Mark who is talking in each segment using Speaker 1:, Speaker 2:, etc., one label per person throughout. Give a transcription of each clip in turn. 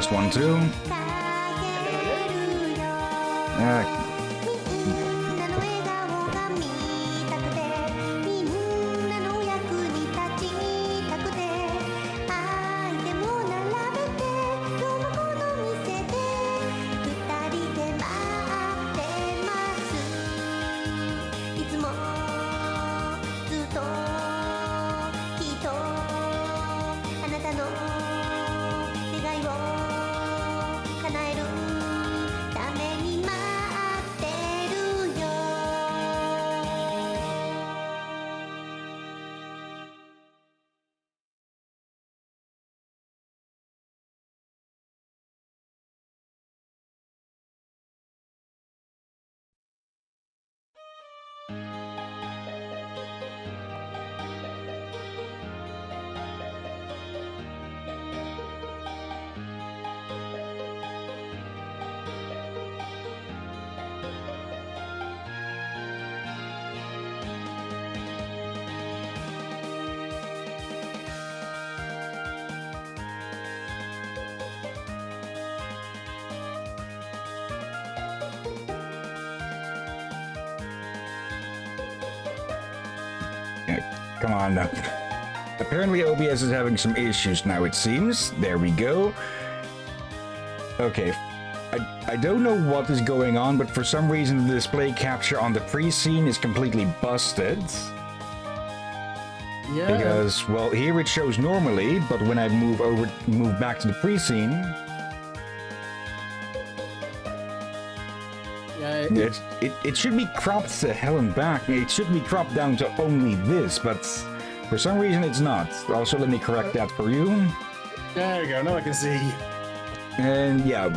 Speaker 1: Just one, two. Come on now. Apparently OBS is having some issues now, it seems. There we go. Okay. I don't know what is going on, but for some reason the display capture on the pre-scene is completely busted. Yeah. Because, well, here it shows normally, but when I move back to the pre-scene... It should be cropped to hell and back. It should be cropped down to only this, but for some reason it's not. Also, let me correct that for you.
Speaker 2: There you go, now I can see.
Speaker 1: And yeah,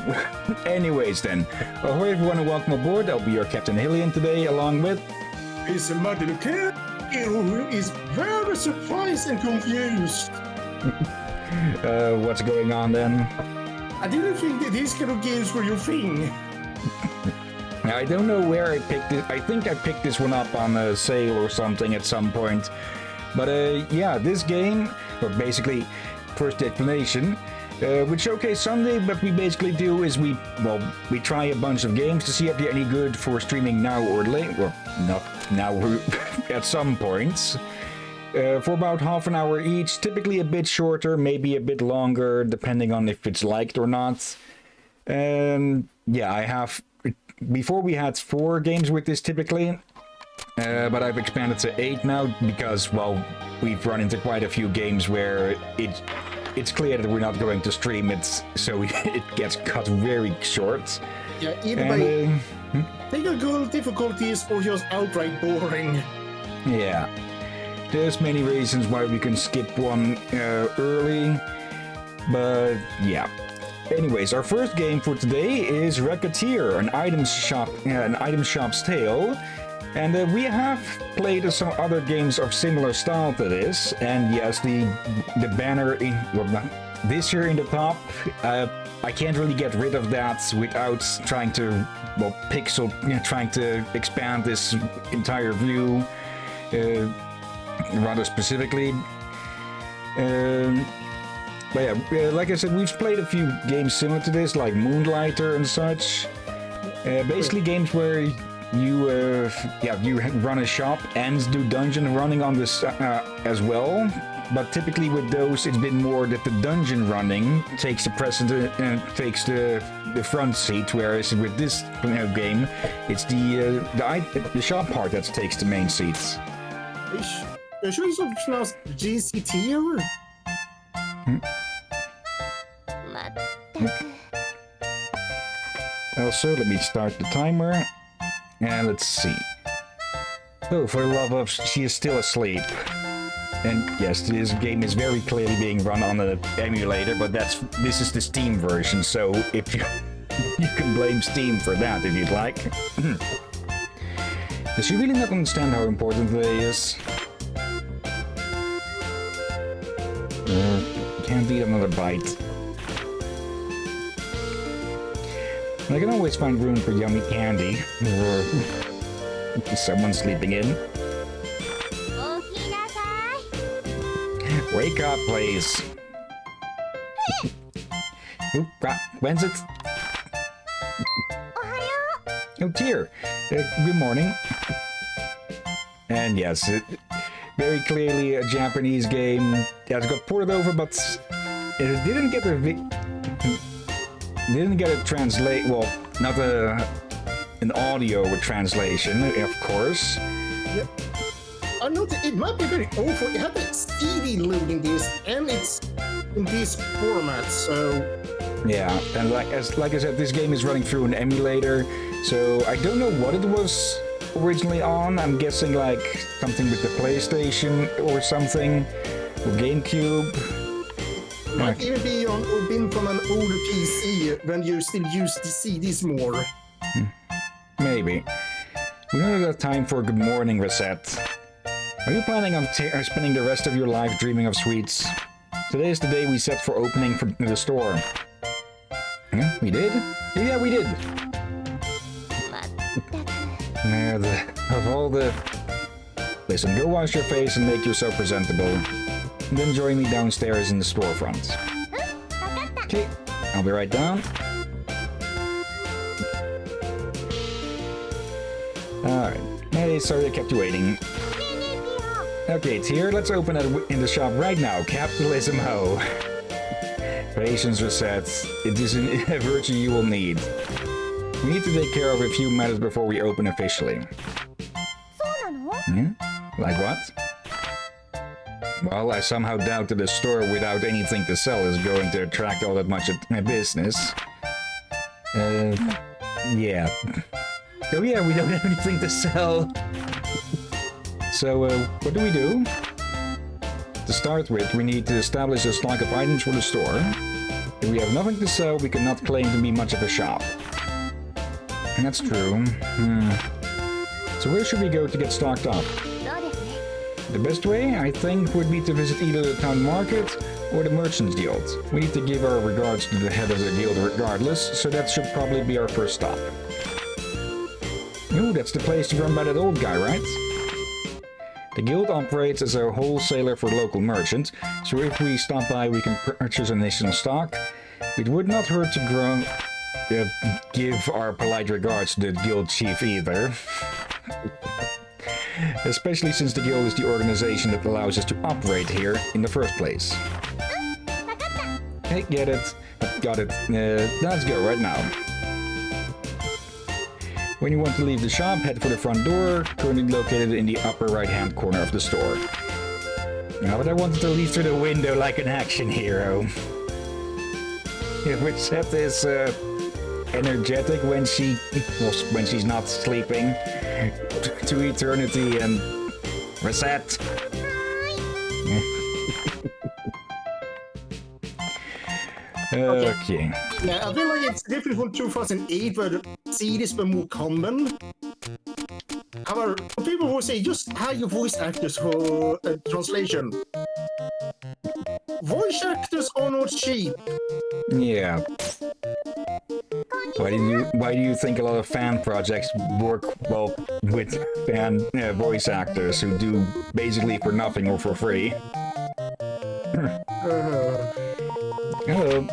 Speaker 1: anyways then. Ahoy everyone and welcome aboard. I'll be your Captain Hillyan today, along with...
Speaker 2: It's a Martin who is very surprised and confused.
Speaker 1: What's going on then?
Speaker 2: I didn't think that these kind of games were your thing.
Speaker 1: I don't know where I picked it. I think I picked this one up on a sale or something at some point. But yeah, this game, or basically, first explanation, with Showcase Sunday, what we basically do is we try a bunch of games to see if they're any good for streaming now or later, or not now, at some points. For about half an hour each, typically a bit shorter, maybe a bit longer, depending on if it's liked or not. And yeah, I have... Before we had 4 games with this typically, but I've expanded to 8 now because, well, we've run into quite a few games where it's clear that we're not going to stream it, so it gets cut very short.
Speaker 2: Yeah, either by technical difficulties or just outright boring.
Speaker 1: Yeah, there's many reasons why we can skip one early, but yeah. Anyways, our first game for today is Recettear, an item shop's tale, and we have played some other games of similar style to this. And yes, the banner this here in the top, I can't really get rid of that without trying to trying to expand this entire view rather specifically. But yeah, like I said, we've played a few games similar to this, like Moonlighter and such. Basically games where you run a shop and do dungeon running on this as well. But typically with those, it's been more that the dungeon running takes the precedent and takes the front seat, whereas with this game, it's the shop part that takes the main seats.
Speaker 2: Are you sure it's not pronounced Recettear?
Speaker 1: Also, let me start the timer, and let's see. Oh, for the love of, she is still asleep. And yes, this game is very clearly being run on an emulator, but this is the Steam version, so if you can blame Steam for that if you'd like. Does she really not understand how important today is? Can't eat another bite. I can always find room for yummy candy, or someone sleeping in. Wake up, please. Oop, when's it? Oh, dear. Good morning. And yes, very clearly a Japanese game. Yeah, it got ported over, but it didn't get a translate. Well, not an audio with translation, of course.
Speaker 2: Yep. I noticed it might be very awful. You have the CD loading this, and it's in this format, so.
Speaker 1: Yeah, and like I said, this game is running through an emulator, so I don't know what it was originally on. I'm guessing like something with the PlayStation or something, or GameCube.
Speaker 2: Might even be been from an older PC when you still use the CDs more.
Speaker 1: Maybe. We don't have time for good morning, Recette. Are you planning on spending the rest of your life dreaming of sweets? Today is the day we set for opening for the store. Yeah, we did? Yeah, we did. Of all the... Listen, go wash your face and make yourself presentable. And then join me downstairs in the storefront. Okay, I'll be right down. Alright. Hey, sorry I kept you waiting. Okay, Tier, let's open it in the shop right now. Capitalism ho. Patience, Recette. It is a virtue you will need. We need to take care of a few matters before we open officially. Hmm? Like what? Well, I somehow doubt that a store without anything to sell is going to attract all that much business. Yeah. Oh yeah, we don't have anything to sell. So, what do? To start with, we need to establish a stock of items for the store. If we have nothing to sell, we cannot claim to be much of a shop. And that's true. So where should we go to get stocked up? The best way, I think, would be to visit either the town market or the merchant's guild. We need to give our regards to the head of the guild regardless, so that should probably be our first stop. Ooh, that's the place run by that old guy, right? The guild operates as a wholesaler for local merchants, so if we stop by we can purchase additional stock. It would not hurt to give our polite regards to the guild chief either. Especially since the guild is the organization that allows us to operate here in the first place. Hey, get it. Got it. Let's go right now. When you want to leave the shop, head for the front door, currently located in the upper right-hand corner of the store. Now, but I wanted to leave through the window like an action hero. Recette is energetic when she's not sleeping to eternity, and Recette. Okay.
Speaker 2: Yeah, I feel like it's different from 2008 where the CDs were more common. However, people will say just hire voice actors for translation. Voice actors are not cheap.
Speaker 1: Yeah. Why do you think a lot of fan projects work well with fan voice actors who do basically for nothing or for free? Hello.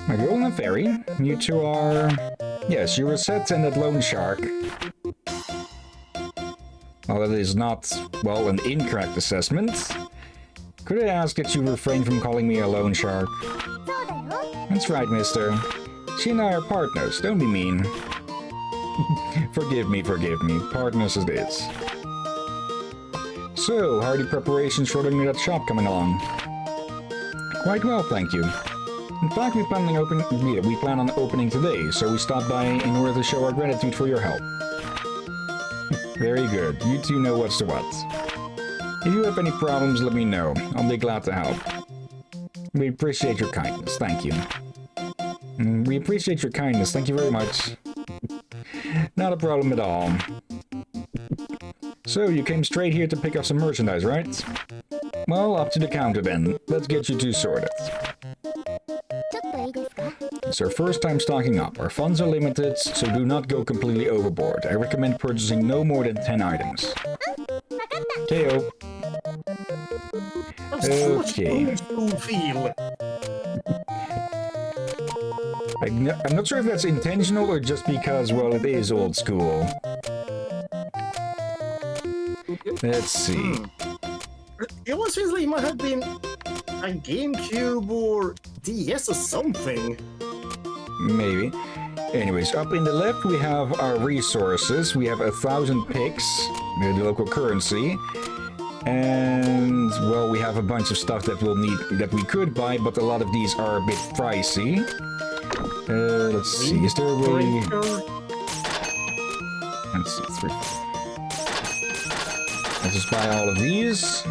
Speaker 1: A girl and a fairy. You two are... Yes, you're Recette and that loan shark. Well, that is not, well, an incorrect assessment. Could I ask that you refrain from calling me a loan shark? That's right, mister. She and I are partners, don't be mean. Forgive me. Partners it is. So, how are the preparations for opening that shop coming along? Quite well, thank you. In fact, we plan on opening today, so we stopped by in order to show our gratitude for your help. Very good. You two know what's to what. If you have any problems, let me know. I'll be glad to help. We appreciate your kindness. Thank you. We appreciate your kindness. Thank you very much. Not a problem at all. So, you came straight here to pick up some merchandise, right? Well, up to the counter then. Let's get you two sorted. It's our first time stocking up. Our funds are limited, so do not go completely overboard. I recommend purchasing no more than 10 items. KO. Okay. I'm not sure if that's intentional or just because, well, it is old school. Let's see.
Speaker 2: It almost feels like it might have been a GameCube or DS or something.
Speaker 1: Maybe. Anyways, up in the left we have our resources. We have 1,000 pix, the local currency. And, well, we have a bunch of stuff that we'll need, that we could buy, but a lot of these are a bit pricey. Let's see, is there a way... Let's see, 3. Let's just buy all of these.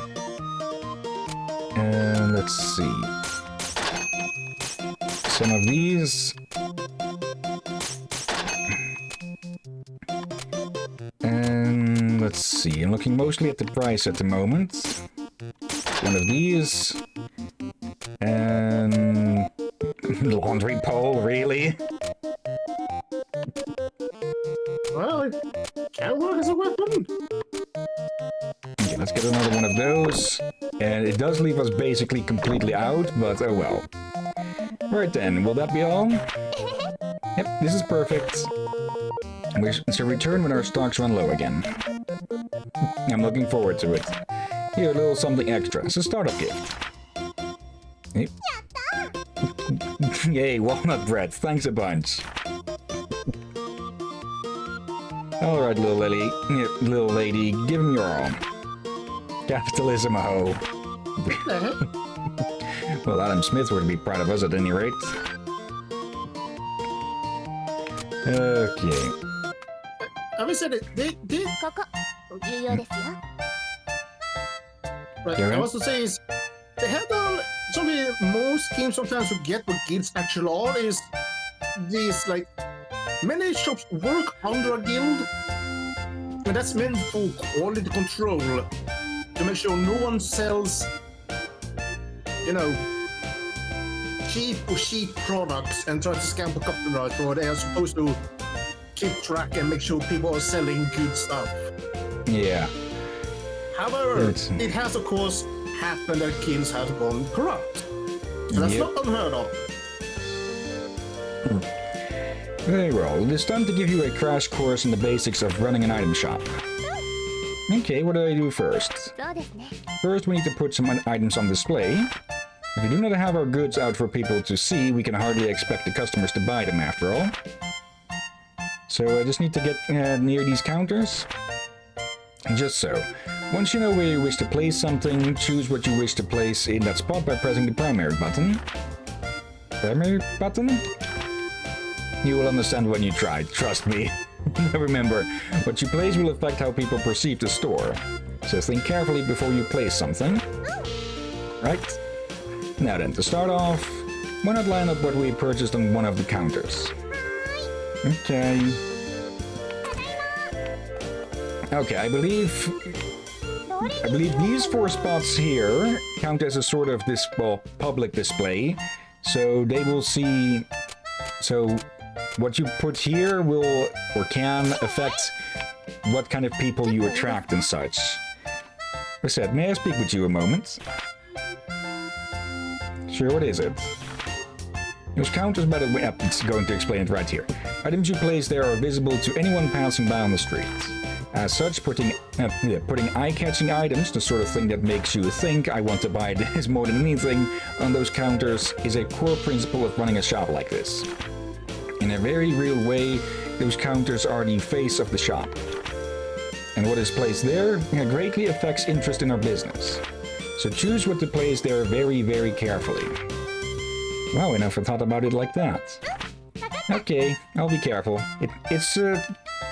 Speaker 1: And let's see. Some of these. And let's see, I'm looking mostly at the price at the moment. One of these. And... laundry pole, really?
Speaker 2: Well, it can work as a weapon.
Speaker 1: Okay, let's get another one of those. And it does leave us basically completely out, but oh well. Right then, will that be all? Yep, this is perfect. We shall return when our stocks run low again. I'm looking forward to it. Here, a little something extra. It's a startup gift. Yep. Yay, walnut bread. Thanks a bunch. Alright, little lady, give him your arm. Capitalism, ho. Well, Adam Smith would be proud of us at any rate. Okay.
Speaker 2: Having said it, But I was to say is, they have done something most games sometimes forget what guilds actually are is these, like, many shops work under a guild, and that's meant for quality control, to make sure no one sells, you know, cheap products and tries to scam for copyright, or they are supposed to keep track and make sure people are selling good stuff.
Speaker 1: Yeah.
Speaker 2: However, it has of course happened that guilds have gone corrupt. So that's not unheard of.
Speaker 1: Very well. It is time to give you a crash course in the basics of running an item shop. Okay, what do I do first? First, we need to put some items on display. If we do not have our goods out for people to see, we can hardly expect the customers to buy them after all. So I just need to get near these counters. Just so. Once you know where you wish to place something, choose what you wish to place in that spot by pressing the primary button. Primary button? You will understand when you try, trust me. Remember, what you place will affect how people perceive the store. So think carefully before you place something. Right? Now then, to start off, why not line up what we purchased on one of the counters? Okay. Okay, I believe these 4 spots here count as a sort of public display, so they will see. So what you put here will or can affect what kind of people you attract and such. I said, may I speak with you a moment? Sure, what is it? Those counters, by the way, it's going to explain it right here. Items you place there are visible to anyone passing by on the street. As such, putting eye-catching items, the sort of thing that makes you think, I want to buy this more than anything, on those counters is a core principle of running a shop like this. In a very real way, those counters are the face of the shop. And what is placed there greatly affects interest in our business. So choose what to place there very, very carefully. Wow, I never thought about it like that. Okay, I'll be careful. It's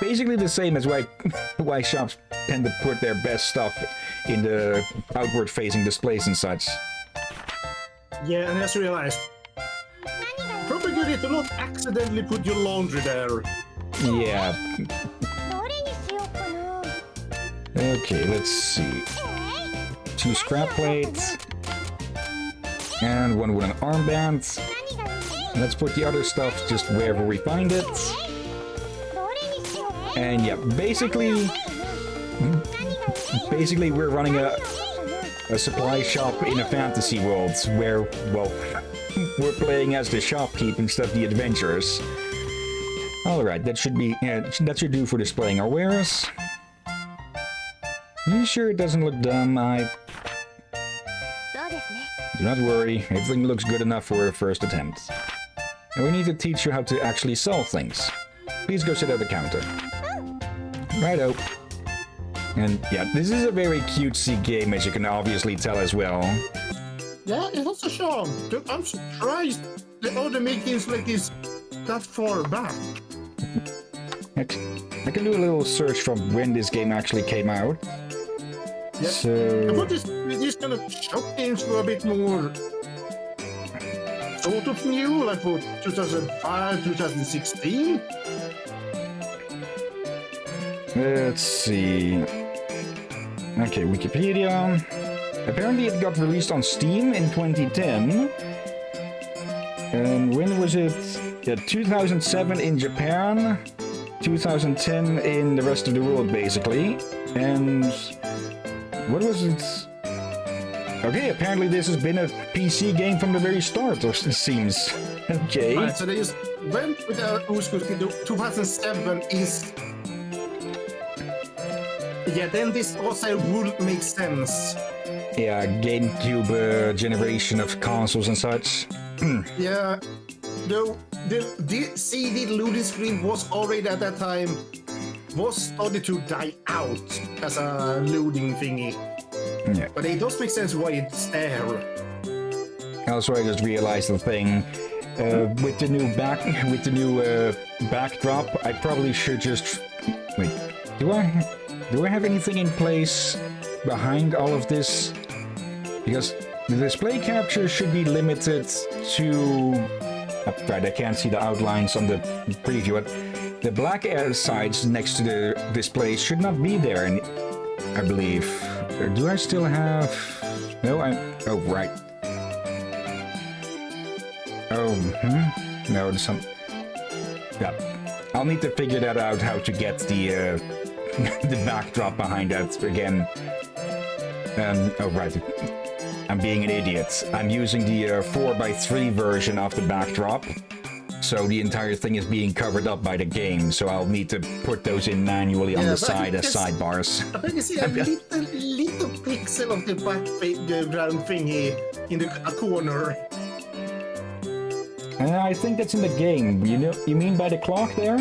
Speaker 1: basically the same as why shops tend to put their best stuff in the outward-facing displays and such.
Speaker 2: Yeah, and I just realized, probably good to not accidentally put your laundry there.
Speaker 1: Yeah. Okay, let's see. 2 scrap plates. And 1 wooden armband. Let's put the other stuff just wherever we find it. And yeah, basically we're running a supply shop in a fantasy world where, well, we're playing as the shopkeep instead of the adventurers. Alright, that should be... that should do for displaying our wares. You sure it doesn't look dumb? Do not worry, everything looks good enough for a first attempt. And we need to teach you how to actually sell things. Please go sit at the counter. Righto. And yeah, this is a very cutesy game, as you can obviously tell as well.
Speaker 2: Yeah, it has a charm. I'm surprised the other makings like this that far back.
Speaker 1: I can do a little search from when this game actually came out.
Speaker 2: Yeah.
Speaker 1: So...
Speaker 2: I thought this kind of shop games were a bit more sort of new, like for 2005, 2016.
Speaker 1: Let's see. Okay, Wikipedia. Apparently it got released on Steam in 2010. And when was it? Yeah, 2007 in Japan, 2010 in the rest of the world, basically. And what was it? Okay, apparently this has been a PC game from the very start, it seems. Okay.
Speaker 2: Right, so they just went with the old school. 2007 is... Yeah, then this also would make sense.
Speaker 1: Yeah, GameCube generation of consoles and such.
Speaker 2: Yeah, though the CD loading screen was already at that time was started to die out as a loading thingy.
Speaker 1: Yeah.
Speaker 2: But it does make sense why it's there.
Speaker 1: Also, I just realized the thing with the new backdrop. I probably should just wait. Do I have anything in place behind all of this? Because the display capture should be limited to... right, I can't see the outlines on the preview, but the black sides next to the display should not be there, and I believe. Do I still have... No, oh, right. Oh, no, there's some... Yeah, I'll need to figure that out, how to get the the backdrop behind that again. Oh, right. I'm being an idiot. I'm using the 4x3 version of the backdrop, so the entire thing is being covered up by the game, so I'll need to put those in manually on the side as sidebars.
Speaker 2: I think you see a little pixel of the background thingy in a corner.
Speaker 1: I think that's in the game. You mean by the clock there?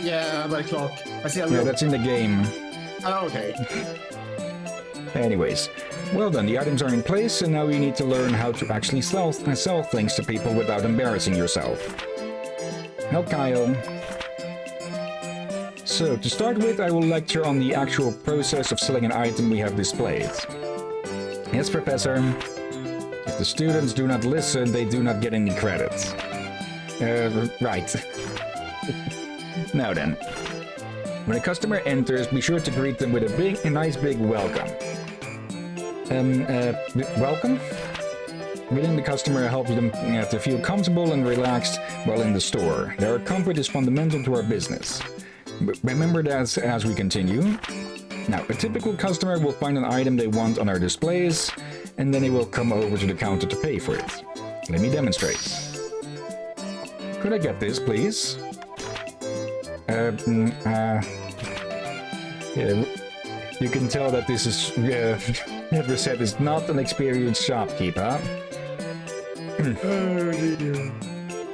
Speaker 2: Yeah, by the clock. I see a
Speaker 1: Yeah, that's in the game.
Speaker 2: Oh, okay.
Speaker 1: Anyways, well done, the items are in place, and now you need to learn how to actually sell things to people without embarrassing yourself. Help Kyle. So, to start with, I will lecture on the actual process of selling an item we have displayed. Yes, Professor. If the students do not listen, they do not get any credits. Right. Now then. When a customer enters, be sure to greet them with a nice big welcome. Welcome? Greeting the customer helps them to feel comfortable and relaxed while in the store. Their comfort is fundamental to our business. Remember that as we continue. Now, a typical customer will find an item they want on our displays, and then they will come over to the counter to pay for it. Let me demonstrate. Could I get this, please? Yeah, you can tell that this is... that Recettear is not an experienced shopkeeper.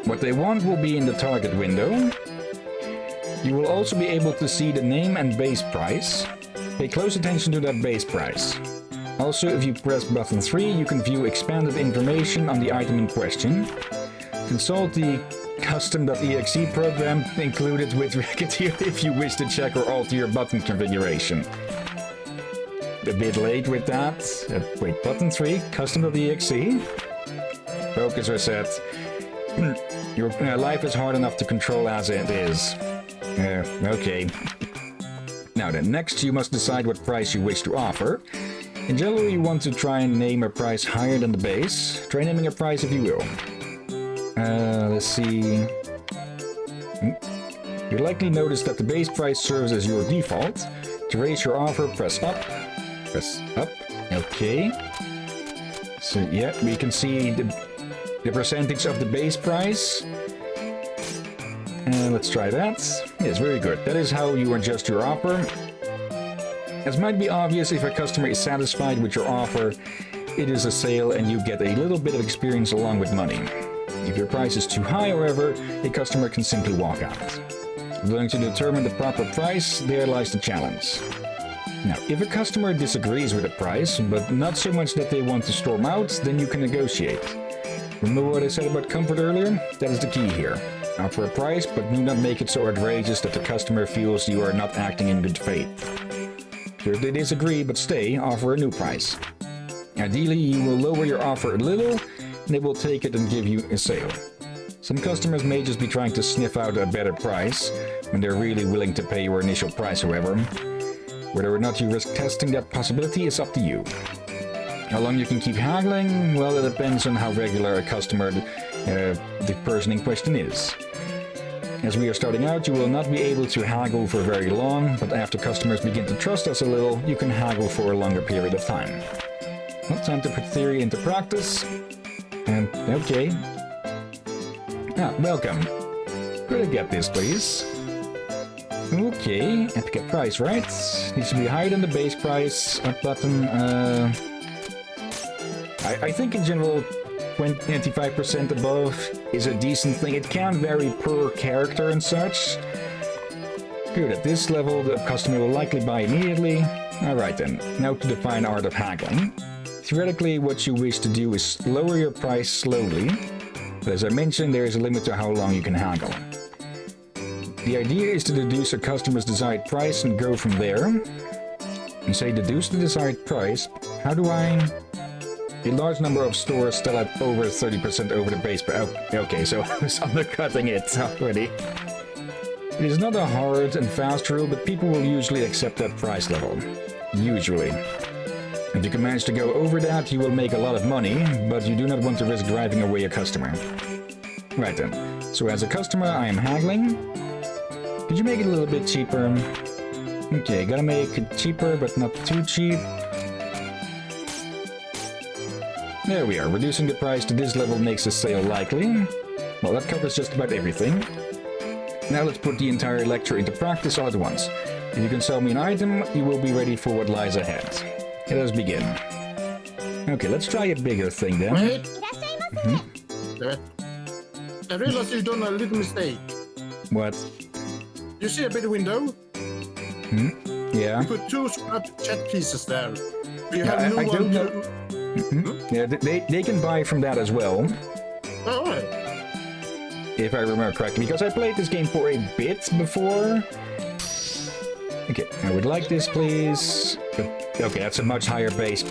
Speaker 1: What they want will be in the target window. You will also be able to see the name and base price. Pay close attention to that base price. Also, if you press button 3, you can view expanded information on the item in question. Consult the custom.exe program included with Recettear if you wish to check or alter your button configuration. A bit late with that. Wait, button 3, custom.exe. Focus reset. Your life is hard enough to control as it is. Okay. Now then, next you must decide what price you wish to offer. In general, you want to try and name a price higher than the base. Try naming a price if you will. Let's see. You'll likely notice that the base price serves as your default. To raise your offer, press up. Press up. Okay. So yeah, we can see the percentage of the base price. And let's try that. Yes, very good. That is how you adjust your offer. As might be obvious, if a customer is satisfied with your offer, it is a sale and you get a little bit of experience along with money. If your price is too high, however, a customer can simply walk out. Learning to determine the proper price, there lies the challenge. Now, if a customer disagrees with the price, but not so much that they want to storm out, then you can negotiate. Remember what I said about comfort earlier? That is the key here. Offer a price, but do not make it so outrageous that the customer feels you are not acting in good faith. If they disagree but stay, offer a new price. Ideally, you will lower your offer a little, and they will take it and give you a sale. Some customers may just be trying to sniff out a better price, when they're really willing to pay your initial price, however. Whether or not you risk testing that possibility is up to you. How long you can keep haggling? Well, it depends on how regular a customer the person in question is. As we are starting out, you will not be able to haggle for very long, but after customers begin to trust us a little, you can haggle for a longer period of time. Well, time to put theory into practice. And, okay. Welcome. Could I get this, please? Okay, and pick a price, right? Needs to be higher than the base price. Up button, I think in general, 25% above is a decent thing. It can vary per character and such. Good, at this level, the customer will likely buy immediately. Alright then, now to the fine art of haggling. Theoretically, what you wish to do is lower your price slowly, but as I mentioned, there is a limit to how long you can haggle. The idea is to deduce a customer's desired price and go from there. And say deduce the desired price. How do I... A large number of stores still have over 30% over the base price. Oh, okay, so I was undercutting it already. It is not a hard and fast rule, but people will usually accept that price level. Usually. If you can manage to go over that, you will make a lot of money, but you do not want to risk driving away a customer. Right then. So as a customer, I am haggling. Could you make it a little bit cheaper? Okay, gotta make it cheaper, but not too cheap. There we are. Reducing the price to this level makes a sale likely. Well, that covers just about everything. Now let's put the entire lecture into practice all at once. If you can sell me an item, you will be ready for what lies ahead. Let us begin. Okay, let's try a bigger thing then.
Speaker 2: Wait. I realized you've done a little mistake.
Speaker 1: What?
Speaker 2: You see a bit window?
Speaker 1: Yeah.
Speaker 2: You put two scrap chat pieces there. You have
Speaker 1: I
Speaker 2: no
Speaker 1: don't
Speaker 2: one
Speaker 1: know. Yeah, they can buy from that as well.
Speaker 2: Oh, alright.
Speaker 1: If I remember correctly, because I played this game for a bit before. Okay, I would like this, please. Okay, that's a much higher base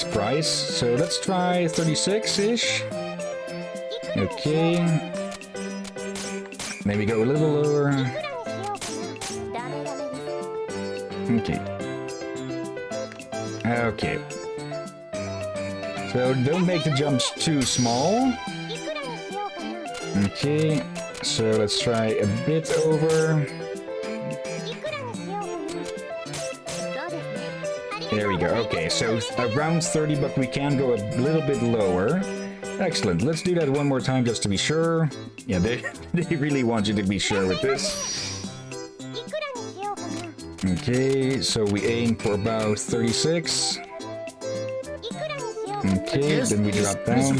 Speaker 1: price. So let's try 36-ish. Okay. Maybe go a little lower. Okay. Okay. So don't make the jumps too small. Okay. So let's try a bit over. There we go. Okay, so around 30, but we can go a little bit lower. Excellent. Let's do that one more time just to be sure. Yeah, they really want you to be sure with this. Okay, so we aim for about 36. Okay, then we drop down.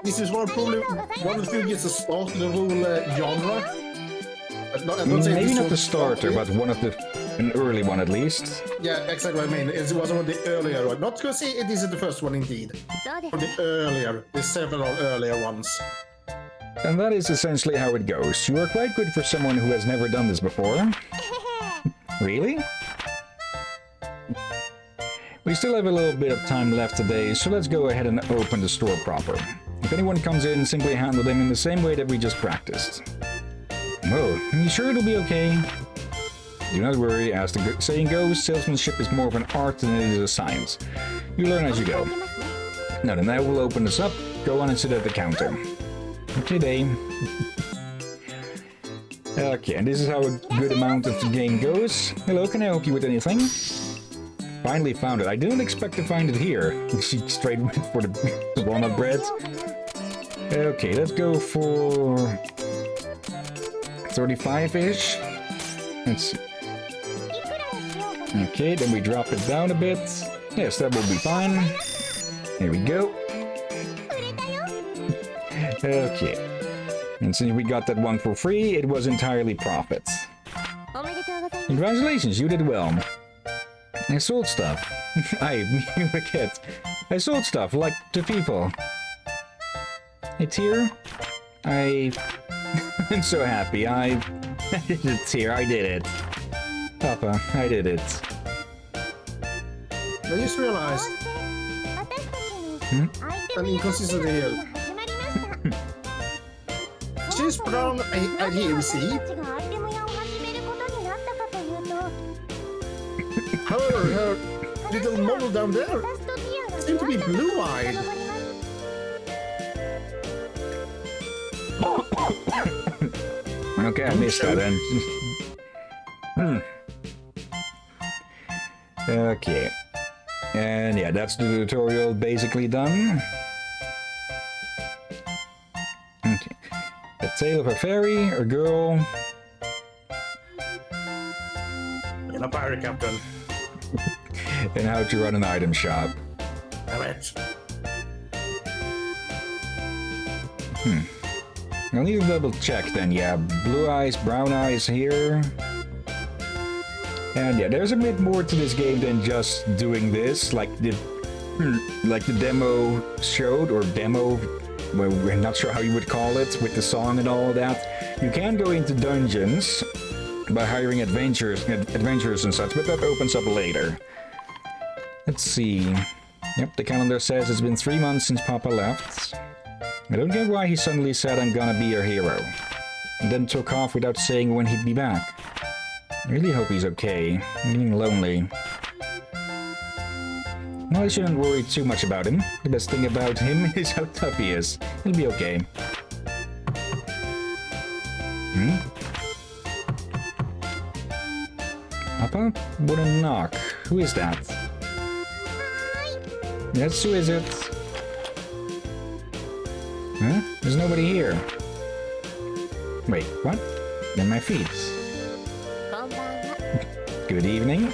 Speaker 2: This is probably one of the few gets a start in the whole genre.
Speaker 1: Maybe not the starter, but an early one at least.
Speaker 2: Yeah, exactly what I mean. It was one of the earlier one. Not to say this is the first one indeed. Or the several earlier ones.
Speaker 1: And that is essentially how it goes. You are quite good for someone who has never done this before. Really? We still have a little bit of time left today, so let's go ahead and open the store proper. If anyone comes in, simply handle them in the same way that we just practiced. Oh, you sure it'll be okay? Do not worry, as the saying goes, salesmanship is more of an art than it is a science. You learn as you go. Now then, I will open this up. Go on and sit at the counter. Okay, Dave. Okay, and this is how a good amount of the game goes. Hello, can I help you with anything? Finally found it. I didn't expect to find it here. She straight went for the walnut bread. Okay, let's go for 35-ish. Let's see. Okay, then we drop it down a bit. Yes, that will be fine. Here we go. Okay. And since we got that one for free, it was entirely profits. Congratulations, you did well. I sold stuff. Me a kid. I sold stuff, like, to people. Hey, Tear. I'm so happy. I did it, Tear. I did it. Papa, I did it.
Speaker 2: I just realized an inconsistency here. She's brown idea receipt. Her little model down there seems to be blue-eyed.
Speaker 1: Okay, I missed that then. Okay. And yeah, that's the tutorial basically done. Okay. A tale of a fairy, a girl.
Speaker 2: And a pirate captain.
Speaker 1: And how to run an item shop.
Speaker 2: Damn it.
Speaker 1: I'll need to double check then, yeah. Blue eyes, brown eyes here. And yeah, there's a bit more to this game than just doing this, like the demo showed, or demo, well, we're not sure how you would call it, with the song and all that. You can go into dungeons by hiring adventurers and such, but that opens up later. Let's see. Yep, the calendar says it's been 3 months since Papa left. I don't get why he suddenly said I'm gonna be your hero, and then took off without saying when he'd be back. I really hope he's okay. I'm getting lonely. Well, I shouldn't worry too much about him. The best thing about him is how tough he is. He'll be okay. Papa? Wouldn't knock. Who is that? Yes, who is it? Huh? There's nobody here. Wait, what? Then my feet. Good evening.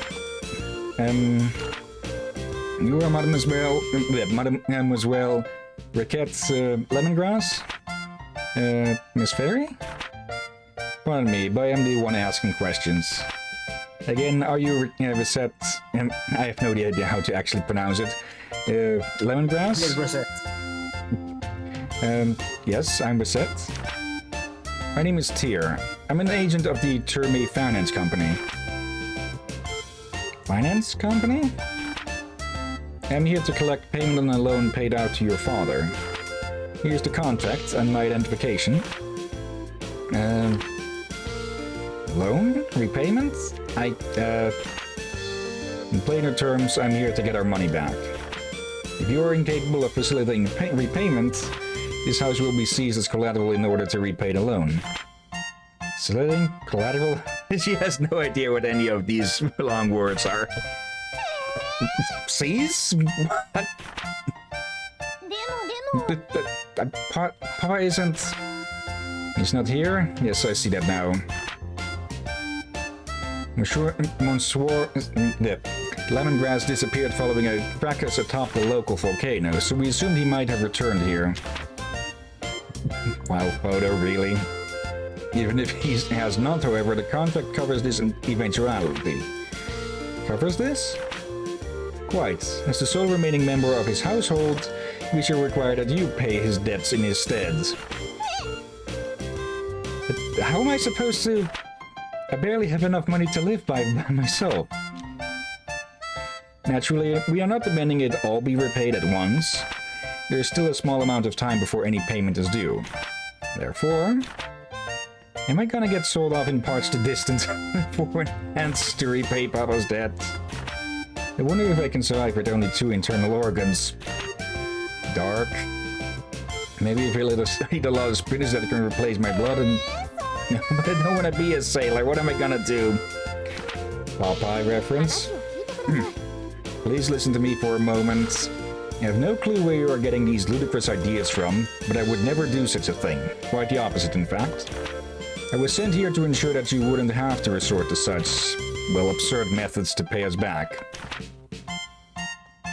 Speaker 1: You are Mademoiselle Riquette's lemongrass? Miss Fairy? Pardon me, but I am the one asking questions. Again, are you Recette? I have no idea how to actually pronounce it. Lemongrass?
Speaker 2: Yes, Recette.
Speaker 1: Yes, I'm Recette. My name is Tear. I'm an agent of the Terme Finance Company. Finance Company? I'm here to collect payment on a loan paid out to your father. Here's the contact and my identification. Loan? Repayment? In plainer terms, I'm here to get our money back. If you are incapable of facilitating repayment, this house will be seized as collateral in order to repay the loan. Facilitating collateral? She has no idea what any of these long words are. Seize? What? Papa isn't... He's not here? Yes, I see that now. Monsieur the lemongrass disappeared following a fracas atop the local volcano, so we assumed he might have returned here. Wild photo, really? Even if he has not, however, the contract covers this eventuality. Covers this? Quite. As the sole remaining member of his household, we shall require that you pay his debts in his stead. But how am I supposed to... I barely have enough money to live by myself. Naturally, we are not demanding it all be repaid at once. There is still a small amount of time before any payment is due. Therefore, am I gonna get sold off in parts to distant foreign hands to repay Papa's debt? I wonder if I can survive with only 2 internal organs. Dark. Maybe if I eat a lot of spinach that can replace my blood and... But I don't want to be a sailor. What am I gonna do? Popeye reference? Please listen to me for a moment. I have no clue where you are getting these ludicrous ideas from, but I would never do such a thing. Quite the opposite, in fact. I was sent here to ensure that you wouldn't have to resort to such, well, absurd methods to pay us back.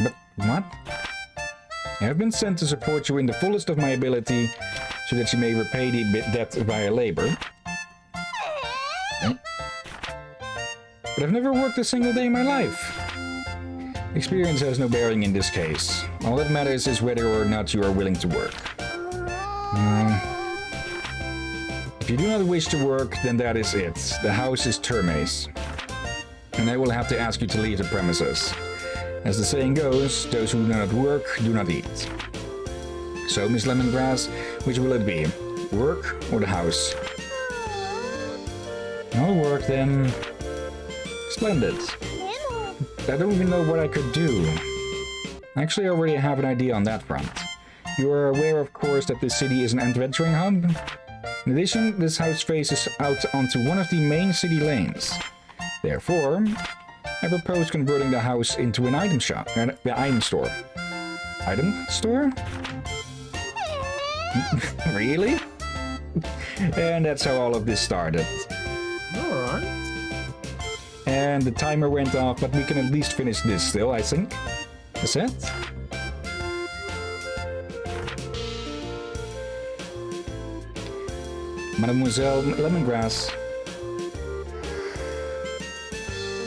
Speaker 1: But what? I have been sent to support you in the fullest of my ability, so that you may repay the debt via labor. But I've never worked a single day in my life. Experience has no bearing in this case. All that matters is whether or not you are willing to work. If you do not wish to work, then that is it. The house is Termes. And I will have to ask you to leave the premises. As the saying goes, those who do not work, do not eat. So, Miss Lemongrass, which will it be? Work or the house? I'll work then. Splendid. I don't even know what I could do. Actually, I already have an idea on that front. You are aware, of course, that this city is an adventuring hub? In addition, this house faces out onto one of the main city lanes. Therefore, I propose converting the house into an item shop, the item store. Item store? Really? And that's how all of this started.
Speaker 2: Alright.
Speaker 1: And the timer went off, but we can at least finish this still, I think. Is it? Mademoiselle Lemongrass.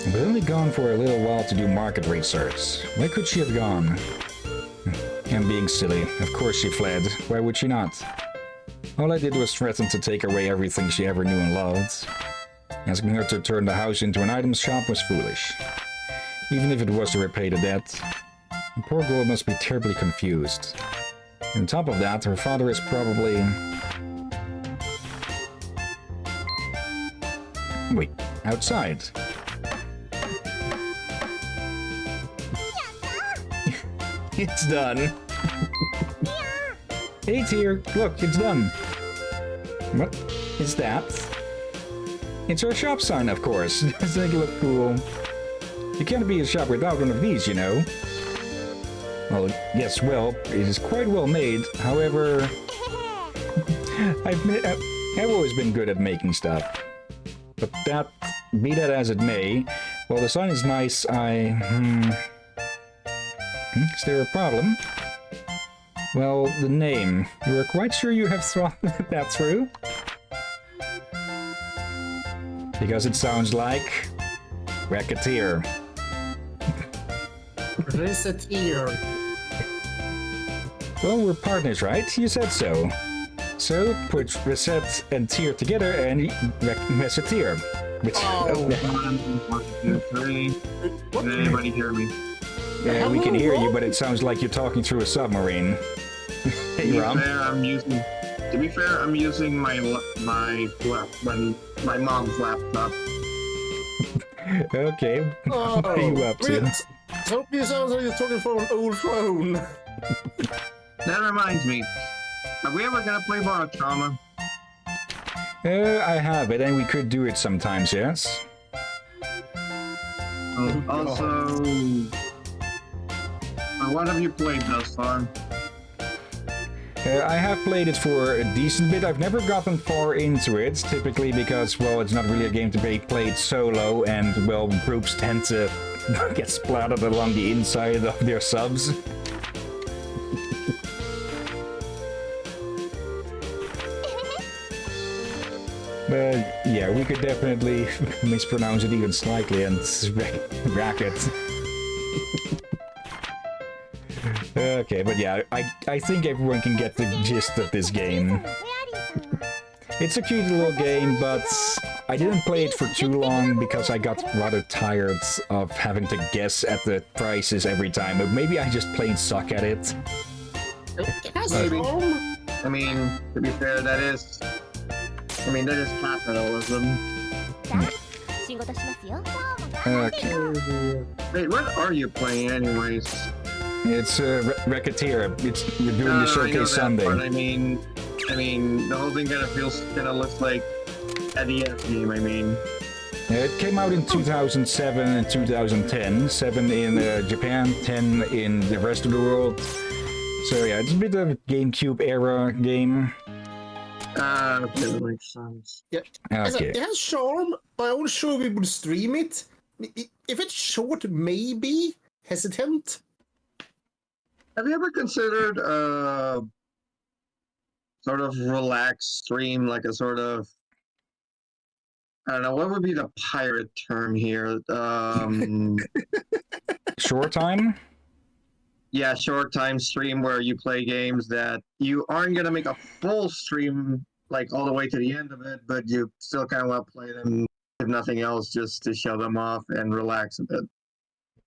Speaker 1: I've only gone for a little while to do market research. Where could she have gone? I'm being silly. Of course she fled. Why would she not? All I did was threaten to take away everything she ever knew and loved. Asking her to turn the house into an item shop was foolish. Even if it was to repay the debt. The poor girl must be terribly confused. On top of that, her father is probably... Wait, outside. It's done. Hey, Tear, look, it's done. What is that? It's our shop sign, of course. Doesn't it look cool? You can't be a shop without one of these, you know. Well, yes, well, it is quite well made. However, I've always been good at making stuff. But be that as it may, while the sign is nice, is there a problem? Well, the name. You are quite sure you have thought that through? Because it sounds like... Recettear.
Speaker 2: Recettear.
Speaker 1: Well, we're partners, right? You said so. So, put Reset and Tear together and Recettear. Which...
Speaker 3: Can anybody hear me?
Speaker 1: Yeah, we can hear you, but it sounds like you're talking through a submarine. Hey, Rom.
Speaker 3: To be fair, I'm using my mom's laptop.
Speaker 1: Okay. What are you up to?
Speaker 2: So you sound like you're talking from an old phone.
Speaker 3: That reminds me. Are we ever gonna play Bar of Trauma?
Speaker 1: I have it, and we could do it sometimes, yes?
Speaker 3: Also, what have you played thus far?
Speaker 1: I have played it for a decent bit. I've never gotten far into it, typically because, well, it's not really a game to be played solo, and, well, groups tend to get splattered along the inside of their subs. But, yeah, we could definitely mispronounce it even slightly and rack it. Okay, but yeah, I think everyone can get the gist of this game. It's a cute little game, but I didn't play it for too long because I got rather tired of having to guess at the prices every time. But maybe I just plain suck at it.
Speaker 3: I mean, to be fair, that is capitalism.
Speaker 1: Okay.
Speaker 3: Wait, what are you playing anyways?
Speaker 1: It's Recettear. You're doing the showcase Sunday.
Speaker 3: But I mean, the whole thing kind of looks like a DS game. I mean,
Speaker 1: It came out in 2007 and 2010. 7 in Japan, 10 in the rest of the world. So yeah, it's a bit of a GameCube era game.
Speaker 3: Okay, that makes sense.
Speaker 2: Yeah.
Speaker 1: Okay.
Speaker 2: It has charm, but I'm not sure we would stream it. If it's short, maybe hesitant.
Speaker 3: Have you ever considered sort of relaxed stream, like a sort of, I don't know, what would be the pirate term here?
Speaker 1: Short time?
Speaker 3: Yeah, short time stream where you play games that you aren't gonna make a full stream like all the way to the end of it, but you still kind of want to play them, if nothing else, just to show them off and relax a bit.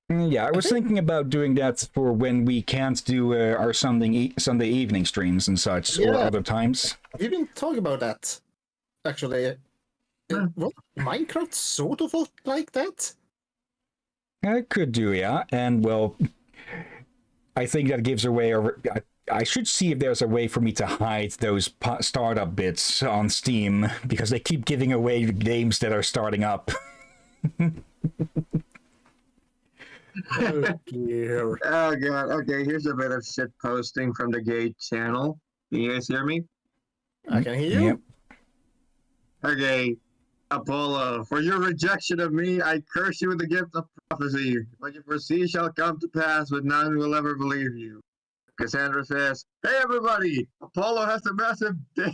Speaker 1: Yeah, I was thinking about doing that for when we can't do our Sunday evening streams and such, or other times.
Speaker 2: We've been talking about that, actually. Well, Minecraft sort of looked like that.
Speaker 1: I could do, yeah. And, well, I think that gives away... I should see if there's a way for me to hide those startup bits on Steam, because they keep giving away games that are starting up.
Speaker 2: Oh, dear.
Speaker 3: Oh god, okay, here's a bit of shit posting from the Gate channel. Can you guys hear me?
Speaker 2: I can hear you.
Speaker 1: Yep.
Speaker 3: Okay, Apollo, for your rejection of me, I curse you with the gift of prophecy. What you foresee shall come to pass, but none will ever believe you. Cassandra says, hey everybody, Apollo has a massive dick.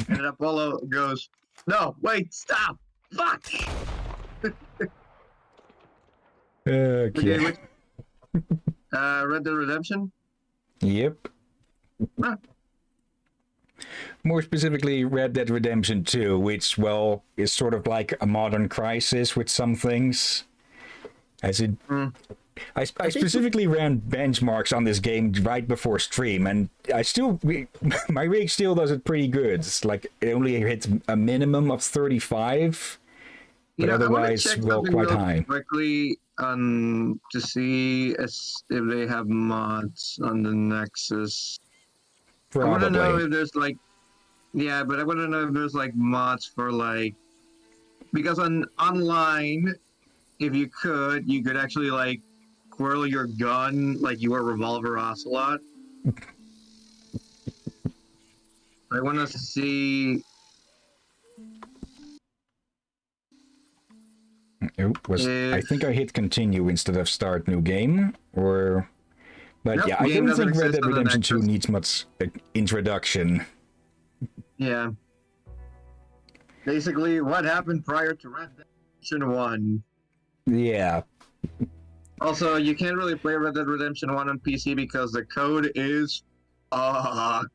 Speaker 3: And then Apollo goes, no, wait, stop, fuck!
Speaker 1: Okay.
Speaker 3: Red Dead Redemption?
Speaker 1: Yep.
Speaker 3: Huh.
Speaker 1: More specifically, Red Dead Redemption 2, which, well, is sort of like a modern Crisis with some things. As it... I specifically ran benchmarks on this game right before stream, and my rig still does it pretty good. It's like, it only hits a minimum of 35, but otherwise, well, quite high.
Speaker 3: Quickly to see if they have mods on the Nexus.
Speaker 1: Probably.
Speaker 3: I want to know if there's like, yeah, but I want to know if there's like mods for like, because online, if you could actually like twirl your gun like you were Revolver Ocelot. I want to see.
Speaker 1: I think I hit continue instead of start new game, but
Speaker 3: nope,
Speaker 1: yeah, I don't think Red Dead Redemption 2 needs much introduction.
Speaker 3: Yeah. Basically, what happened prior to Red Dead Redemption 1.
Speaker 1: Yeah.
Speaker 3: Also, you can't really play Red Dead Redemption 1 on PC because the code is fucked.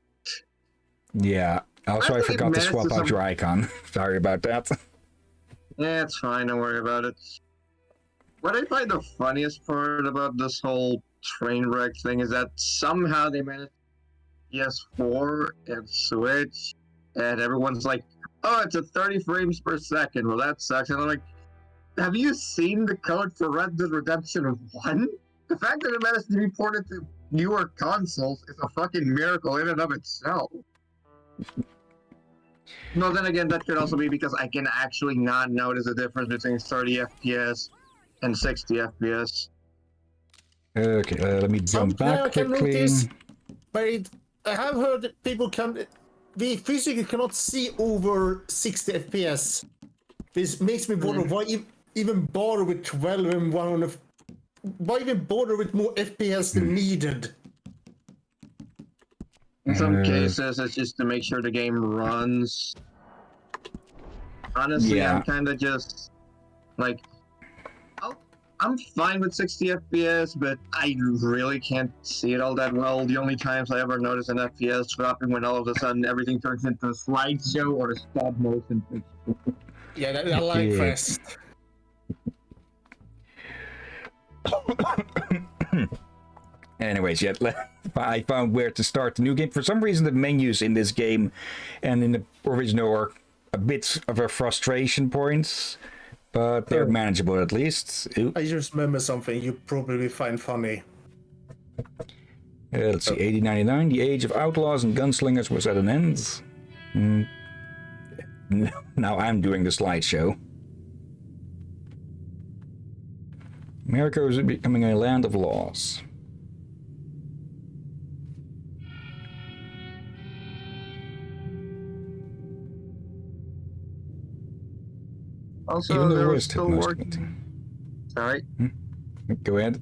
Speaker 1: Yeah. Also, I forgot to swap out your icon. Sorry about that.
Speaker 3: Yeah, it's fine. Don't worry about it. What I find the funniest part about this whole train wreck thing is that somehow they managed PS4 and Switch, and everyone's like, oh, it's at 30 frames per second. Well, that sucks. And I'm like, have you seen the code for Red Dead Redemption 1? The fact that it managed to be ported to newer consoles is a fucking miracle in and of itself. No, then again, that could also be because I can actually not notice the difference between 30 FPS and 60 FPS.
Speaker 1: Okay, let me jump back quickly.
Speaker 2: Notice, but I have heard that people we physically cannot see over 60 FPS. This makes me wonder why even bother with 12 and 100. Why even bother with more FPS than needed?
Speaker 3: In some cases, it's just to make sure the game runs. Honestly,
Speaker 1: yeah.
Speaker 3: I'm kind of just like, I'm fine with 60 FPS, but I really can't see it all that well. The only times I ever notice an FPS dropping when all of a sudden everything turns into a slideshow or a stop motion picture.
Speaker 2: Yeah, that lag fest.
Speaker 1: Anyways, I found where to start the new game. For some reason, the menus in this game and in the original are a bit of a frustration point, but they're manageable at least. Ooh.
Speaker 2: I just remember something you probably find funny.
Speaker 1: Let's see, 1899, the age of outlaws and gunslingers was at an end. Now I'm doing the slideshow. America is becoming a land of laws.
Speaker 3: Also,
Speaker 1: Even the
Speaker 3: they were
Speaker 1: West had
Speaker 3: still
Speaker 1: most of
Speaker 3: working. Sorry,
Speaker 1: it. Go ahead.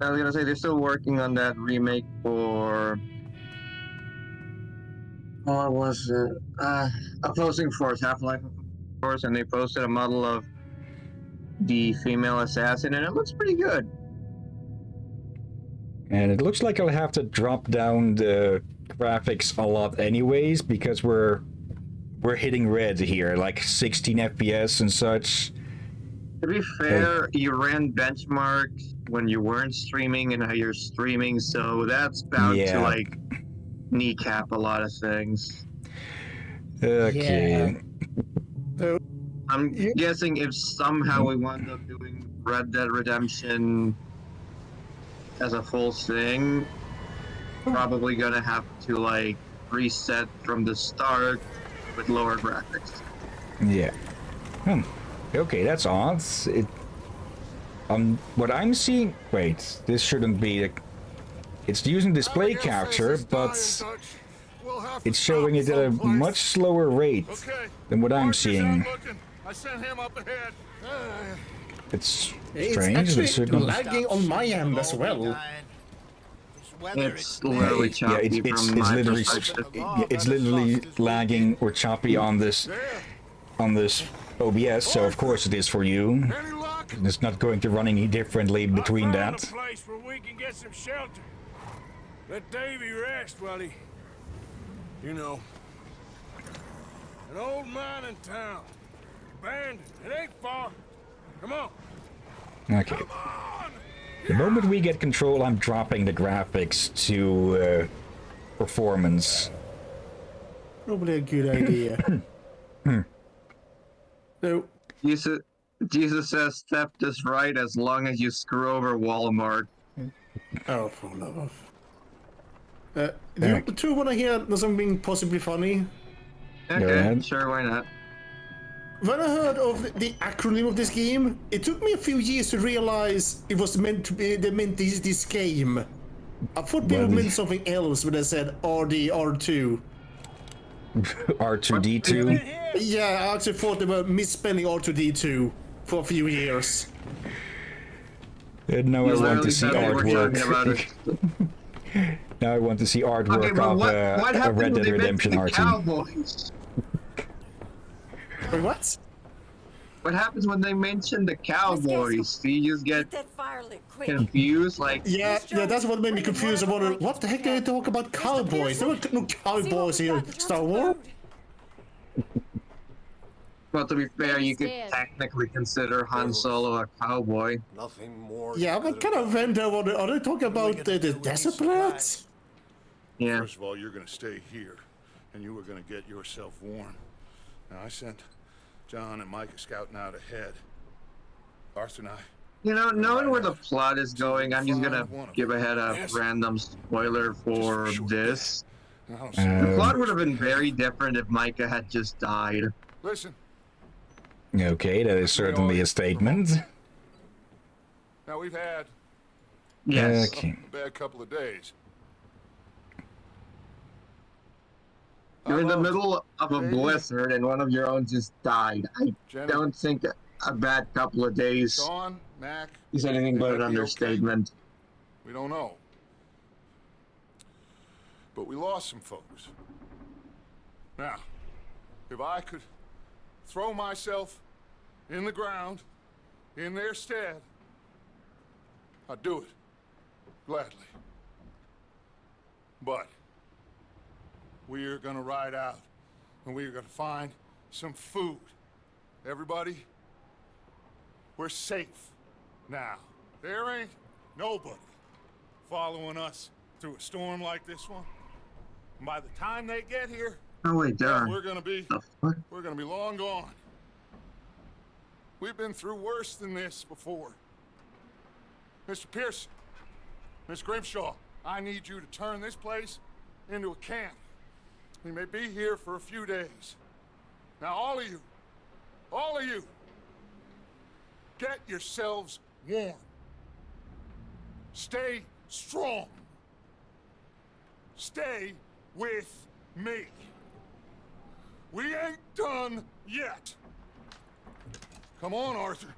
Speaker 3: I was gonna say they're still working on that remake for. What was it? Opposing Force, Half-Life Force, and they posted a model of the female assassin, and it looks pretty good.
Speaker 1: And it looks like I'll have to drop down the graphics a lot anyways, because we're hitting red here, like 16 FPS and such.
Speaker 3: To be fair, you ran benchmarks when you weren't streaming and how you're streaming, so that's bound to like kneecap a lot of things.
Speaker 1: Okay.
Speaker 2: So,
Speaker 3: I'm guessing if somehow we wound up doing Red Dead Redemption as a full thing, probably gonna have to like reset from the start with lower graphics.
Speaker 1: Yeah. Okay, that's odd. What I'm seeing. Wait, this shouldn't be. It's using display capture, but it's showing it at a much slower rate than what I'm seeing.
Speaker 4: I sent him up ahead.
Speaker 1: It's
Speaker 2: it's
Speaker 1: strange.
Speaker 2: actually lagging on my end as well.
Speaker 3: It's literally choppy
Speaker 1: it's
Speaker 3: from my
Speaker 1: literally
Speaker 3: perspective.
Speaker 1: it's literally lagging or choppy on this OBS. So of course it is for you. It's not going to run any differently between that.
Speaker 4: Place where we can get some shelter. Let Davy rest while he, you know, an old mining town, abandoned. It ain't far. Come on.
Speaker 1: Okay.
Speaker 4: Come on.
Speaker 1: The moment we get control, I'm dropping the graphics to performance.
Speaker 2: Probably a good idea. So,
Speaker 3: Jesus says step this right as long as you screw over Walmart.
Speaker 2: oh, for love of. Do you two want to hear something possibly funny?
Speaker 3: Okay,
Speaker 1: ahead.
Speaker 3: sure, why not?
Speaker 2: When I heard of the acronym of this game, it took me a few years to realize it was meant to be. They meant this game. I thought people meant something else when they said RD R2.
Speaker 1: R2D2.
Speaker 2: Yeah, I actually thought they were misspelling R2D2 for a few years.
Speaker 1: Now I want to see artwork.
Speaker 3: It.
Speaker 1: Now I want to see artwork
Speaker 3: Okay, but what
Speaker 1: of a
Speaker 3: happened
Speaker 1: Red
Speaker 3: when
Speaker 1: Dead
Speaker 3: they
Speaker 1: Redemption
Speaker 3: mentioned the
Speaker 1: R2.
Speaker 3: Cowboys?
Speaker 2: Wait, what?
Speaker 3: What happens when they mention the Cowboys? Do you just get confused? Like,
Speaker 2: Yeah, that's what made me confused. I wondered, what the heck do they talk about cowboys? There were no cowboys here in Star Wars.
Speaker 3: well, to be fair, you could technically consider Han Solo a cowboy.
Speaker 5: Nothing more.
Speaker 2: Yeah, but kind of wonder, are they talking about the desert plants?
Speaker 3: Yeah.
Speaker 4: First of all, you're gonna stay here, and you were gonna get yourself warm. Now, I sent John and Micah scouting out ahead. Arthur and I.
Speaker 3: You know, knowing where the plot is going, I'm just gonna give ahead a random spoiler for this. The plot would have been very different if Micah had just died.
Speaker 4: Listen.
Speaker 1: Okay, that is certainly a statement.
Speaker 4: Now we've had
Speaker 3: Yes.
Speaker 1: Okay.
Speaker 4: a bad couple of days.
Speaker 3: You're in the middle of a blizzard and one of your own just died. I
Speaker 4: Jenny.
Speaker 3: don't think a bad couple of days
Speaker 4: Sean, Mac.
Speaker 3: is anything
Speaker 4: they
Speaker 3: but
Speaker 4: might
Speaker 3: an
Speaker 4: be
Speaker 3: understatement.
Speaker 4: Okay. We don't know. But we lost some folks. Now, if I could throw myself in the ground in their stead, I'd do it. Gladly. But we're gonna ride out and we're gonna find some food. Everybody, we're safe now. There ain't nobody following us through a storm like this one. And by the time they get here,
Speaker 3: Oh wait, darn.
Speaker 4: we're gonna be
Speaker 3: The fuck?
Speaker 4: long gone. We've been through worse than this before. Mr. Pearson, Miss Grimshaw, I need you to turn this place into a camp. We may be here for a few days. Now all of you, get yourselves warm. Stay strong. Stay with me. We ain't done yet. Come on, Arthur.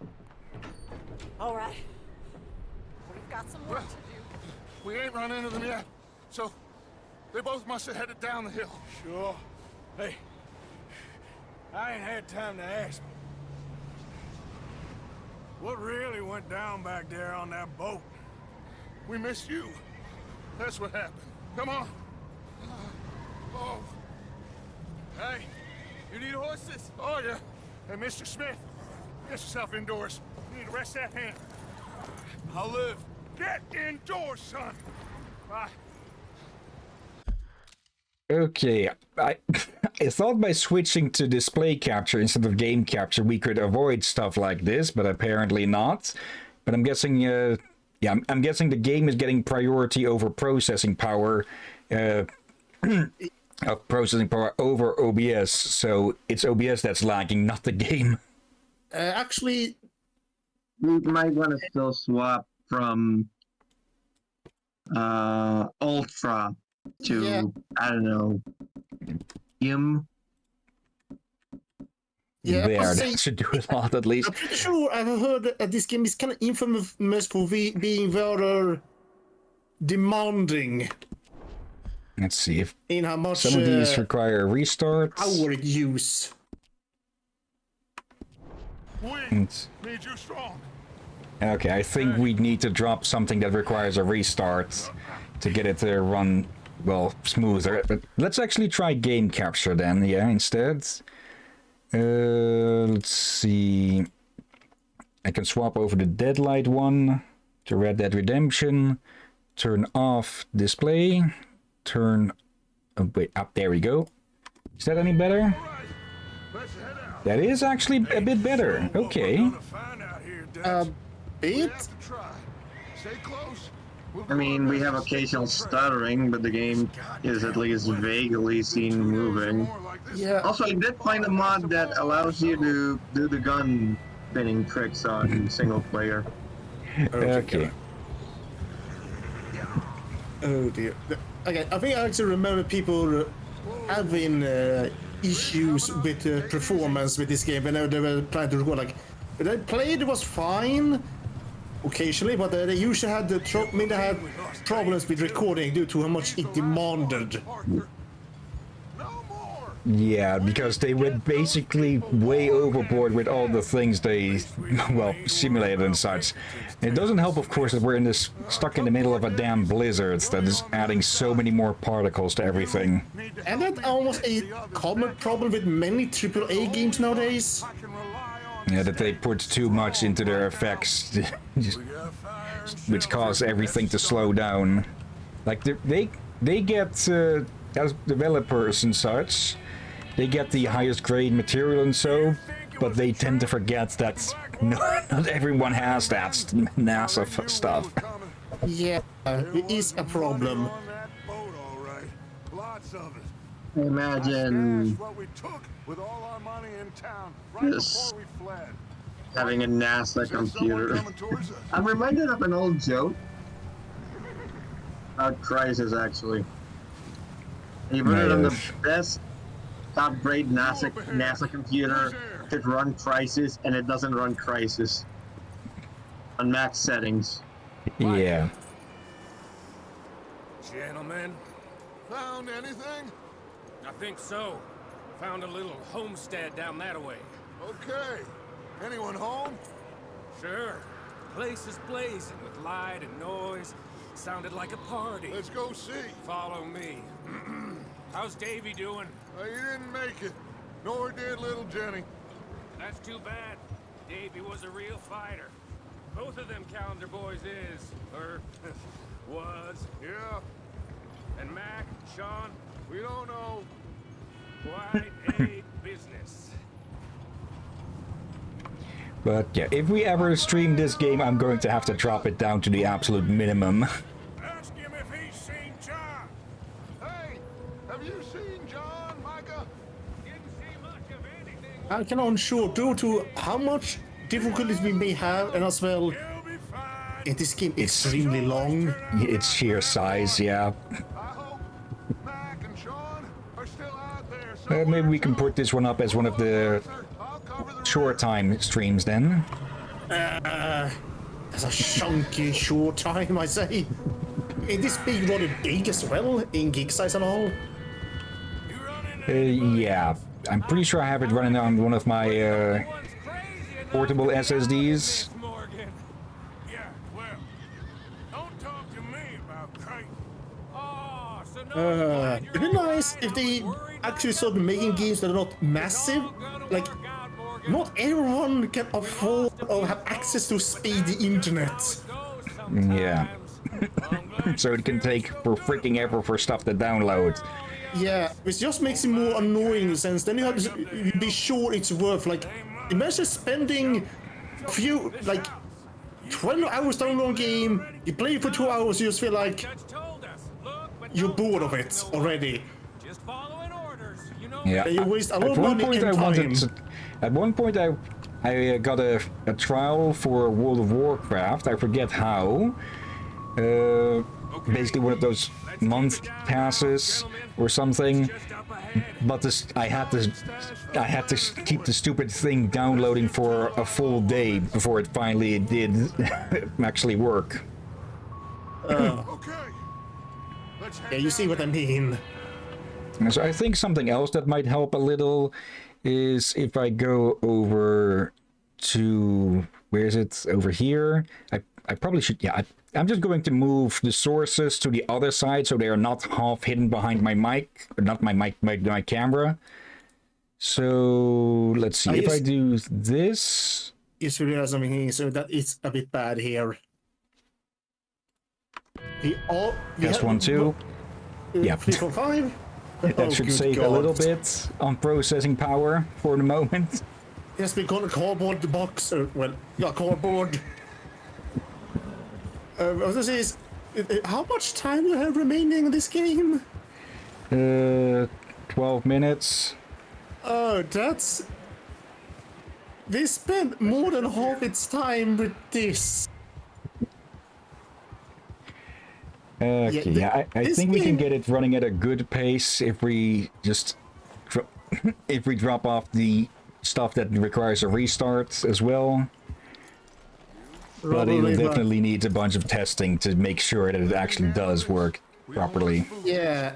Speaker 5: All right. We've got some work to do.
Speaker 4: We ain't run into them yet, so they both must have headed down the hill.
Speaker 6: Sure. Hey, I ain't had time to ask. What really went down back there on that boat?
Speaker 4: We missed you. That's what happened. Come on. Oh.
Speaker 6: Hey, you need horses?
Speaker 4: Oh, yeah. Hey, Mr. Smith, get yourself indoors. You need to rest that hand.
Speaker 6: I'll live.
Speaker 4: Get indoors, son. Bye.
Speaker 1: Okay, I thought by switching to display capture instead of game capture we could avoid stuff like this, but apparently not. But I'm guessing, yeah, I'm guessing the game is getting priority over processing power, of processing power over OBS, so it's OBS that's lagging, not the game.
Speaker 2: Actually,
Speaker 3: We might want to still swap from Ultra to,
Speaker 2: Yeah.
Speaker 3: I don't know, Im.
Speaker 2: yeah, I
Speaker 1: There,
Speaker 2: must
Speaker 1: that
Speaker 2: say,
Speaker 1: should do a lot at least.
Speaker 2: I'm pretty sure I've heard that this game is kind of infamous for being very demanding
Speaker 1: Let's see if
Speaker 2: in how much
Speaker 1: some of these require restarts.
Speaker 2: power it use.
Speaker 4: We
Speaker 1: It's-
Speaker 4: need you strong.
Speaker 1: Okay, I think we need to drop something that requires a restart to get it to run, well, smoother. But let's actually try game capture then, yeah, instead. Let's see. I can swap over the Deadlight one to Red Dead Redemption. Turn off display. Turn... Oh, wait, up, there we go. Is that any better?
Speaker 4: All right, let's head out.
Speaker 1: That is actually a bit better. Okay.
Speaker 6: We're gonna find out here, Dutch.
Speaker 4: We
Speaker 2: Bit?
Speaker 4: have to try. Stay close. We'll
Speaker 3: I
Speaker 4: do
Speaker 3: mean,
Speaker 4: our
Speaker 3: we
Speaker 4: best
Speaker 3: have
Speaker 4: to stay
Speaker 3: occasional
Speaker 4: on track.
Speaker 3: stuttering, but the game is at least vaguely seen moving.
Speaker 4: More like this.
Speaker 2: Yeah.
Speaker 3: Also, I did find a mod that allows you to do the gun spinning tricks on single player.
Speaker 1: Okay.
Speaker 2: Oh dear. Okay, I think I actually remember people having issues with performance with this game when they were trying to record. Like, when they played, it was fine occasionally, but they usually had they had problems with recording due to how much it demanded.
Speaker 4: Arthur. No more.
Speaker 1: Yeah, because they went basically way overboard with all the things they, well, simulated and such. It doesn't help, of course, that we're in this stuck in the middle of a damn blizzard that is adding so many more particles to everything.
Speaker 4: Need to
Speaker 2: And
Speaker 4: help
Speaker 2: that's
Speaker 4: me
Speaker 2: almost
Speaker 4: get
Speaker 2: a
Speaker 4: the others
Speaker 2: common
Speaker 4: back.
Speaker 2: problem with many AAA games nowadays.
Speaker 4: I can rely on
Speaker 1: Yeah, that they put too much into their effects, just-
Speaker 6: We got fire and
Speaker 1: which
Speaker 6: shelter.
Speaker 1: cause everything to slow down. Like they get as developers and such, they get the highest grade material and so, but they tend to forget that not everyone has that NASA stuff.
Speaker 2: Yeah, it is a problem.
Speaker 4: On that boat, all right. Lots of it.
Speaker 3: Imagine
Speaker 4: That's what we took with all our money in town right
Speaker 3: This-
Speaker 4: before we fled.
Speaker 3: having a NASA
Speaker 4: Is there someone
Speaker 3: computer.
Speaker 4: coming towards us?
Speaker 3: I'm reminded of an old joke about Crisis, actually. You put it on the
Speaker 1: Nice.
Speaker 3: best top-grade NASA computer, could run Crisis, and it doesn't run Crisis on max settings.
Speaker 1: Yeah.
Speaker 6: Gentlemen,
Speaker 4: Found anything?
Speaker 6: I think so. Found a little homestead down that way.
Speaker 4: Okay. Anyone home?
Speaker 6: Sure. Place is blazing with light and noise. Sounded like a party.
Speaker 4: Let's go see.
Speaker 6: Follow me. How's Davy doing?
Speaker 4: He didn't make it. Nor did little Jenny.
Speaker 6: That's too bad. Davy was a real fighter. Both of them calendar boys is, or was.
Speaker 4: Yeah,
Speaker 6: And Mac, Sean,
Speaker 4: we don't know.
Speaker 6: quite a business.
Speaker 1: But yeah, if we ever stream this game, I'm going to have to drop it down to the absolute minimum.
Speaker 6: Ask him if he's seen John.
Speaker 4: Hey, have you seen John, Micah?
Speaker 6: Didn't see much of anything.
Speaker 2: I can unsure due to how much difficulties we may have, and as well
Speaker 6: He'll be
Speaker 2: in this game extremely long.
Speaker 1: It's sheer size, yeah.
Speaker 4: I hope Mac and Sean are still out there.
Speaker 1: Maybe we can put this one up as one of the
Speaker 4: I'll cover the
Speaker 1: short time streams then.
Speaker 2: That's a chunky short time, I say. It is being rather big as well, in gig size and all.
Speaker 1: Yeah, I'm pretty sure I have it running on one of my portable SSDs.
Speaker 6: Yeah, well, don't talk to me about Kite. Oh, so no,
Speaker 2: It'd be nice if they actually started making games that are not massive. Like, not everyone can afford or have access to speedy internet.
Speaker 1: Yeah. So it can take for freaking ever for stuff to download.
Speaker 2: Yeah, which just makes it more annoying in a sense. Then you have to be sure it's worth, like, imagine spending a few, like, 12 hours download a game, you play it for 2 hours, you just feel like you're bored of it already.
Speaker 6: Just following orders, you know.
Speaker 1: Yeah.
Speaker 2: And you waste a lot
Speaker 1: At
Speaker 2: of
Speaker 1: one
Speaker 2: money
Speaker 1: point
Speaker 2: and
Speaker 1: I
Speaker 2: time.
Speaker 1: at one point I got a trial for World of Warcraft. I forget how. Basically one of those month passes or something. But this, I had to keep the stupid thing downloading for a full day before it finally did actually work.
Speaker 4: Okay. Let's head
Speaker 2: Yeah, you see what I mean.
Speaker 1: And so I think something else that might help a little is if I go over to, where is it? Over here. I probably should, yeah, I'm just going to move the sources to the other side so they are not half hidden behind my mic, or not my mic, my camera. So let's see, if I do this.
Speaker 2: Just realize something here, so that it's a bit bad here.
Speaker 1: That's one, two. Yeah.
Speaker 2: 3, 4, 5.
Speaker 1: That should
Speaker 2: good
Speaker 1: save a
Speaker 2: God.
Speaker 1: little bit on processing power for the moment.
Speaker 2: Yes, we got a cardboard box. Well, yeah, cardboard. What this is, how much time do you have remaining in this game?
Speaker 1: 12 minutes.
Speaker 2: Oh, that's... They spent more than half its time with this.
Speaker 1: Okay, yeah, I
Speaker 2: this
Speaker 1: think we can
Speaker 2: game-
Speaker 1: get it running at a good pace if we just if we drop off the stuff that requires a restart as well. But it
Speaker 2: Probably, but-
Speaker 1: definitely needs a bunch of testing to make sure that it actually does work properly.
Speaker 2: Yeah.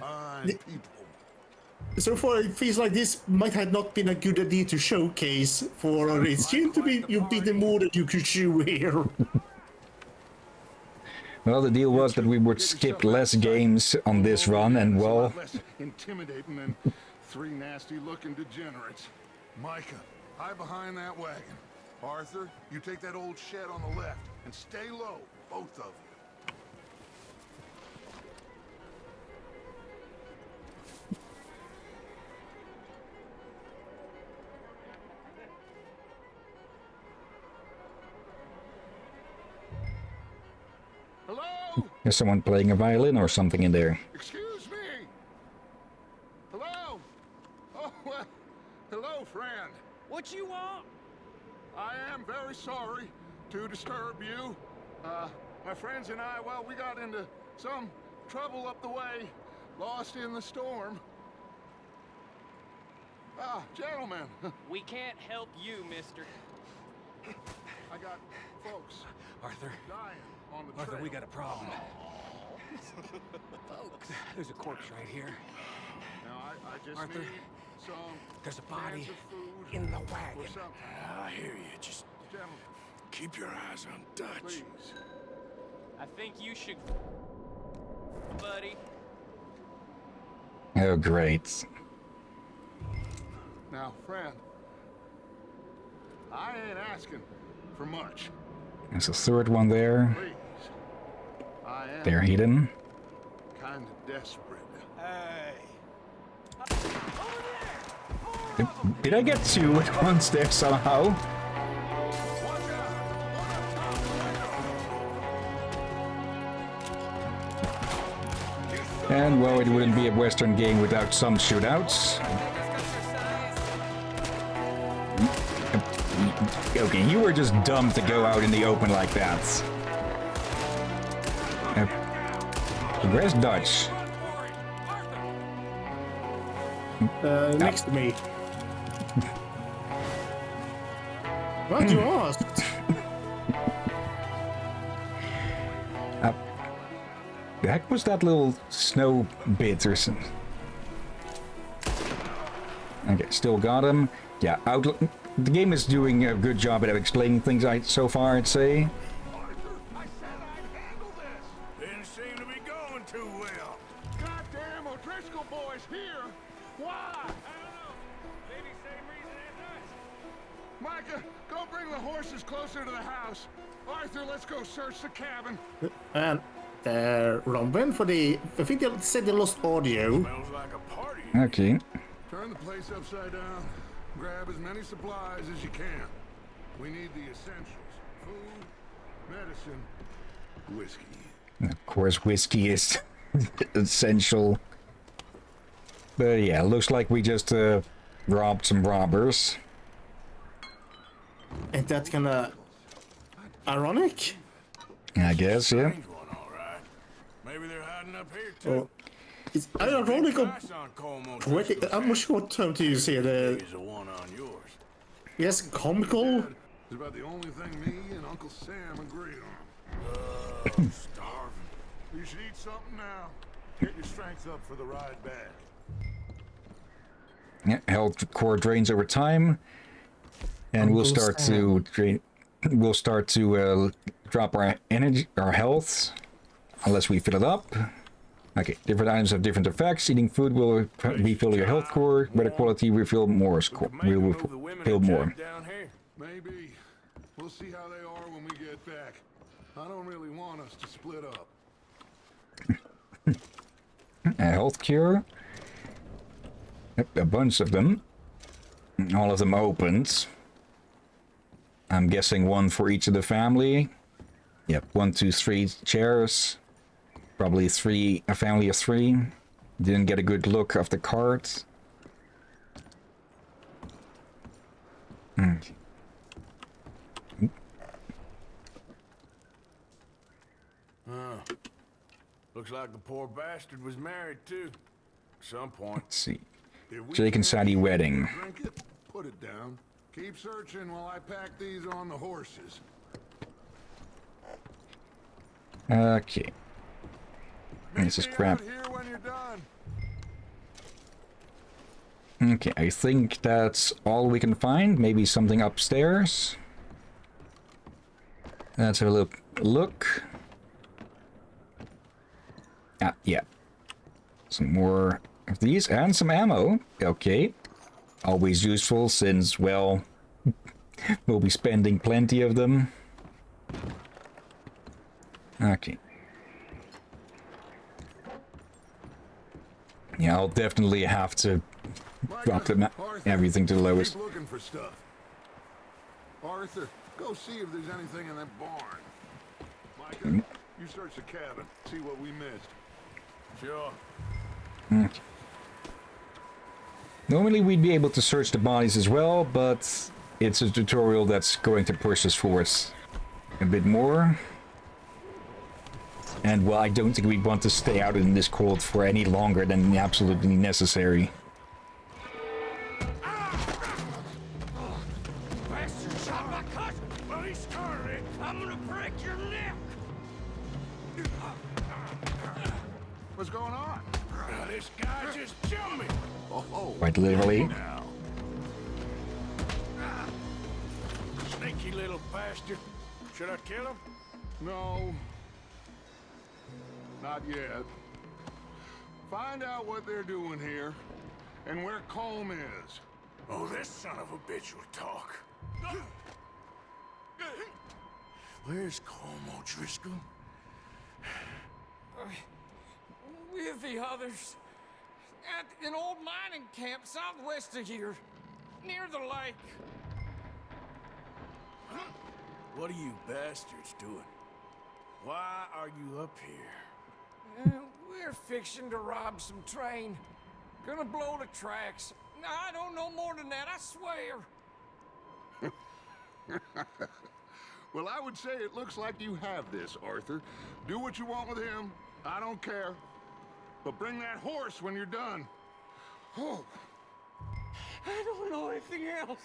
Speaker 2: So far, it feels like this might have not been a good idea to showcase for it. Seemed to be you be the more that you could chew here.
Speaker 1: Well, the deal was that we would skip less games on this run, and well,
Speaker 4: less intimidating than 3 nasty-looking degenerates. Micah, hide behind that wagon. Arthur, you take that old shed on the left and stay low, both of you. Hello?
Speaker 1: there's someone playing a violin or something in there.
Speaker 4: Excuse me? Hello? Oh, well, hello, friend.
Speaker 6: What you want?
Speaker 4: I am very sorry to disturb you. My friends and I, well, we got into some trouble up the way, lost in the storm. Ah, gentlemen,
Speaker 6: We can't help you, mister.
Speaker 4: I got folks
Speaker 6: Arthur,
Speaker 4: dying on the
Speaker 6: Arthur,
Speaker 4: trail.
Speaker 6: we got a problem. Folks, there's a corpse right here.
Speaker 4: Now, I just
Speaker 6: Arthur,
Speaker 4: need some
Speaker 6: There's a body
Speaker 4: cans of food
Speaker 6: in the
Speaker 4: or
Speaker 6: wagon.
Speaker 4: something.
Speaker 7: I hear you. Just
Speaker 4: Gentlemen,
Speaker 7: keep your eyes on Dutch.
Speaker 4: please.
Speaker 6: I think you should, buddy.
Speaker 1: Oh, great.
Speaker 4: Now, friend, I ain't asking for much.
Speaker 1: There's a third one there.
Speaker 4: Please. I am
Speaker 1: They're hidden.
Speaker 4: kind of desperate.
Speaker 6: Hey. Over there!
Speaker 1: Did I get two at once there somehow?
Speaker 4: Watch out!
Speaker 1: And well, it wouldn't be a Western game without some shootouts. Okay, you were just dumb to go out in the open like that. Where's Dutch?
Speaker 2: Next to me. What you asked?
Speaker 1: The heck was that little snow bit or something? Okay, still got him. Yeah, the game is doing a good job at explaining things so far, I'd say.
Speaker 4: Arthur, I said I'd handle this.
Speaker 7: Didn't seem to be going too well.
Speaker 4: Goddamn O'Driscoll boys here. Why?
Speaker 6: I don't know. Maybe same reason as us.
Speaker 4: Micah, go bring the horses closer to the house. Arthur, let's go search the cabin.
Speaker 2: And Robin, I think they said they lost audio.
Speaker 7: Smells like a party.
Speaker 1: Okay.
Speaker 4: Turn the place upside down. Grab as many supplies as you can. We need the essentials. Food, medicine, whiskey.
Speaker 1: Of course, whiskey is essential. But yeah, looks like we just robbed some robbers.
Speaker 2: Ain't that kinda ironic?
Speaker 1: I guess, yeah.
Speaker 7: Strange one, all right. Maybe they're hiding up here too.
Speaker 2: Or it's ironic or
Speaker 7: Price on Como
Speaker 2: poetic?
Speaker 7: Driscoll's
Speaker 2: I'm not sure what term to use here. The
Speaker 7: is the one on yours.
Speaker 2: yes, comical.
Speaker 4: It's about the only thing me and Uncle Sam agree on.
Speaker 7: Starving.
Speaker 4: You should eat something now. Get your strength up for the ride back.
Speaker 1: Yeah, health core drains over time, and we'll start to drain. We'll start to drop our energy, our health, unless we fill it up. Okay, different items have different effects. Eating food will refill your health core. Better quality refill more score. We will refill more.
Speaker 7: Down here.
Speaker 4: Maybe. We'll see how they are when we get back. I don't really want us to split up.
Speaker 1: A health cure. Yep, a bunch of them. All of them opened. I'm guessing one for each of the family. Yep, 1, 2, 3 chairs. Probably a family of 3. Didn't get a good look of the cards.
Speaker 7: Looks like the poor bastard was married too. At some point.
Speaker 1: Let's see.
Speaker 4: If we
Speaker 1: Jake and
Speaker 4: can't
Speaker 1: Sadie
Speaker 4: eat
Speaker 1: wedding.
Speaker 4: or drink it, put it down. Keep searching while I pack these on the horses.
Speaker 1: Okay. This is
Speaker 4: Meet me
Speaker 1: crap.
Speaker 4: out here when you're done.
Speaker 1: Okay, I think that's all we can find. Maybe something upstairs. Let's have a look. Ah, yeah. Some more of these and some ammo. Okay. Always useful since, well, we'll be spending plenty of them. Okay. Yeah, I'll definitely have to drop them,
Speaker 4: Arthur,
Speaker 1: everything to the lowest.
Speaker 4: keep looking for stuff. Arthur, go see if there's anything in that barn. Micah, you search the cabin, see what we missed.
Speaker 7: Sure.
Speaker 1: Okay. Normally we'd be able to search the bodies as well, but it's a tutorial that's going to push us forward a bit more. And well, I don't think we want to stay out in this cold for any longer than absolutely necessary.
Speaker 6: Bastard shot my cousin.
Speaker 7: Well, he started it.
Speaker 6: I'm gonna break your neck.
Speaker 4: What's going on?
Speaker 7: This guy just jumped me.
Speaker 4: Oh,
Speaker 1: Quite literally.
Speaker 4: now.
Speaker 7: Sneaky little bastard. Should I kill him?
Speaker 4: No. Not yet. Find out what they're doing here and where Colm is.
Speaker 7: Oh, this son of a bitch will talk. Where's Como Driscoll?
Speaker 6: With the others. At an old mining camp southwest of here. Near the lake.
Speaker 7: What are you bastards doing? Why are you up here?
Speaker 6: We're fixing to rob some train. Gonna blow the tracks. I don't know more than that, I swear.
Speaker 4: Well, I would say it looks like you have this, Arthur. Do what you want with him. I don't care. But bring that horse when you're done. Oh.
Speaker 6: I don't know anything else.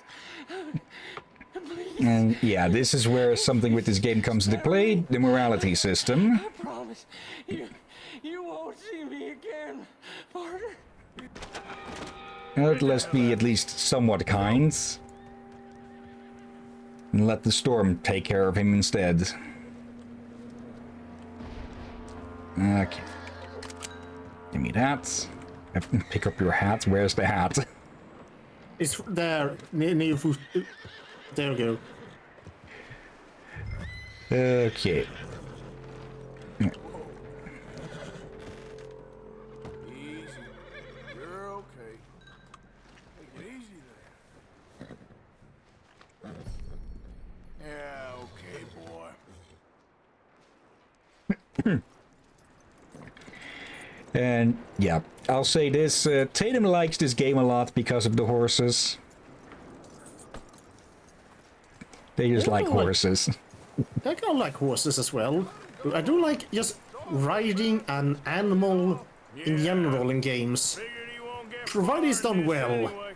Speaker 1: And yeah, this is where something with this game comes into play, the morality system.
Speaker 6: I promise you won't see me again, partner.
Speaker 1: Let's be at least somewhat kind. And let the storm take care of him instead. Okay. Give me that. Pick up your hat. Where's the hat?
Speaker 2: It's there, near your foot. There we go.
Speaker 1: Okay.
Speaker 7: Easy. You're okay. Take it easy there. Yeah, okay, boy.
Speaker 1: And yeah, I'll say this, Tatum likes this game a lot because of the horses. They just like horses.
Speaker 2: I kind of like horses as well. I do like just riding an animal in general in games.
Speaker 7: Figured he won't get
Speaker 2: Provided it's done well.
Speaker 7: anyway.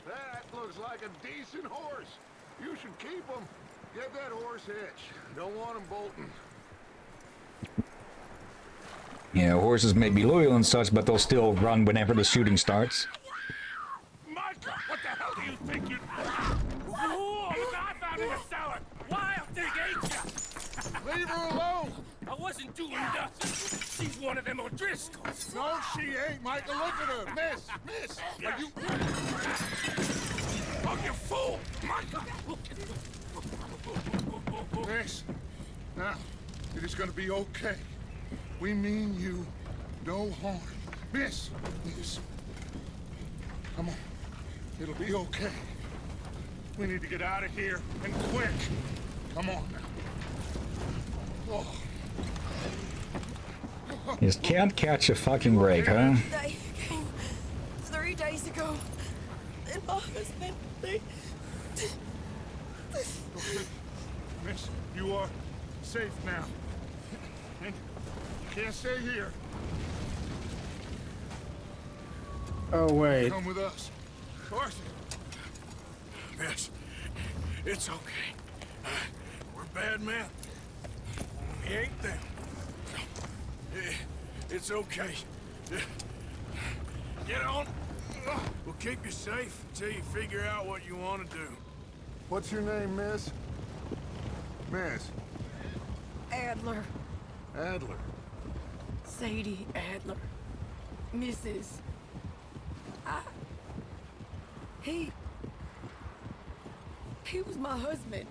Speaker 4: That looks like a decent horse. You should keep him. Get that horse hitched. Don't want him bolting.
Speaker 1: Yeah, horses may be loyal and such, but they'll still run whenever the shooting starts.
Speaker 6: Micah, what the hell do you think you're... Oh, look, I found in the cellar. Wild thing, ain't ya?
Speaker 4: Leave her alone.
Speaker 6: I wasn't doing nothing. She's one of them O'Driscolls.
Speaker 4: No, she ain't, Micah. Look at her. Miss. Are you...
Speaker 6: Oh, you fool! Micah!
Speaker 4: Miss. Now, it is gonna be okay. We mean you no harm. Miss. Come on. It'll be okay. We need to get out of here, and quick. Come on now. Oh.
Speaker 1: You just can't catch a fucking break, huh?
Speaker 5: They came 3 days ago. And my husband, they...
Speaker 4: Miss, you are safe now. And you can't stay here.
Speaker 2: Oh wait.
Speaker 4: Come with us. Arthur.
Speaker 7: Miss, it's okay. We're bad men. We ain't them. It's okay. Get on. We'll keep you safe until you figure out what you want to do.
Speaker 4: What's your name, miss? Miss.
Speaker 5: Adler.
Speaker 4: Adler.
Speaker 5: Sadie Adler. Mrs. He was my husband.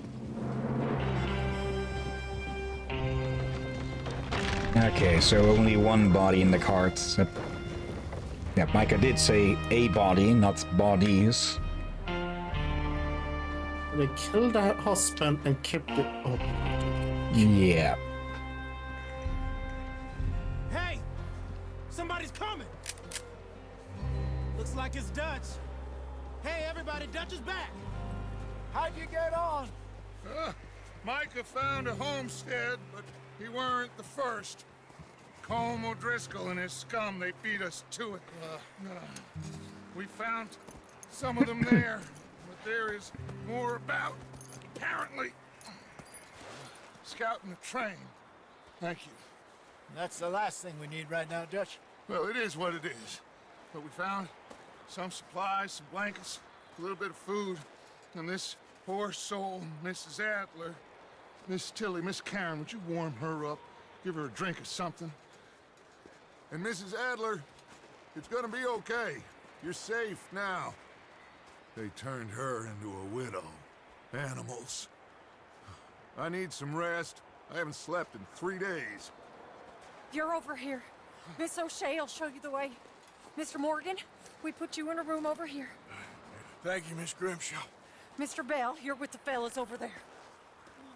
Speaker 1: Okay, so only one body in the cart. Yeah, Micah did say a body, not bodies.
Speaker 2: They killed her husband and kept it up.
Speaker 1: Yeah.
Speaker 8: Hey! Somebody's coming! Looks like it's Dutch. Hey, everybody, Dutch is back! How'd you get on?
Speaker 4: Micah found a homestead, but he weren't the first. Colm O'Driscoll and his scum, they beat us to it. We found some of them there, but there is more about, apparently. Scouting the train. Thank you.
Speaker 8: That's the last thing we need right now, Dutch.
Speaker 4: Well, it is what it is. But we found some supplies, some blankets, a little bit of food, and this poor soul, Mrs. Adler, Miss Tilly, Miss Karen, would you warm her up? Give her a drink or something? And Mrs. Adler, it's gonna be okay. You're safe now. They turned her into a widow. Animals. I need some rest. I haven't slept in 3 days.
Speaker 5: You're over here. Miss O'Shea will show you the way. Mr. Morgan, we put you in a room over here.
Speaker 7: Thank you, Miss Grimshaw.
Speaker 5: Mr. Bell, you're with the fellas over there.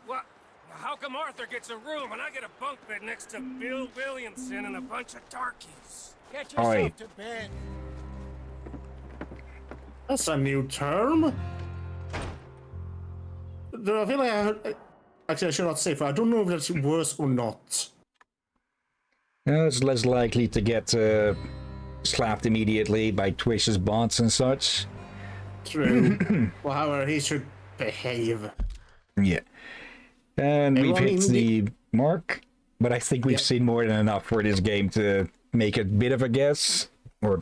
Speaker 6: What? How come Arthur gets a room and I get a bunk bed next to Bill Williamson and a bunch of darkies?
Speaker 8: Get
Speaker 1: Oi.
Speaker 8: yourself to bed.
Speaker 2: That's a new term. I feel like Actually, I should not say, for I don't know if that's worse or not.
Speaker 1: It's less likely to get slapped immediately by Twitch's bots and such.
Speaker 2: True. Well, however, he should behave.
Speaker 1: Yeah. And we've
Speaker 2: Everyone
Speaker 1: hit
Speaker 2: in
Speaker 1: the mark, but I think we've
Speaker 2: Yep.
Speaker 1: seen more than enough for this game to make a bit of a guess. Or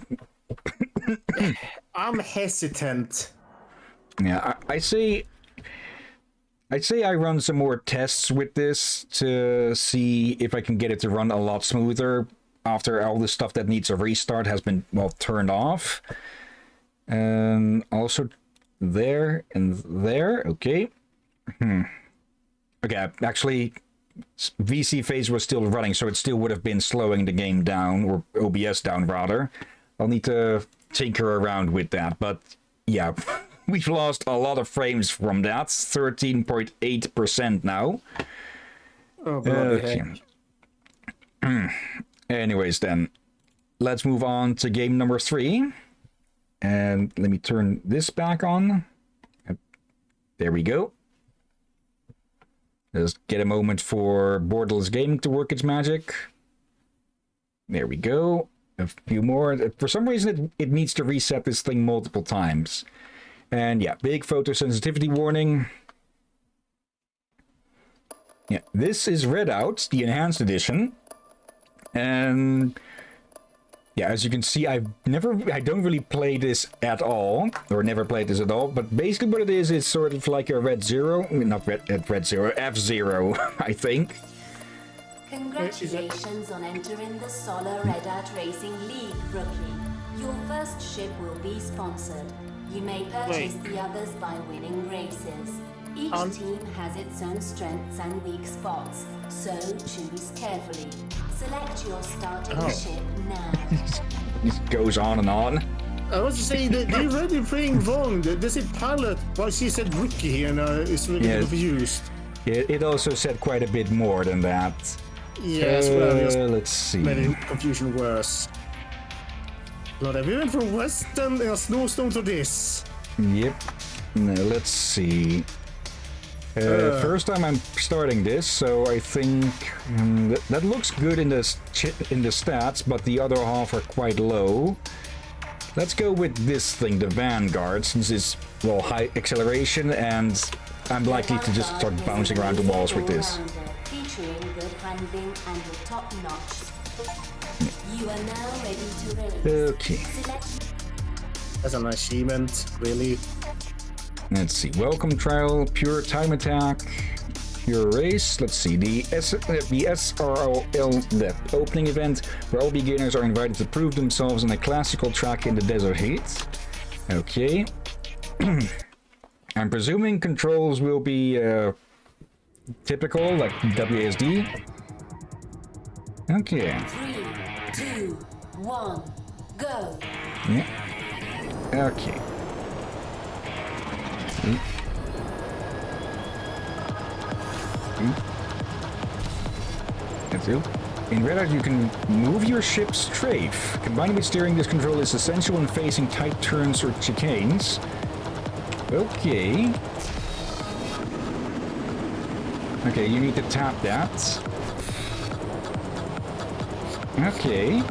Speaker 2: I'm hesitant.
Speaker 1: yeah, I'd say I run some more tests with this to see if I can get it to run a lot smoother after all the stuff that needs a restart has been, well, turned off. And also there and there. Okay. Okay, actually, VC phase was still running, so it still would have been slowing the game down, or OBS down, rather. I'll need to tinker around with that, but yeah, we've lost a lot of frames from that. 13.8% now.
Speaker 2: Oh, bloody
Speaker 1: Okay.
Speaker 2: heck.
Speaker 1: Anyways, then, let's move on to game number 3. And let me turn this back on. There we go. Just get a moment for Borderless Gaming to work its magic. There we go. A few more. For some reason, it needs to reset this thing multiple times. And yeah, big photosensitivity warning. Yeah, this is Redout, the enhanced edition. And yeah, as you can see, I don't really play this at all, or never played this at all, but basically what it is sort of like a Red Zero, not Red Zero, F-Zero, I think.
Speaker 9: Congratulations on entering the Solar Redout Racing League, rookie. Your first ship will be sponsored. You may purchase the others by winning races. Each team has its own strengths and weak spots, so choose carefully. Select your starting ship now.
Speaker 1: It goes on and on.
Speaker 2: I was to say, they read the thing wrong. They said pilot, while she said rookie, and it's really confused.
Speaker 1: It also said quite a bit more than that.
Speaker 2: Yes, well,
Speaker 1: let's see.
Speaker 2: made the confusion worse. Not everyone from Western in a snowstorm to this.
Speaker 1: Yep. Now, let's see. First time I'm starting this, so I think that looks good in the stats, but the other half are quite low. Let's go with this thing, the Vanguard, since it's, well, high acceleration, and I'm likely to just start bouncing around the walls with this.
Speaker 9: Featuring good handling and a top-notch. You are now ready to race.
Speaker 1: Okay.
Speaker 2: That's an achievement, really.
Speaker 1: Let's see. Welcome trial, pure time attack, pure race. Let's see. The SROL, the opening event, where all beginners are invited to prove themselves on a classical track in the desert heat. Okay. I'm presuming controls will be typical, like WASD. Okay.
Speaker 9: 3, 2, 1, go.
Speaker 1: Yeah. Okay. That's it. In Redout, you can move your ship strafe. Combining with steering, this control is essential when facing tight turns or chicanes. Okay. Okay, you need to tap that. Okay.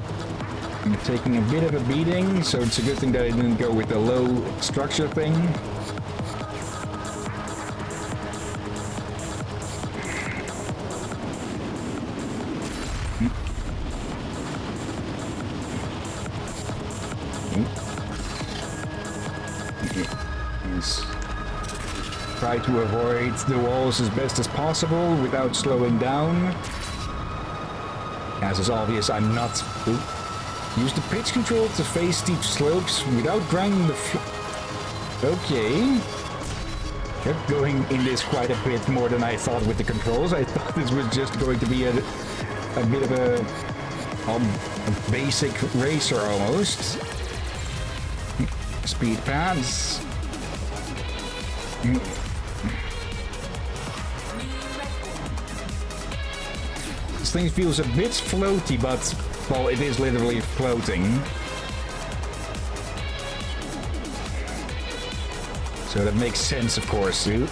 Speaker 1: I'm taking a bit of a beating, so it's a good thing that I didn't go with the low structure thing. Try to avoid the walls as best as possible without slowing down. As is obvious, I'm not... Use the pitch control to face steep slopes without grinding the Okay. Kept going in this quite a bit more than I thought with the controls. I thought this was just going to be a bit of a basic racer almost. Speed pads. This thing feels a bit floaty, but, well, it is literally floating. So that makes sense, of course, too.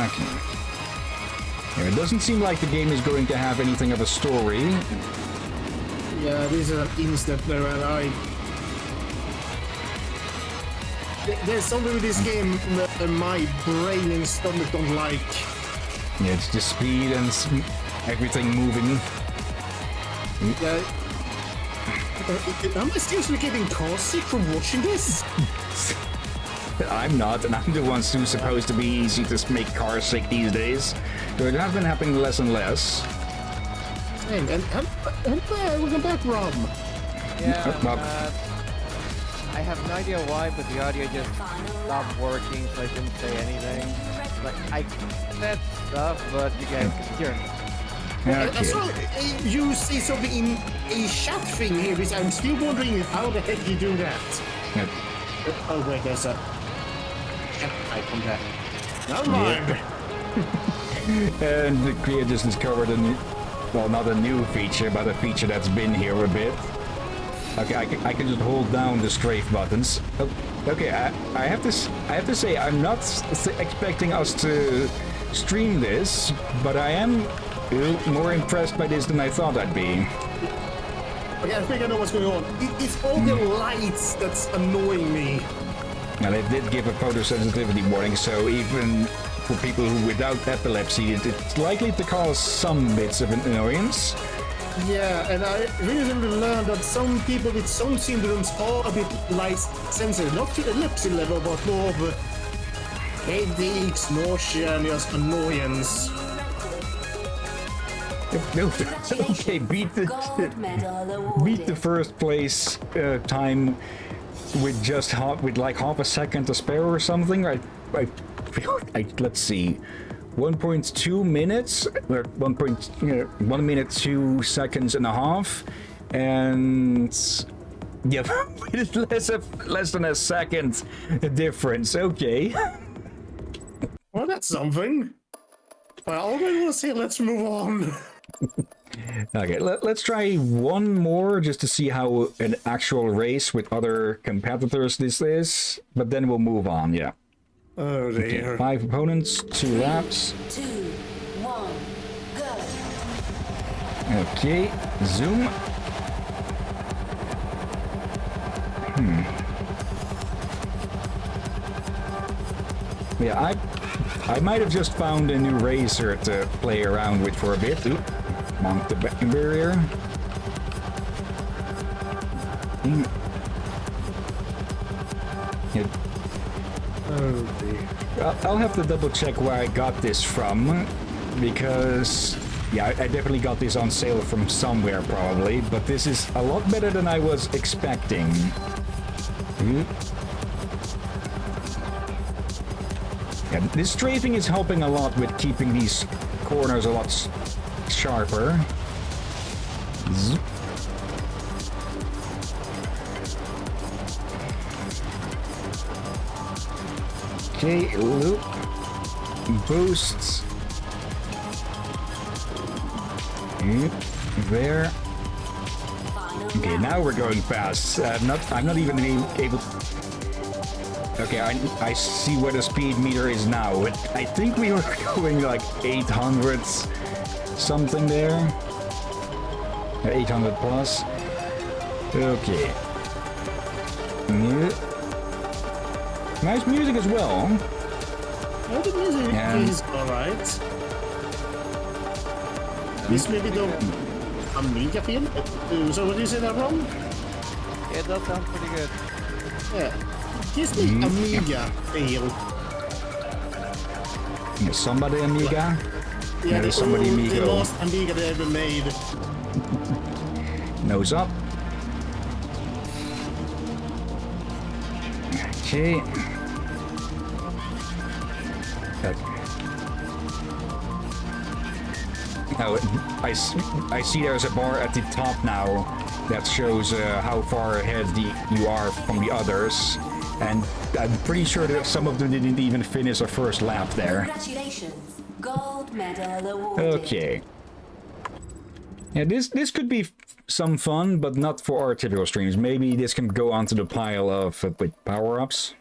Speaker 1: Okay. Yeah, it doesn't seem like the game is going to have anything of a story.
Speaker 2: Yeah, this is an instant where there's something with this game that my brain and stomach don't like.
Speaker 1: Yeah, it's just speed and everything moving.
Speaker 2: Yeah. Am I seriously getting car sick from watching this?
Speaker 1: I'm not, and I'm the one who's supposed to be easy to make cars sick these days. So it has been happening less and less.
Speaker 2: Same, and welcome back, Rob.
Speaker 10: Yeah, I have no idea why, but the audio just stopped working, so I didn't say anything. Like, I said stuff, but you guys can hear me.
Speaker 2: I saw you say something in a chat thing here, which I'm still wondering how the heck you do that.
Speaker 1: Yep.
Speaker 2: Oh wait, there's a chat icon there. Never mind.
Speaker 1: And the creator just discovered a new, well, not a new feature, but a feature that's been here a bit. Okay, I can just hold down the strafe buttons. Oh, okay, I have to say I'm not expecting us to stream this, but I am more impressed by this than I thought I'd be.
Speaker 2: Okay, I think I know what's going on. It's all the lights that's annoying me.
Speaker 1: Now they did give a photosensitivity warning, so even for people who without epilepsy, it's likely to cause some bits of an annoyance.
Speaker 2: Yeah, and I recently learned that some people with some syndromes are a bit light sensitive, not to epilepsy level, but more of headaches, nausea, and just annoyance.
Speaker 1: No, okay, beat the first place time with just like half a second to spare or something. Let's see, 1.2 minutes, or 1 minute 2 seconds and a half, and yeah, it's less than a second difference. Okay.
Speaker 2: Well, that's something. Well, all I want to say, let's move on.
Speaker 1: Okay, let's try one more just to see how an actual race with other competitors this is, but then we'll move on, yeah.
Speaker 2: Oh dear.
Speaker 1: Okay, 5 opponents, 2 laps.
Speaker 9: 2, 1, go.
Speaker 1: Okay, zoom. Yeah, I might have just found a new racer to play around with for a bit. Oop, monk the barrier. Yeah.
Speaker 2: Oh dear.
Speaker 1: I'll have to double check where I got this from, because yeah, I definitely got this on sale from somewhere probably, but this is a lot better than I was expecting. Yeah, this strafing is helping a lot with keeping these corners a lot sharper. Zzz. Okay, loop, boosts. There. Okay, now we're going fast. I'm not even able. Okay, I see where the speed meter is now. I think we were going like 800 something there. 800 plus. Okay. Nice music as well.
Speaker 2: Oh, the music is alright. This maybe the Amiga feel? So what do you say that wrong?
Speaker 10: Yeah, that sounds pretty good.
Speaker 2: Yeah. Gives me Amiga feel.
Speaker 1: Yeah, somebody Amiga?
Speaker 2: Yeah, the
Speaker 1: somebody Amiga.
Speaker 2: The last Amiga they ever made.
Speaker 1: Nose up. Okay. Oh, I see there's a bar at the top now that shows how far ahead you are from the others, and I'm pretty sure that some of them didn't even finish a first lap there.
Speaker 9: Congratulations, gold medal awarded.
Speaker 1: Okay. Yeah, this could be some fun, but not for our typical streams. Maybe this can go onto the pile of with power-ups.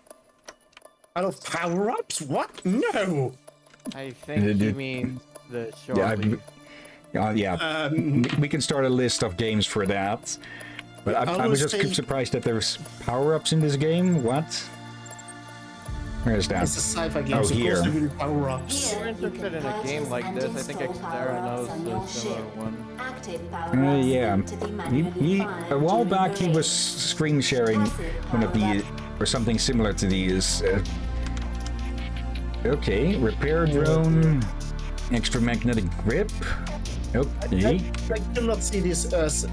Speaker 2: Out of power-ups? What? No!
Speaker 10: I think you mean the short
Speaker 1: Yeah,
Speaker 10: leave.
Speaker 1: yeah. We can start a list of games for that. But I was just surprised that there's power-ups in this game. What? Where is that?
Speaker 2: It's a sci-fi game,
Speaker 1: Oh,
Speaker 2: so
Speaker 1: here.
Speaker 2: of course there will be power-ups.
Speaker 10: If you're interested in a game like this, I think Xterra knows a similar one.
Speaker 1: Yeah. A while back he was screen sharing one of these, or something similar to these. Okay, repair drone, extra magnetic grip. Okay.
Speaker 2: I cannot see this as...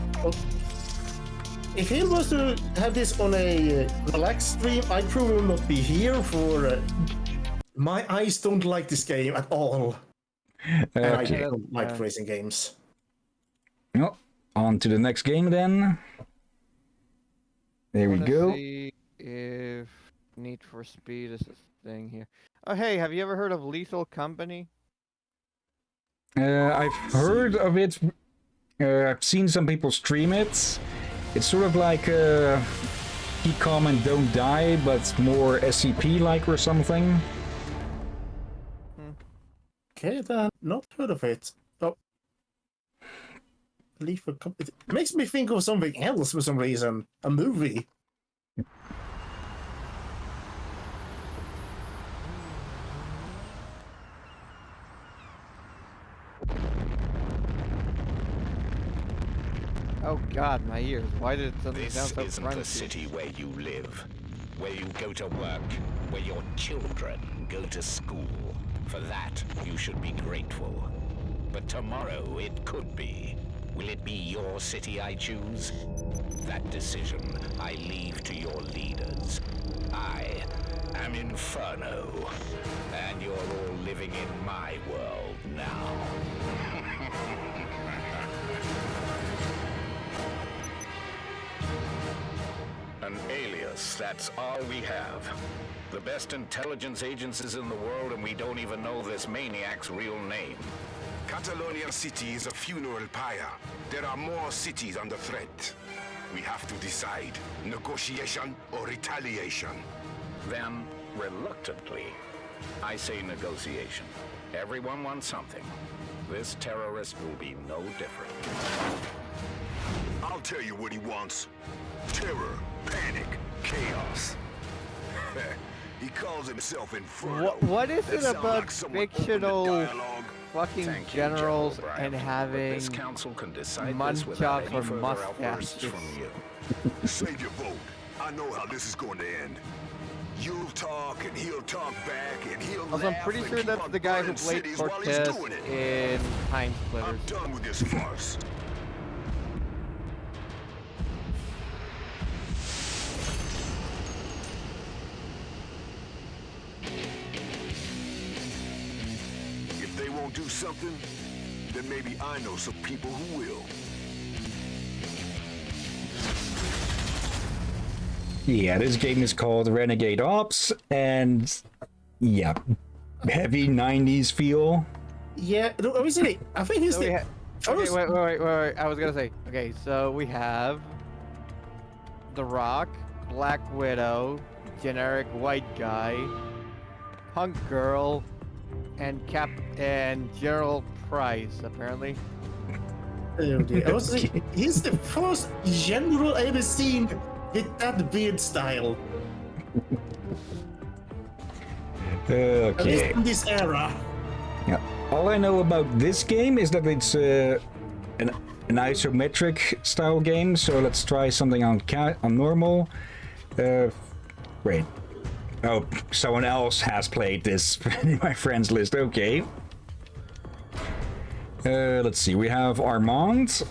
Speaker 2: If he was to have this on a relaxed stream, I'd probably not be here for... my eyes don't like this game at all. And I don't like racing games.
Speaker 1: No, on to the next game then. There we go.
Speaker 10: See if Need for Speed is a thing here. Oh, hey, have you ever heard of Lethal Company?
Speaker 1: I've heard of it. I've seen some people stream it. It's sort of like Keep Calm and Don't Die, but more SCP-like or something.
Speaker 2: Okay, then, not heard of it. Oh. Lethal Company. It makes me think of something else for some reason. A movie.
Speaker 10: Oh God, my ears. Why did it suddenly sound so
Speaker 11: This isn't the city where you live, where you go to work, where your children go to school. For that, you should be grateful. But tomorrow it could be. Will it be your city I choose? That decision I leave to your leaders. I am Inferno, and you're all living in my world now. An alias, that's all we have. The best intelligence agencies in the world, and we don't even know this maniac's real name.
Speaker 12: Catalonia City is a funeral pyre. There are more cities under threat. We have to decide, negotiation or retaliation.
Speaker 11: Then, reluctantly, I say negotiation. Everyone wants something. This terrorist will be no different.
Speaker 12: I'll tell you what he wants. Terror, panic, chaos. He calls himself Inferno.
Speaker 10: What is it
Speaker 12: That
Speaker 10: about
Speaker 12: like
Speaker 10: fictional fucking generals and having
Speaker 11: this council can decide
Speaker 10: munchaks or mustaches?
Speaker 11: from you.
Speaker 12: Save your vote. I know how this is going to end. You'll talk and he'll talk back and he'll
Speaker 10: Also, I'm
Speaker 12: laugh
Speaker 10: pretty
Speaker 12: and
Speaker 10: sure
Speaker 12: keep
Speaker 10: that's
Speaker 12: on
Speaker 10: the guy who
Speaker 12: burning
Speaker 10: played
Speaker 12: cities while he's
Speaker 10: Cortez
Speaker 12: doing it.
Speaker 10: in Time Splitters.
Speaker 12: I'm done with this farce. If they won't do something, then maybe I know some people who will.
Speaker 1: Yeah, this game is called Renegade Ops, and yeah, heavy 90s feel.
Speaker 2: Yeah, obviously, I think he's
Speaker 10: So
Speaker 2: the...
Speaker 10: okay, wait. I was gonna say, okay, so we have The Rock, Black Widow, generic white guy, Punk Girl, and General Price, apparently.
Speaker 2: Oh dear. He's the first general I've ever seen with that beard style. At least
Speaker 1: Okay.
Speaker 2: in this era.
Speaker 1: Yeah. All I know about this game is that it's an isometric style game. So let's try something on normal. Wait. Oh, someone else has played this in my friends list. Okay. Let's see. We have Armand.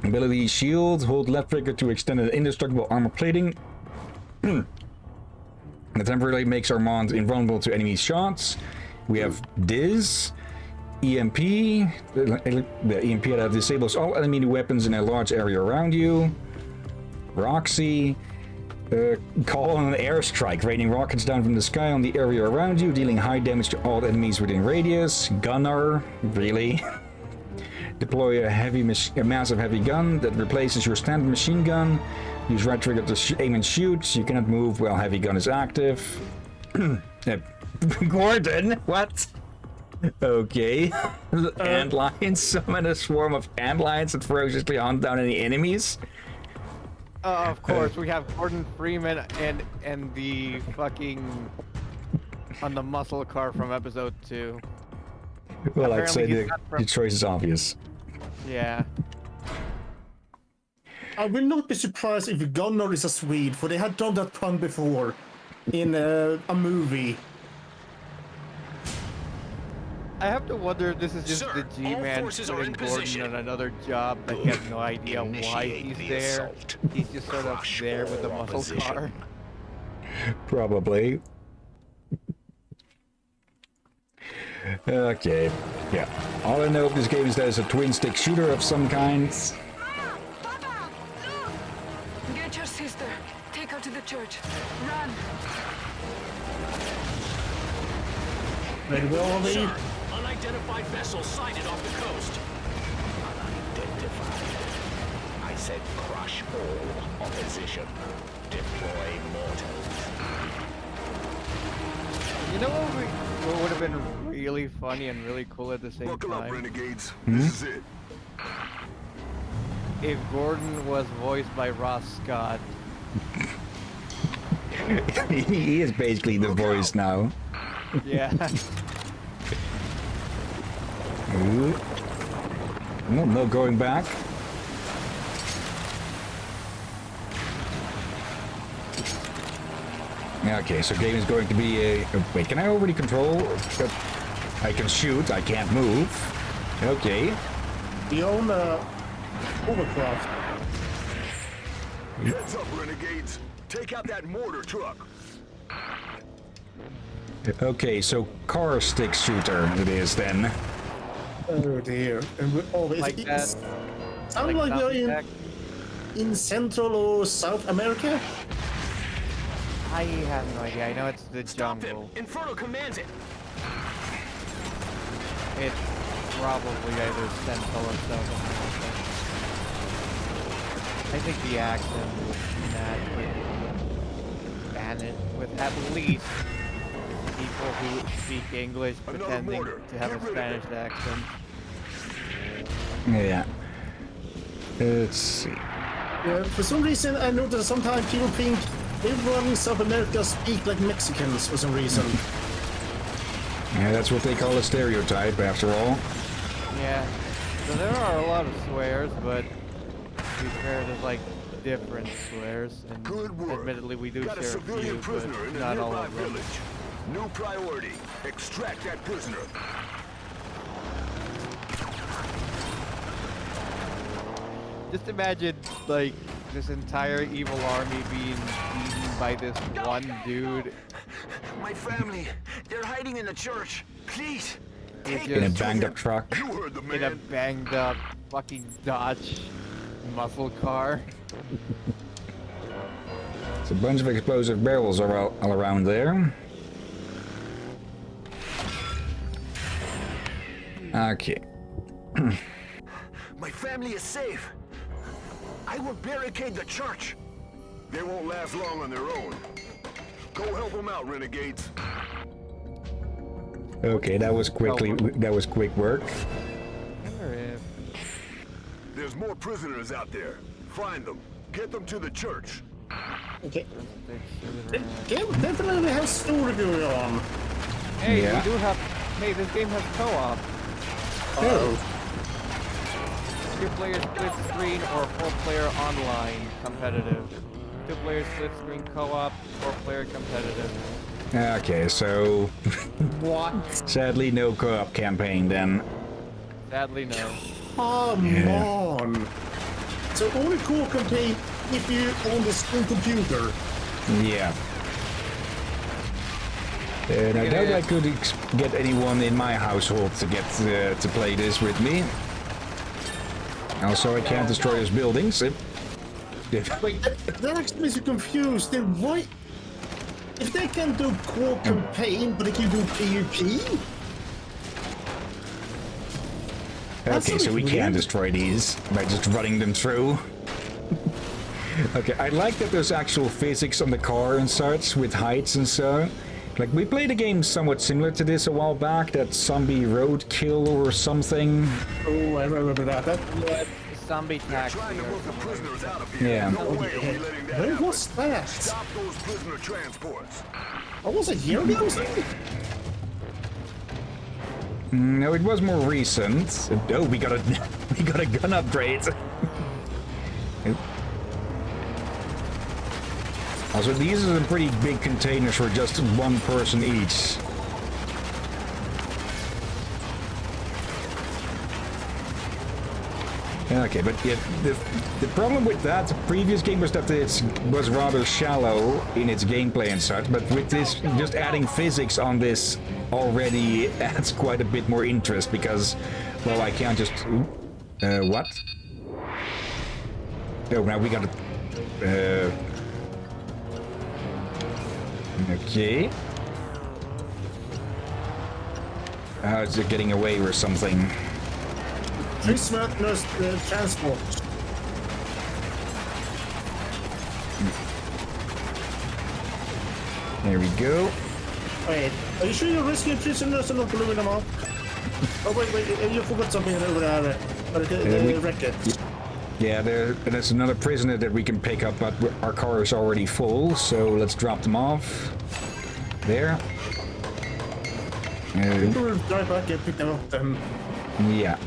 Speaker 1: Ability shield. Hold left trigger to extend an indestructible armor plating. That temporarily makes Armand invulnerable to enemy shots. We have Diz. EMP. The EMP that disables all enemy weapons in a large area around you. Roxy. Call on an airstrike, raining rockets down from the sky on the area around you, dealing high damage to all enemies within radius. Gunner, really? Deploy a massive heavy gun that replaces your standard machine gun. Use right trigger to aim and shoot. You cannot move while heavy gun is active. Gordon, what? Okay. Antlions summon a swarm of antlions that ferociously hunt down any enemies.
Speaker 10: Of course, we have Gordon Freeman and the fucking on the muscle car from episode 2.
Speaker 1: Well, I'd say
Speaker 10: Apparently
Speaker 1: the choice is obvious.
Speaker 10: Yeah.
Speaker 2: I will not be surprised if Gunnar is a Swede, for they had done that pun before in a movie.
Speaker 10: I have to wonder if this is just the G-Man putting Gordon on another job that he has no idea why he's there. He's just sort of there with the muscle car.
Speaker 1: Probably. Okay. Yeah. All I know of this game is there's a twin-stick shooter of some kind.
Speaker 13: Get your sister. Take her to the church. Run.
Speaker 2: Ready, will they?
Speaker 11: Unidentified vessel sighted off the coast. Unidentified. I said crush all opposition. Deploy mortals.
Speaker 10: You know what would have been really funny and really cool at the same
Speaker 12: Buckle
Speaker 10: time?
Speaker 12: up, Renegades. This is it.
Speaker 10: If Gordon was voiced by Ross Scott.
Speaker 1: He is basically the voice now.
Speaker 10: Yeah.
Speaker 1: No going back. Okay, so game is going to be a... Wait, can I already control? I can shoot, I can't move. Okay.
Speaker 2: We own Overcroft.
Speaker 12: Heads up, Renegades. Take out that mortar truck.
Speaker 1: Okay, so car stick shooter it is then.
Speaker 2: Oh dear. And we always
Speaker 10: Like that.
Speaker 2: Sound like we're in Central or South America?
Speaker 10: I have no idea. I know it's the jungle.
Speaker 11: Inferno commands it.
Speaker 10: It's probably either Central or South America. I think the accent would match with Spanish, with at least people who speak English pretending to have a Spanish accent.
Speaker 1: Yeah. Let's see.
Speaker 2: Yeah, for some reason I noticed sometimes people think everyone in South America speak like Mexicans for some reason.
Speaker 1: Yeah, that's what they call a stereotype after all.
Speaker 10: Yeah. So there are a lot of swears, but to be fair, there's like different swears, and admittedly we do
Speaker 12: Got a
Speaker 10: share a
Speaker 12: civilian
Speaker 10: few,
Speaker 12: prisoner
Speaker 10: but
Speaker 12: in a
Speaker 10: not all
Speaker 12: nearby
Speaker 10: of them.
Speaker 12: village. New priority. Extract that prisoner.
Speaker 10: Just imagine, like, this entire evil army being beaten by this one dude.
Speaker 11: My family, they're hiding in the church. Please.
Speaker 1: In a banged up truck.
Speaker 10: In a banged up fucking Dodge muscle car.
Speaker 1: There's a bunch of explosive barrels all around there. Okay.
Speaker 11: My family is safe. I will barricade the church.
Speaker 12: They won't last long on their own. Go help them out, Renegades.
Speaker 1: Okay, that was quick work.
Speaker 12: There's more prisoners out there. Find them. Get them to the church.
Speaker 2: Okay. Definitely has story going on.
Speaker 10: Hey,
Speaker 1: Yeah.
Speaker 10: we do have. Hey, this game has co-op.
Speaker 2: Oh.
Speaker 10: 2-player split screen or 4-player online competitive. 2-player split screen co-op, 4-player competitive.
Speaker 1: Okay, so
Speaker 2: What?
Speaker 1: sadly no co-op campaign then.
Speaker 10: Sadly, no.
Speaker 2: Come on. So only co-op campaign if you own the school computer.
Speaker 1: Yeah. And I doubt I could get anyone in my household to get to play this with me. Also, I can't destroy his buildings.
Speaker 2: Wait, that actually makes me confused. Then why? If they can do co-op campaign, but they can do PvP?
Speaker 1: Okay, so we can destroy these by just running them through. Okay, I like that there's actual physics on the car and such with heights and so. Like, we played a game somewhat similar to this a while back, that Zombie Roadkill or something.
Speaker 2: Oh, I remember that.
Speaker 10: Zombie taxi.
Speaker 1: Yeah.
Speaker 2: When was that?
Speaker 12: Stop those prisoner transports.
Speaker 2: What was it, a year ago or something?
Speaker 1: No, it was more recent. Oh, we got a gun upgrade. Also, these are some pretty big containers for just one person each. Okay, but yeah, the problem with that previous game was that it was rather shallow in its gameplay and such, but with this, just adding physics on this already adds quite a bit more interest because, well, I can't just... what? Oh, now we gotta... okay. It's getting away or something.
Speaker 2: Prisoners transport.
Speaker 1: There we go.
Speaker 2: Wait, are you sure you're rescuing prisoners and not blowing them up? Oh wait, you forgot something over there. The wreckage.
Speaker 1: Yeah, there's another prisoner that we can pick up, but our car is already full, so let's drop them off. There.
Speaker 2: We'll drive back and pick them up then.
Speaker 1: Yeah.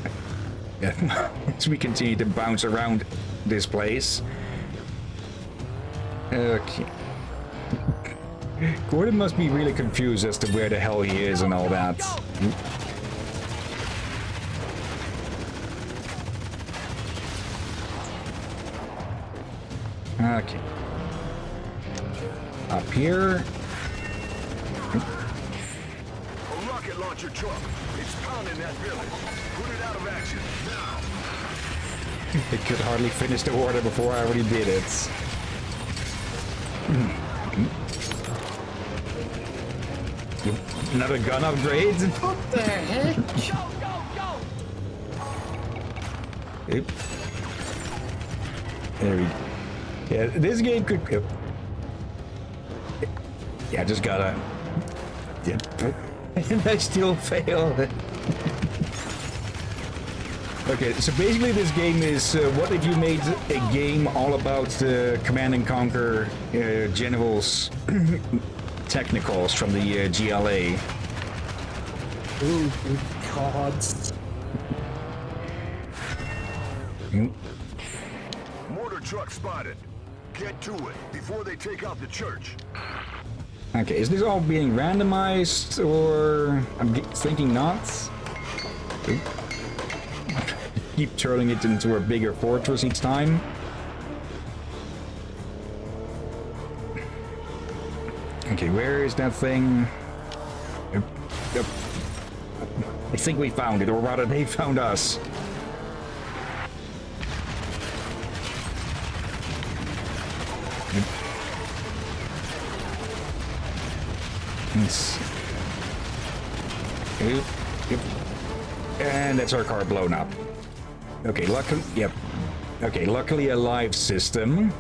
Speaker 1: As we continue to bounce around this place. Okay. Gordon must be really confused as to where the hell he is and all that. Okay. Up here.
Speaker 12: A rocket launcher truck. It's pounding that village. Put it out of action now.
Speaker 1: They could hardly finish the order before I already did it. Another gun upgrade?
Speaker 2: What the heck?
Speaker 1: Yep. There we go. Yeah, this game could... Yep. Yeah, just gotta... Yeah. And I still fail. Okay, so basically this game is... what if you made a game all about the Command and Conquer generals technicals from the GLA?
Speaker 2: Oh, God.
Speaker 12: Mortar truck spotted. Get to it before they take out the church.
Speaker 1: Okay, is this all being randomized, or... I'm thinking not? Keep turning it into a bigger fortress each time. Okay, where is that thing? I think we found it, or rather they found us. And that's our car blown up. Okay, luckily, yep. Okay, luckily a live system.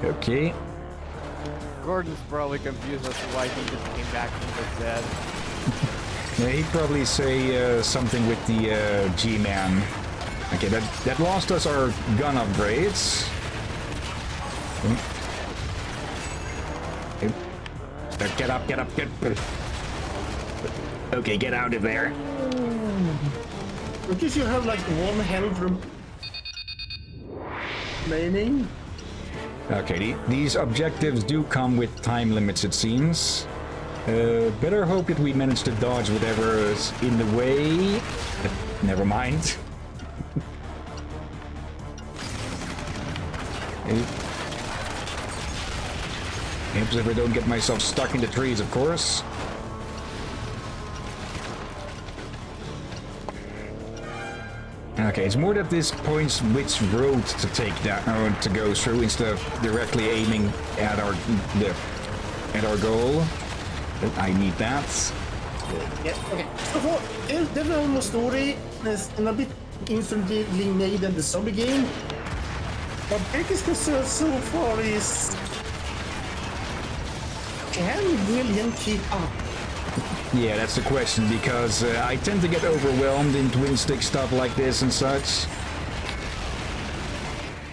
Speaker 1: Okay.
Speaker 10: Gordon's probably confused as to why he just came back from the dead.
Speaker 1: Yeah, he'd probably say something with the G-Man. Okay, that lost us our gun upgrades. Get up, get up, get... Okay, get out of there.
Speaker 2: Because you have like one health remaining.
Speaker 1: Okay, these objectives do come with time limits, it seems. Better hope that we manage to dodge whatever is in the way. But never mind. Oops, if I don't get myself stuck in the trees, of course. Okay, it's more that this points which road to take down, or to go through, instead of directly aiming at our goal. I need that.
Speaker 2: Yeah, okay. So there's almost story is a bit instantly made in the zombie game. But biggest concern so far is Can Hillyan keep up?
Speaker 1: Yeah, that's the question, because I tend to get overwhelmed in twin stick stuff like this and such.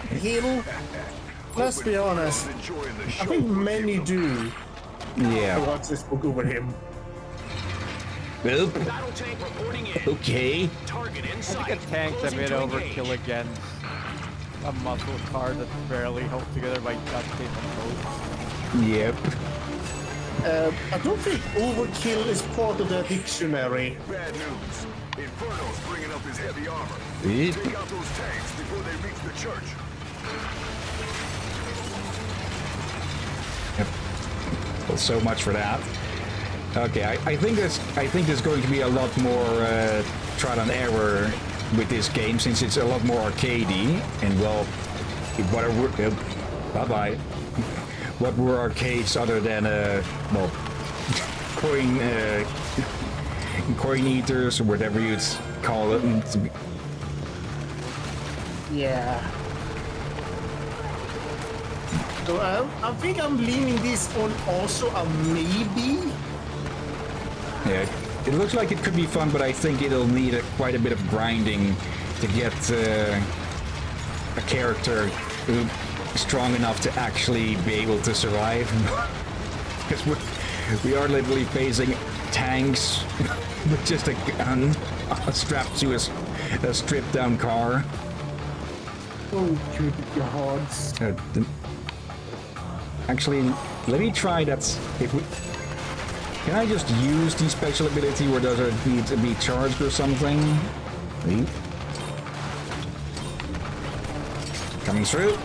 Speaker 2: Hill, let's be honest, I think many do.
Speaker 1: Yeah.
Speaker 2: Watch this book over him.
Speaker 1: Oop. Okay.
Speaker 10: I think a tank's a bit overkill again. A muscle car that's barely held together by duct tape and rope.
Speaker 1: Yep.
Speaker 2: I don't think overkill is part of the dictionary.
Speaker 12: Bad news. Inferno's bringing up his heavy armor.
Speaker 1: Yep.
Speaker 12: Take out those tanks before they reach the church.
Speaker 1: Yep. Well, so much for that. Okay, I think there's going to be a lot more trial and error with this game, since it's a lot more arcadey, and well, whatever. Bye bye. What were arcades other than well, coin eaters or whatever you'd call it?
Speaker 2: Yeah. So I think I'm leaning this on also a maybe.
Speaker 1: Yeah, it looks like it could be fun, but I think it'll need quite a bit of grinding to get a character strong enough to actually be able to survive. Because we are literally facing tanks with just a gun strapped to a stripped down car.
Speaker 2: Oh, good gods.
Speaker 1: Actually, let me try that. Can I just use the special ability, or does it need to be charged or something? Coming through.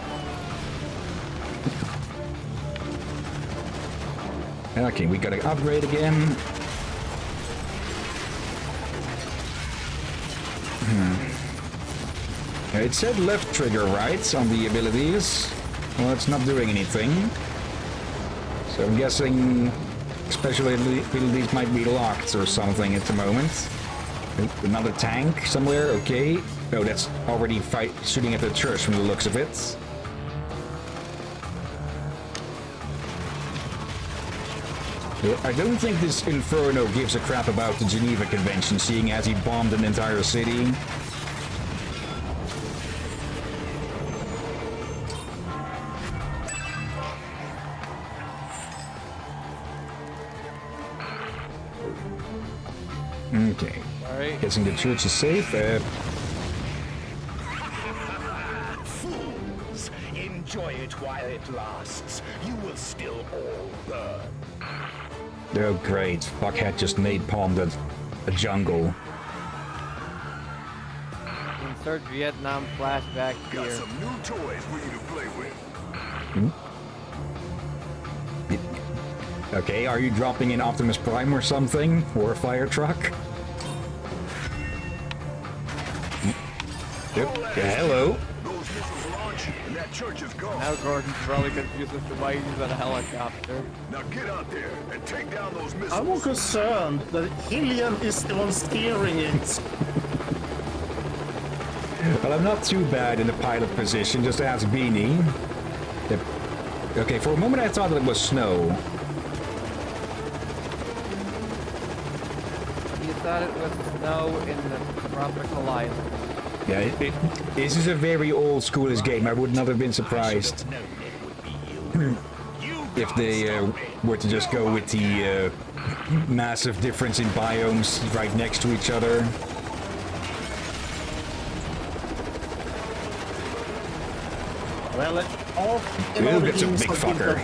Speaker 1: Okay, we gotta upgrade again. It said left trigger, right, on the abilities. Well, it's not doing anything. So I'm guessing special abilities might be locked or something at the moment. Another tank somewhere, okay. Oh, that's already shooting at the church from the looks of it. I don't think this Inferno gives a crap about the Geneva Convention, seeing as he bombed an entire city. Okay. Alright. Guessing the church is safe.
Speaker 11: Fools! Enjoy it while it lasts. You will still all burn.
Speaker 1: Oh, great. Buckhead just napalmed a jungle.
Speaker 10: Insert Vietnam flashback here.
Speaker 12: Got some new toys for you to play with.
Speaker 1: Okay, are you dropping in Optimus Prime or something? Or a fire truck? Yep. Yeah, hello.
Speaker 12: And that church is gone.
Speaker 10: Now Gordon's probably confused as to why he's on a helicopter.
Speaker 12: Now get out there and take down those missiles.
Speaker 2: I'm more concerned that Hillyan is the one steering it.
Speaker 1: Well, I'm not too bad in the pilot position, just ask Beanie. Okay, for a moment I thought that it was snow.
Speaker 10: You thought it was snow in the tropical island.
Speaker 1: Yeah, this is a very old schoolish game. I would not have been surprised if they were to just go with the massive difference in biomes right next to each other.
Speaker 2: Well,
Speaker 1: Ooh, that's a big fucker.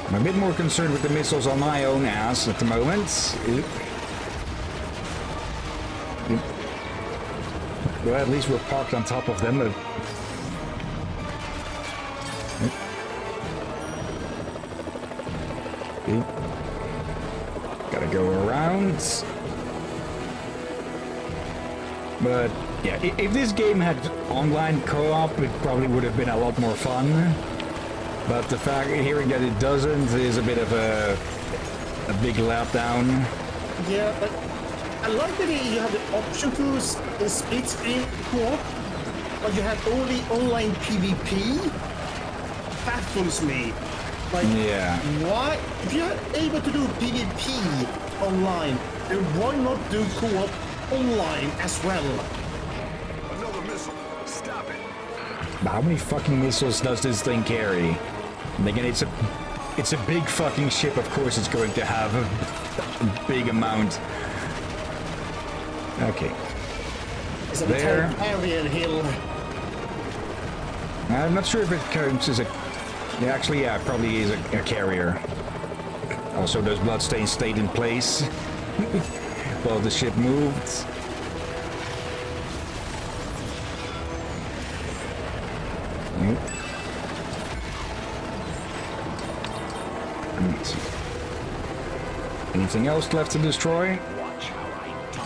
Speaker 1: I'm a bit more concerned with the missiles on my own ass at the moment. Well, at least we're parked on top of them. Gotta go around. But yeah, if this game had online co-op, it probably would have been a lot more fun. But the fact hearing that it doesn't is a bit of a big letdown.
Speaker 2: Yeah, but I like that you have the option to split screen co-op, but you have only online PvP. That fools me. Like,
Speaker 1: yeah.
Speaker 2: Why? If you're able to do PvP online, then why not do co-op online as well?
Speaker 12: Another missile. Stop it.
Speaker 1: How many fucking missiles does this thing carry? And again, it's a big fucking ship. Of course, it's going to have a big amount. Okay.
Speaker 2: It's a
Speaker 1: there.
Speaker 2: Recettear hill.
Speaker 1: I'm not sure if it counts as a... Yeah, actually, yeah, it probably is a carrier. Also, those bloodstains stayed in place while the ship moved. Let's see. Anything else left to destroy?
Speaker 11: Watch how I deal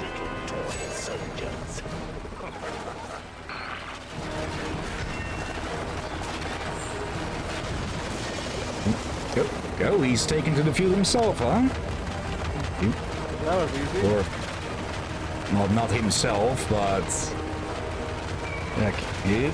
Speaker 11: with your little toy soldiers.
Speaker 1: Oh, he's taken to the field himself, huh?
Speaker 10: That was easy.
Speaker 1: Or, well, not himself, but... Okay.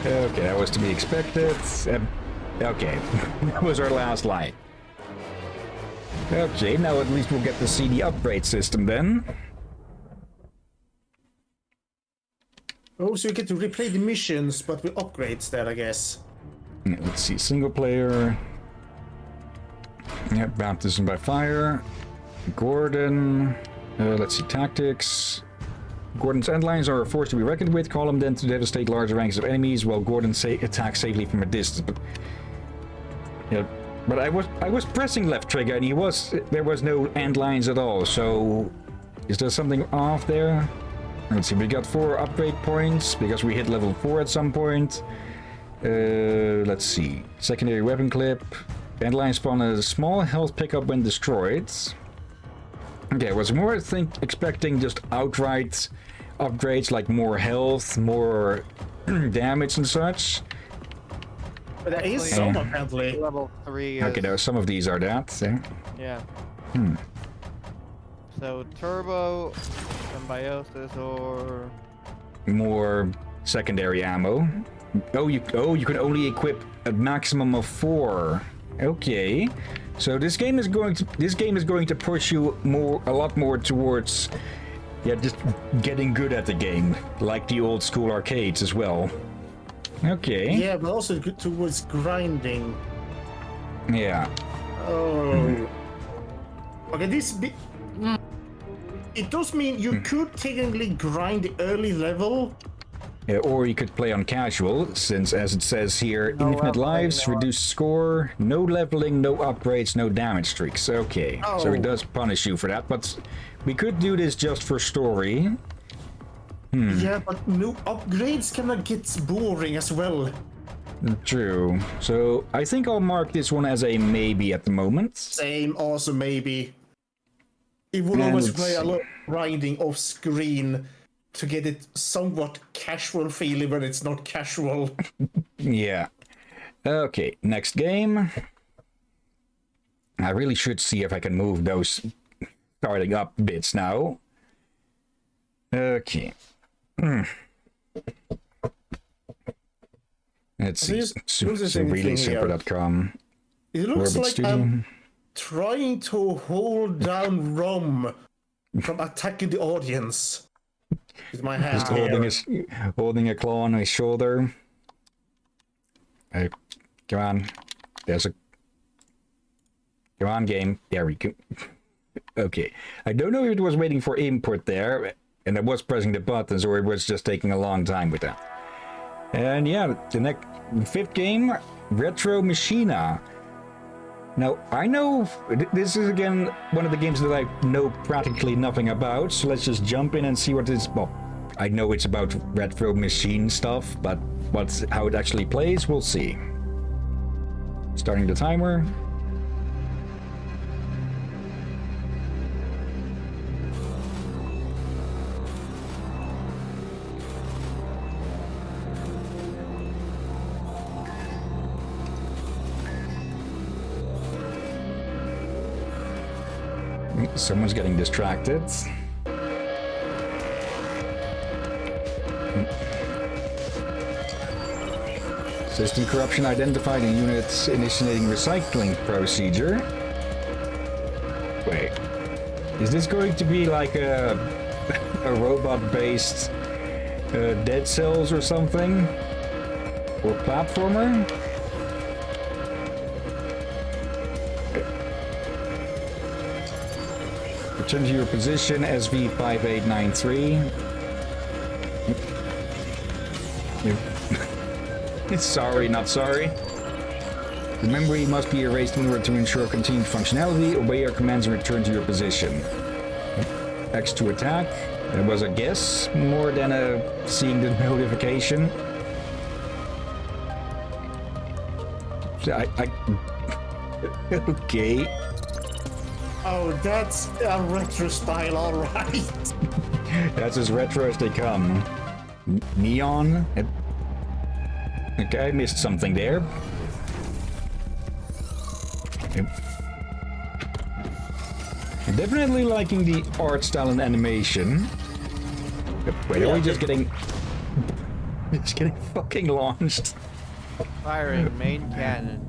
Speaker 1: Okay, that was to be expected. Okay, that was our last light. Okay, now at least we'll get to see the upgrade system then.
Speaker 2: Oh, so you get to replay the missions, but with upgrades there, I guess.
Speaker 1: Let's see, single player. Yep, baptism by fire. Gordon. Let's see, tactics. Gordon's endlines are a force to be reckoned with. Call them then to devastate large ranks of enemies, while Gordon attacks safely from a distance. But, yeah, but I was pressing left trigger, and there was no endlines at all. So, is there something off there? Let's see. We got 4 upgrade points because we hit level 4 at some point. Let's see. Secondary weapon clip. Endline spawn a small health pickup when destroyed. Okay, I was more expecting just outright upgrades like more health, more damage and such.
Speaker 2: But there is some apparently.
Speaker 10: Level 3
Speaker 1: Okay, there, some of these are that.
Speaker 10: Yeah.
Speaker 1: Hmm.
Speaker 10: So turbo, symbiosis, or
Speaker 1: More secondary ammo. Oh, you can only equip a maximum of 4. Okay. So this game is going to push you a lot more towards, yeah, just getting good at the game, like the old school arcades as well. Okay.
Speaker 2: Yeah, but also good towards grinding.
Speaker 1: Yeah.
Speaker 2: Oh. Okay, it does mean you could technically grind the early level.
Speaker 1: Yeah, or you could play on casual, since as it says here,
Speaker 10: No
Speaker 1: infinite lives,
Speaker 10: no.
Speaker 1: reduced score, no leveling, no upgrades, no damage streaks. Okay, so it does punish you for that, but we could do this just for story.
Speaker 2: Yeah, but no upgrades cannot get boring as well.
Speaker 1: True. So I think I'll mark this one as a maybe at the moment.
Speaker 2: Same, also maybe. It will always play a lot of grinding off screen to get it somewhat casual feeling when it's not casual.
Speaker 1: Yeah. Okay, next game. I really should see if I can move those starting up bits now. Okay. Let's see. RelaySimper.com.
Speaker 2: It looks like I'm trying to hold down Rom from attacking the audience with my hand.
Speaker 1: Just holding a claw on his shoulder. Come on. Come on, game. There we go. Okay. I don't know if it was waiting for input there, and I was pressing the buttons, or it was just taking a long time with that. And yeah, the fifth game, Retro Machina. Now, I know this is again one of the games that I know practically nothing about, so let's just jump in and see what it's about. I know it's about retro machine stuff, but how it actually plays, we'll see. Starting the timer. Someone's getting distracted. System corruption identified in units initiating recycling procedure. Wait. Is this going to be like a robot-based Dead Cells or something? Or platformer? Return to your position, SV5893. Sorry, not sorry. The memory must be erased in order to ensure continued functionality. Obey your commands and return to your position. X to attack. It was a guess more than a seeing the notification. Okay.
Speaker 2: Oh, that's a retro style, alright.
Speaker 1: That's as retro as they come. Neon. Okay, I missed something there. I'm definitely liking the art style and animation. Wait, are we just getting... It's getting fucking launched.
Speaker 10: Firing main cannon.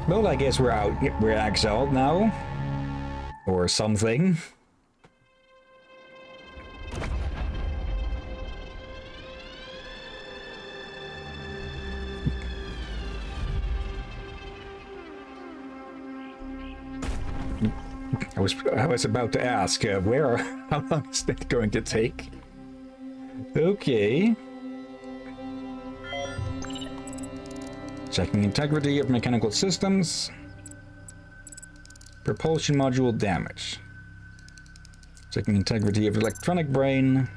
Speaker 1: Well, I guess we're out. We're exiled now. Or something. I was about to ask, how long is that going to take? Okay. Checking integrity of mechanical systems. Propulsion module damage. Checking integrity of electronic brain.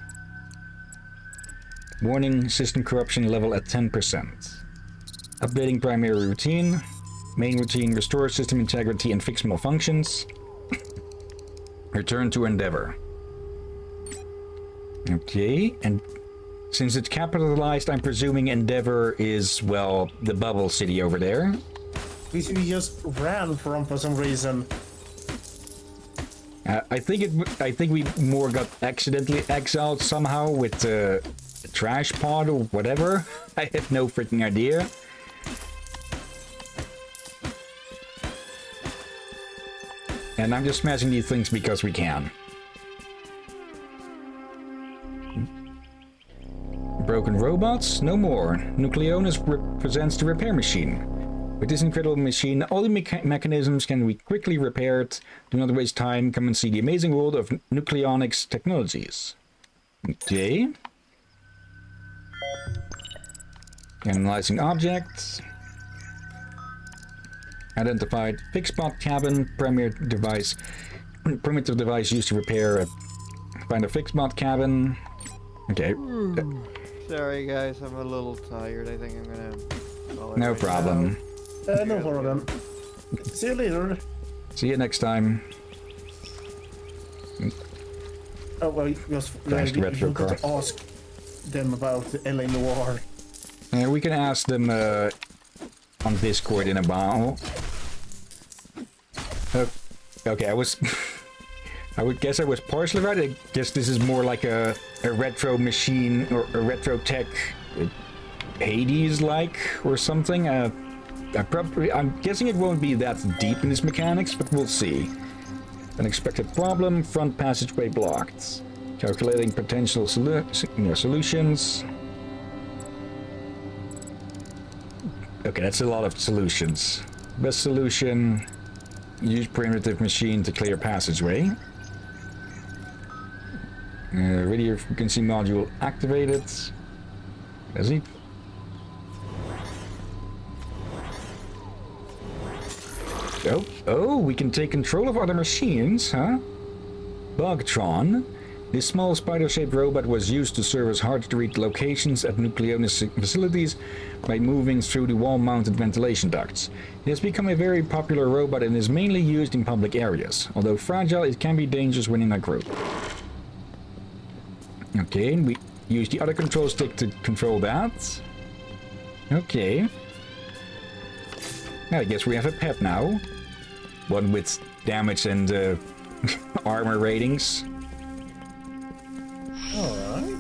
Speaker 1: Warning, system corruption level at 10%. Updating primary routine. Main routine, restore system integrity and fix malfunctions. Return to Endeavor. Okay, and since it's capitalized, I'm presuming Endeavor is, well, the bubble city over there.
Speaker 2: We just ran from for some reason.
Speaker 1: I think we more got accidentally exiled somehow with the trash pod or whatever. I have no freaking idea. And I'm just smashing these things because we can. Broken robots? No more. Nucleonis represents the repair machine. With this incredible machine, all the mechanisms can be quickly repaired. Do not waste time. Come and see the amazing world of nucleonics technologies. Okay. Analyzing objects. Identified fixed spot cabin, primitive device used to repair. Find a fixed spot cabin. Okay.
Speaker 10: Sorry guys, I'm a little tired. I think I'm gonna call it
Speaker 1: No
Speaker 10: right
Speaker 1: problem.
Speaker 2: No problem. See you later.
Speaker 1: See you next time.
Speaker 2: Oh well, just
Speaker 1: Thanks to Retro Car.
Speaker 2: to ask them about the LA Noir.
Speaker 1: We can ask them on Discord in a while. Okay, I would guess I was partially right. I guess this is more like a retro machine or a retro tech Hades-like or something. I'm guessing it won't be that deep in its mechanics, but we'll see. Unexpected problem, front passageway blocked. Calculating potential solutions. Okay, that's a lot of solutions. Best solution, use primitive machine to clear passageway. Radio frequency module activated. Is he? Oh, we can take control of other machines, huh? Bugtron. This small spider-shaped robot was used to serve as hard-to-reach locations at Nucleonis facilities by moving through the wall-mounted ventilation ducts. It has become a very popular robot and is mainly used in public areas. Although fragile, it can be dangerous when in a group. Okay, and we use the other control stick to control that. Okay. I guess we have a pet now. one with damage and armor ratings.
Speaker 2: Alright.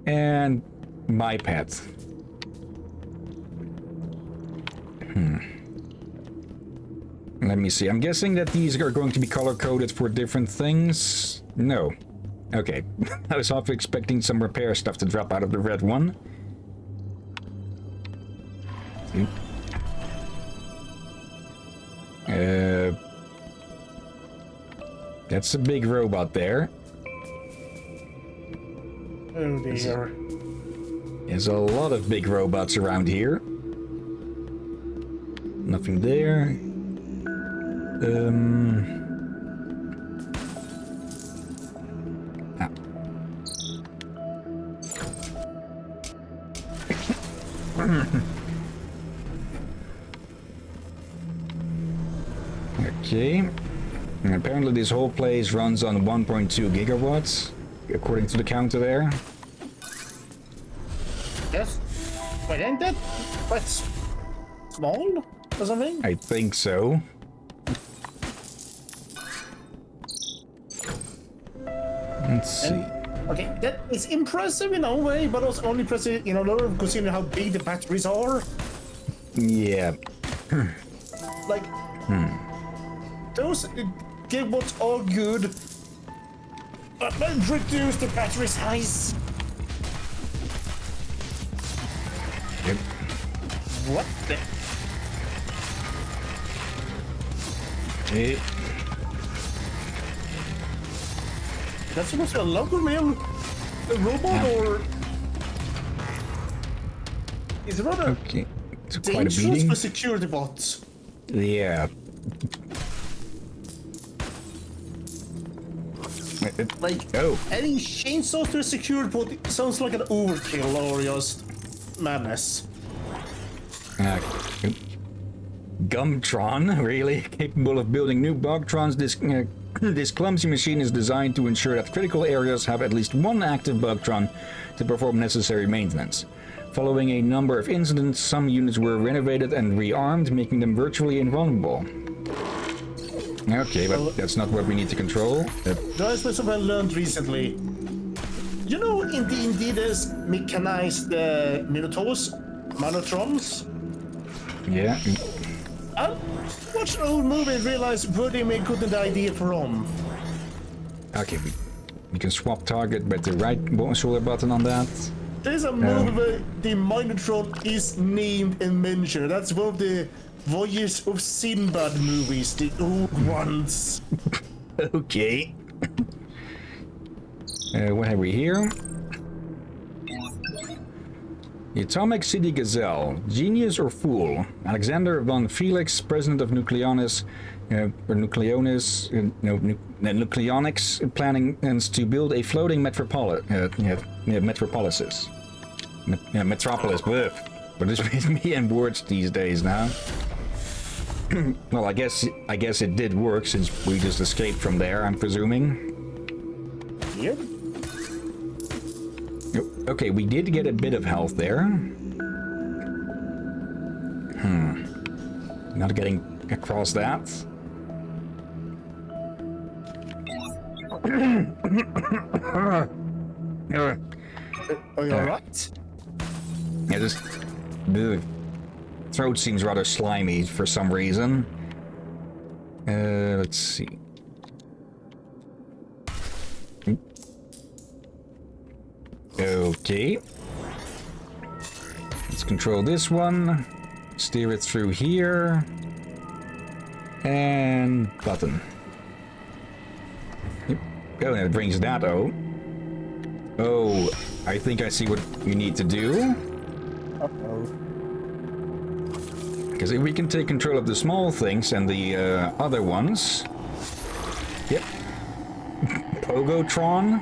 Speaker 1: And my pet. Let me see. I'm guessing that these are going to be color-coded for different things. No. Okay. I was half expecting some repair stuff to drop out of the red one. That's a big robot there.
Speaker 2: Oh dear.
Speaker 1: There's a lot of big robots around here. Nothing there. Okay. And apparently this whole place runs on 1.2 gigawatts, according to the counter there.
Speaker 2: Yes. Wait, ain't that quite small or something?
Speaker 1: I think so. Let's see.
Speaker 2: Okay, that is impressive in a way, but also only impressive in a lot of considering how big the batteries are.
Speaker 1: Yeah.
Speaker 2: Like, those gigawatts are good, but let's reduce the battery size.
Speaker 1: Yep.
Speaker 2: What the?
Speaker 1: Okay.
Speaker 2: That's supposed to be a lumber mill? A robot or... Is it rather
Speaker 1: okay. It's quite a
Speaker 2: dangerous
Speaker 1: beating.
Speaker 2: for security bots?
Speaker 1: Yeah.
Speaker 2: Like, adding chainsaws to a security bot sounds like an overkill or just madness.
Speaker 1: Gumtron, really? Capable of building new Bugtrons, this clumsy machine is designed to ensure that critical areas have at least one active Bugtron to perform necessary maintenance. Following a number of incidents, some units were renovated and rearmed, making them virtually invulnerable. Okay, but that's not what we need to control.
Speaker 2: That's what I learned recently. You know, indeed, there's mechanized Minotaurs, Manotrons.
Speaker 1: Yeah.
Speaker 2: I watched an old movie and realized where they made good an idea from.
Speaker 1: Okay, we can swap target with the right shoulder button on that.
Speaker 2: There's a movie where the Minotron is named and mentioned. That's one of the Voyage of Sinbad movies, the old ones.
Speaker 1: Okay. What have we here? The Atomic City Gazelle. Genius or fool? Alexander von Felix, president of Nucleonics, planning to build a floating metropolis. Metropolis. But this makes me and words these days now. Well, I guess it did work since we just escaped from there, I'm presuming.
Speaker 2: Yep.
Speaker 1: Okay, we did get a bit of health there. Not getting across that.
Speaker 2: Are you alright?
Speaker 1: Yeah, the throat seems rather slimy for some reason. Let's see. Okay. Let's control this one. Steer it through here. And button. Yep. Oh, and it brings that out. Oh, I think I see what we need to do.
Speaker 2: Uh-oh.
Speaker 1: Because if we can take control of the small things and the other ones. Yep. Pogotron.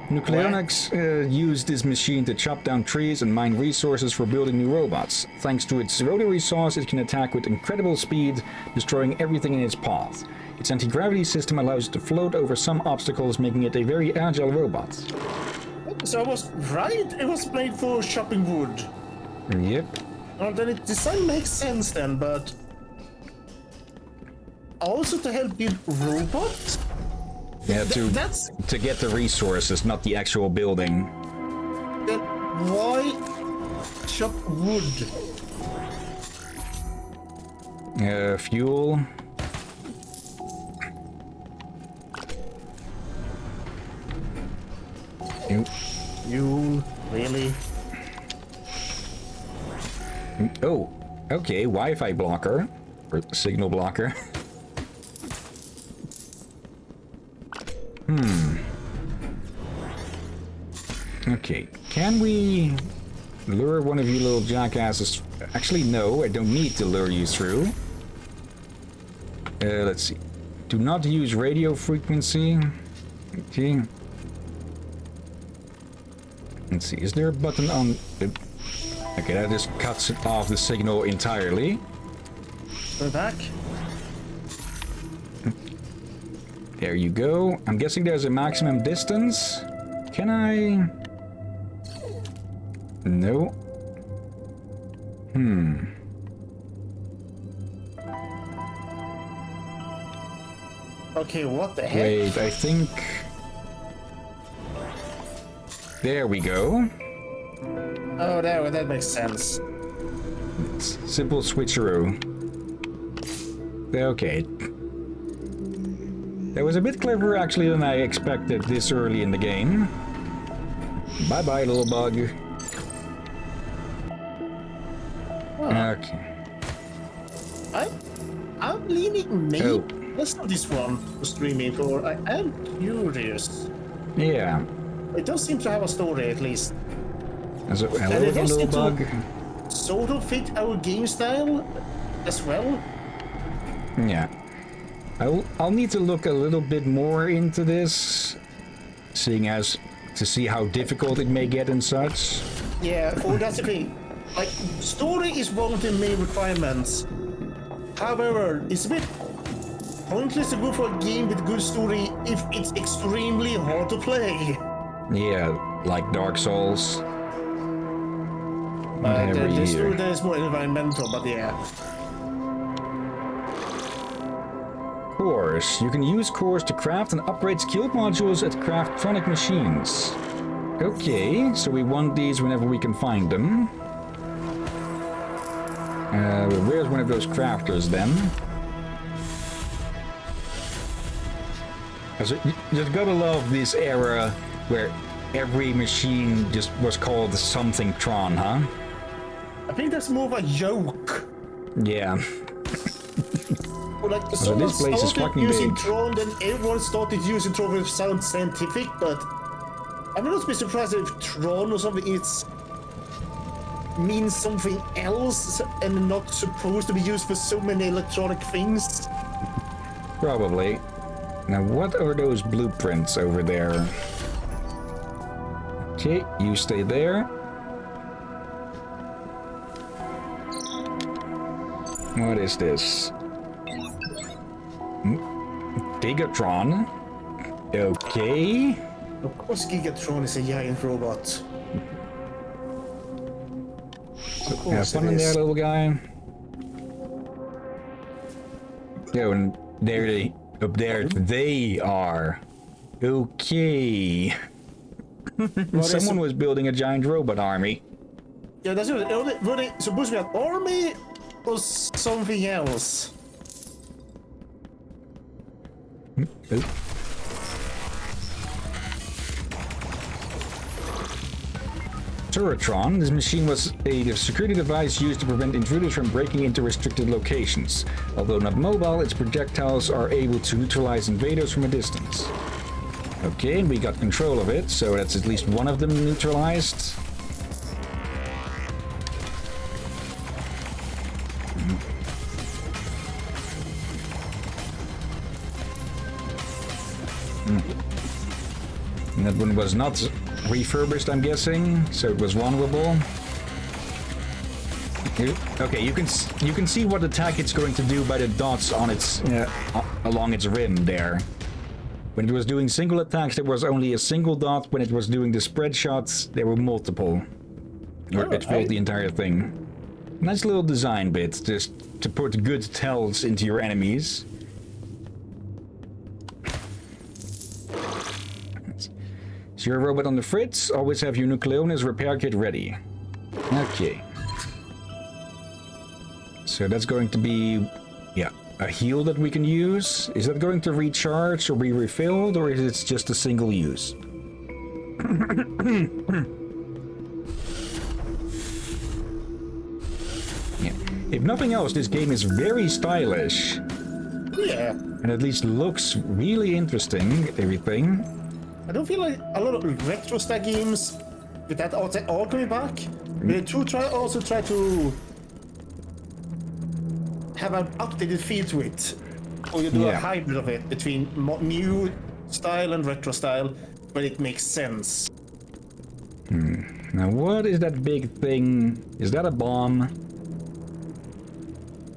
Speaker 1: Nucleonics used this machine to chop down trees and mine resources for building new robots. Thanks to its rotary saws, it can attack with incredible speed, destroying everything in its path. Its anti-gravity system allows it to float over some obstacles, making it a very agile robot.
Speaker 2: So I was right, it was made for chopping wood.
Speaker 1: Yep.
Speaker 2: Well, then its design makes sense then, but... also to help build robots?
Speaker 1: Yeah,
Speaker 2: That's...
Speaker 1: to get the resources, not the actual building.
Speaker 2: Then why chop wood?
Speaker 1: Fuel.
Speaker 2: You really?
Speaker 1: Oh, okay. Wi-Fi blocker or signal blocker. Okay, can we lure one of you little jackasses? Actually, no, I don't need to lure you through. Let's see. Do not use radio frequency. Okay. Let's see, is there a button on... Okay, that just cuts it off the signal entirely.
Speaker 2: We're back.
Speaker 1: There you go. I'm guessing there's a maximum distance. Can I... No.
Speaker 2: Okay, what the heck?
Speaker 1: Wait, I think... There we go.
Speaker 2: Oh, that makes sense.
Speaker 1: Simple switcheroo. Okay. That was a bit cleverer actually than I expected this early in the game. Bye-bye, little bug. Okay.
Speaker 2: I'm leaning maybe. Let's not this one for streaming for. I am curious.
Speaker 1: Yeah.
Speaker 2: It does seem to have a story at least.
Speaker 1: Hello,
Speaker 2: And it does
Speaker 1: little
Speaker 2: seem
Speaker 1: bug.
Speaker 2: to sort of fit our game style as well.
Speaker 1: Yeah. I'll need to look a little bit more into this, seeing as to see how difficult it may get and such.
Speaker 2: Yeah, that's the thing. Like, story is one of the main requirements. However, it's a bit pointless to go for a game with good story if it's extremely hard to play.
Speaker 1: Yeah, like Dark Souls.
Speaker 2: The story there is more environmental, but yeah.
Speaker 1: Cores. You can use cores to craft and upgrade skill modules at Craftronic machines. Okay, so we want these whenever we can find them. Where's one of those crafters then? You just gotta love this era where every machine just was called something Tron, huh?
Speaker 2: I think that's more of a joke.
Speaker 1: Yeah.
Speaker 2: Like,
Speaker 1: So this place is fucking
Speaker 2: using
Speaker 1: big.
Speaker 2: Tron, then everyone started using Tron when it sounds scientific, but I would not be surprised if Tron or something means something else and not supposed to be used for so many electronic things.
Speaker 1: Probably. Now, what are those blueprints over there? Okay, you stay there. What is this? Gigatron? Okay.
Speaker 2: Of course Gigatron is a giant robot.
Speaker 1: Have fun in there, little guy. Yeah, and there up there they are. Okay. Someone was building a giant robot army.
Speaker 2: Yeah, that's it. Were they supposed to be an army or something else?
Speaker 1: Turretron. This machine was a security device used to prevent intruders from breaking into restricted locations. Although not mobile, its projectiles are able to neutralize invaders from a distance. Okay, and we got control of it, so that's at least one of them neutralized. And that one was not refurbished, I'm guessing, so it was vulnerable. Okay, you can see what attack it's going to do by the dots on its along its rim there. When it was doing single attacks, there was only a single dot. When it was doing the spread shots, there were multiple. Or it filled the entire thing. Nice little design bit, just to put good tells into your enemies. So you're a robot on the fritz. Always have your nucleonis repair kit ready. Okay. So that's going to be, yeah, a heal that we can use. Is that going to recharge or be refilled, or is it just a single use? Yeah. If nothing else, this game is very stylish.
Speaker 2: Yeah.
Speaker 1: And at least looks really interesting, everything.
Speaker 2: I don't feel like a lot of retro style games with that all coming back. They also try to have an updated feel to it. Or you do a hybrid of it between new style and retro style, but it makes sense.
Speaker 1: Now what is that big thing? Is that a bomb?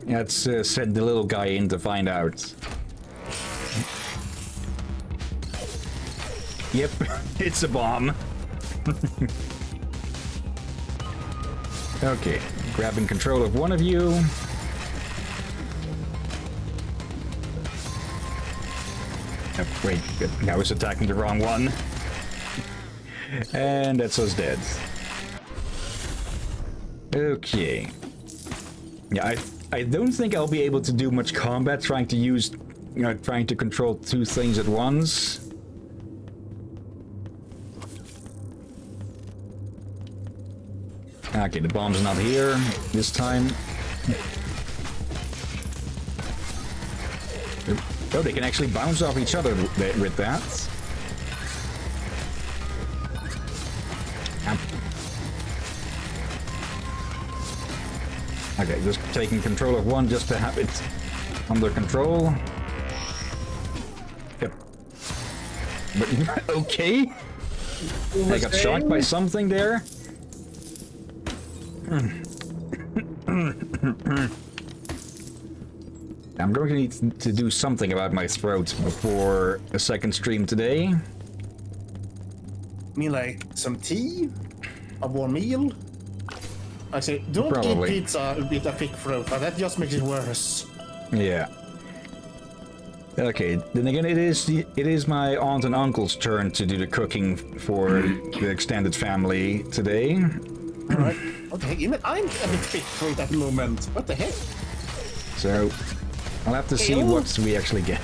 Speaker 1: Let's send the little guy in to find out. Yep, it's a bomb. Okay, grabbing control of one of you. Oh, wait, I was attacking the wrong one. And that's us dead. Okay. Yeah, I don't think I'll be able to do much combat trying to control two things at once. Okay, the bomb's not here this time. Oh, they can actually bounce off each other with that. Okay, just taking control of one just to have it under control. Yep. But, okay. I got shocked by something there. I'm going to need to do something about my throat before a second stream today.
Speaker 2: You mean like some tea? A warm meal? I say, don't eat pizza with a thick throat, but that just makes it worse.
Speaker 1: Yeah. Okay, then again, it is my aunt and uncle's turn to do the cooking for the extended family today.
Speaker 2: Alright. Okay, even I'm a bit thick throat at the moment. What the heck?
Speaker 1: So, I'll have to see what we actually get.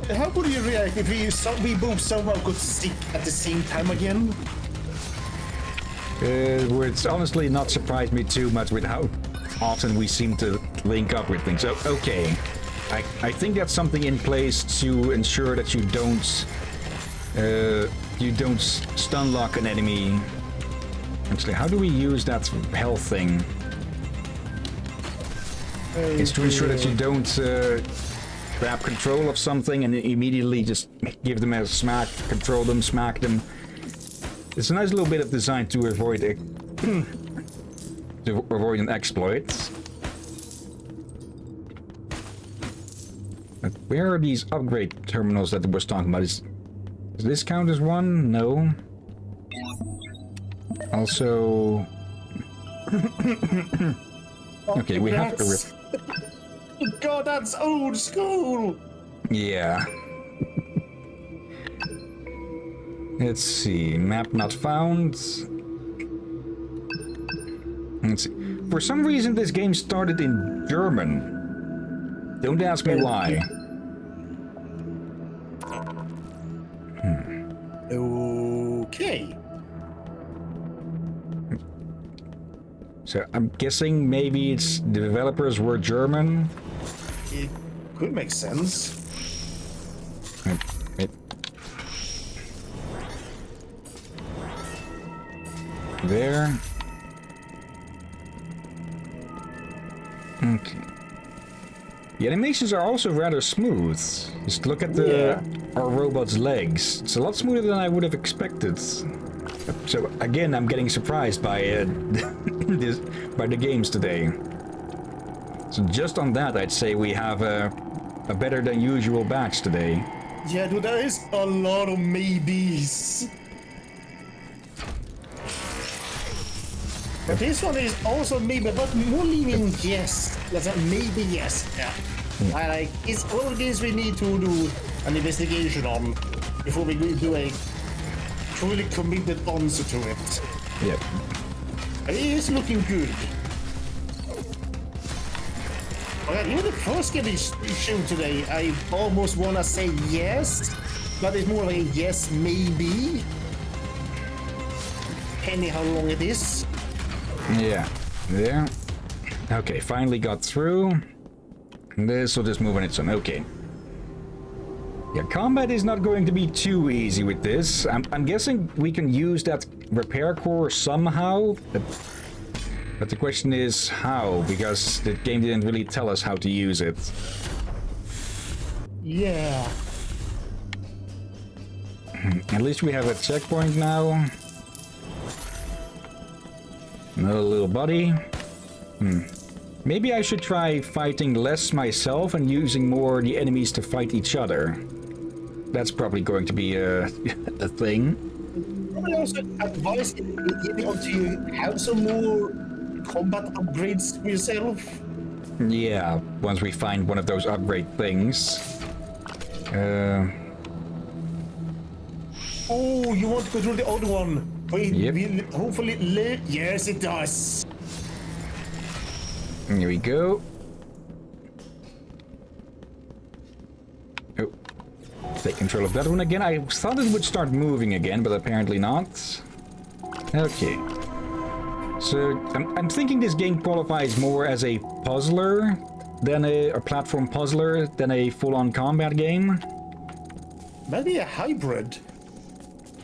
Speaker 2: How would you react if we both somehow could stick at the same time again?
Speaker 1: It's honestly not surprised me too much with how often we seem to link up with things. So, okay. I think that's something in place to ensure that you don't stun lock an enemy. Actually, how do we use that health thing? It's to ensure that you don't grab control of something and immediately just give them a smack, control them, smack them. It's a nice little bit of design to avoid an exploit. But where are these upgrade terminals that we were talking about? Does this count as one? No. Also... okay, we have to...
Speaker 2: God, that's old school!
Speaker 1: Yeah. Let's see. Map not found. Let's see. For some reason, this game started in German. Don't ask me why.
Speaker 2: Okay.
Speaker 1: So I'm guessing maybe it's the developers were German.
Speaker 2: It could make sense.
Speaker 1: There. Okay. The animations are also rather smooth. Just look at our robot's legs. It's a lot smoother than I would have expected. So again, I'm getting surprised by by the games today. So just on that, I'd say we have a better than usual batch today.
Speaker 2: Yeah, dude, there is a lot of maybes. But this one is also maybe, but more leaning yes. That's a maybe yes. Yeah. I like it's all this we need to do an investigation on before we do a truly committed answer to it.
Speaker 1: Yep.
Speaker 2: It is looking good. Well, even the first game we showed today, I almost want to say yes, but it's more of a yes, maybe. Depending how long it is.
Speaker 1: Yeah. There. Okay, finally got through. This will just move on its own. Okay. Yeah, combat is not going to be too easy with this. I'm guessing we can use that repair core somehow. But the question is how, because the game didn't really tell us how to use it.
Speaker 2: Yeah.
Speaker 1: At least we have a checkpoint now. Another little buddy. Maybe I should try fighting less myself and using more the enemies to fight each other. That's probably going to be a thing.
Speaker 2: I also advise getting onto you have some more combat upgrades for yourself.
Speaker 1: Yeah, once we find one of those upgrade things.
Speaker 2: Oh, you want to control the other one?
Speaker 1: Yep.
Speaker 2: Will hopefully live. Yes, it does.
Speaker 1: Here we go. Oh, take control of that one again. I thought it would start moving again, but apparently not. Okay. So I'm thinking this game qualifies more as a puzzler than a platform puzzler than a full-on combat game.
Speaker 2: Maybe a hybrid.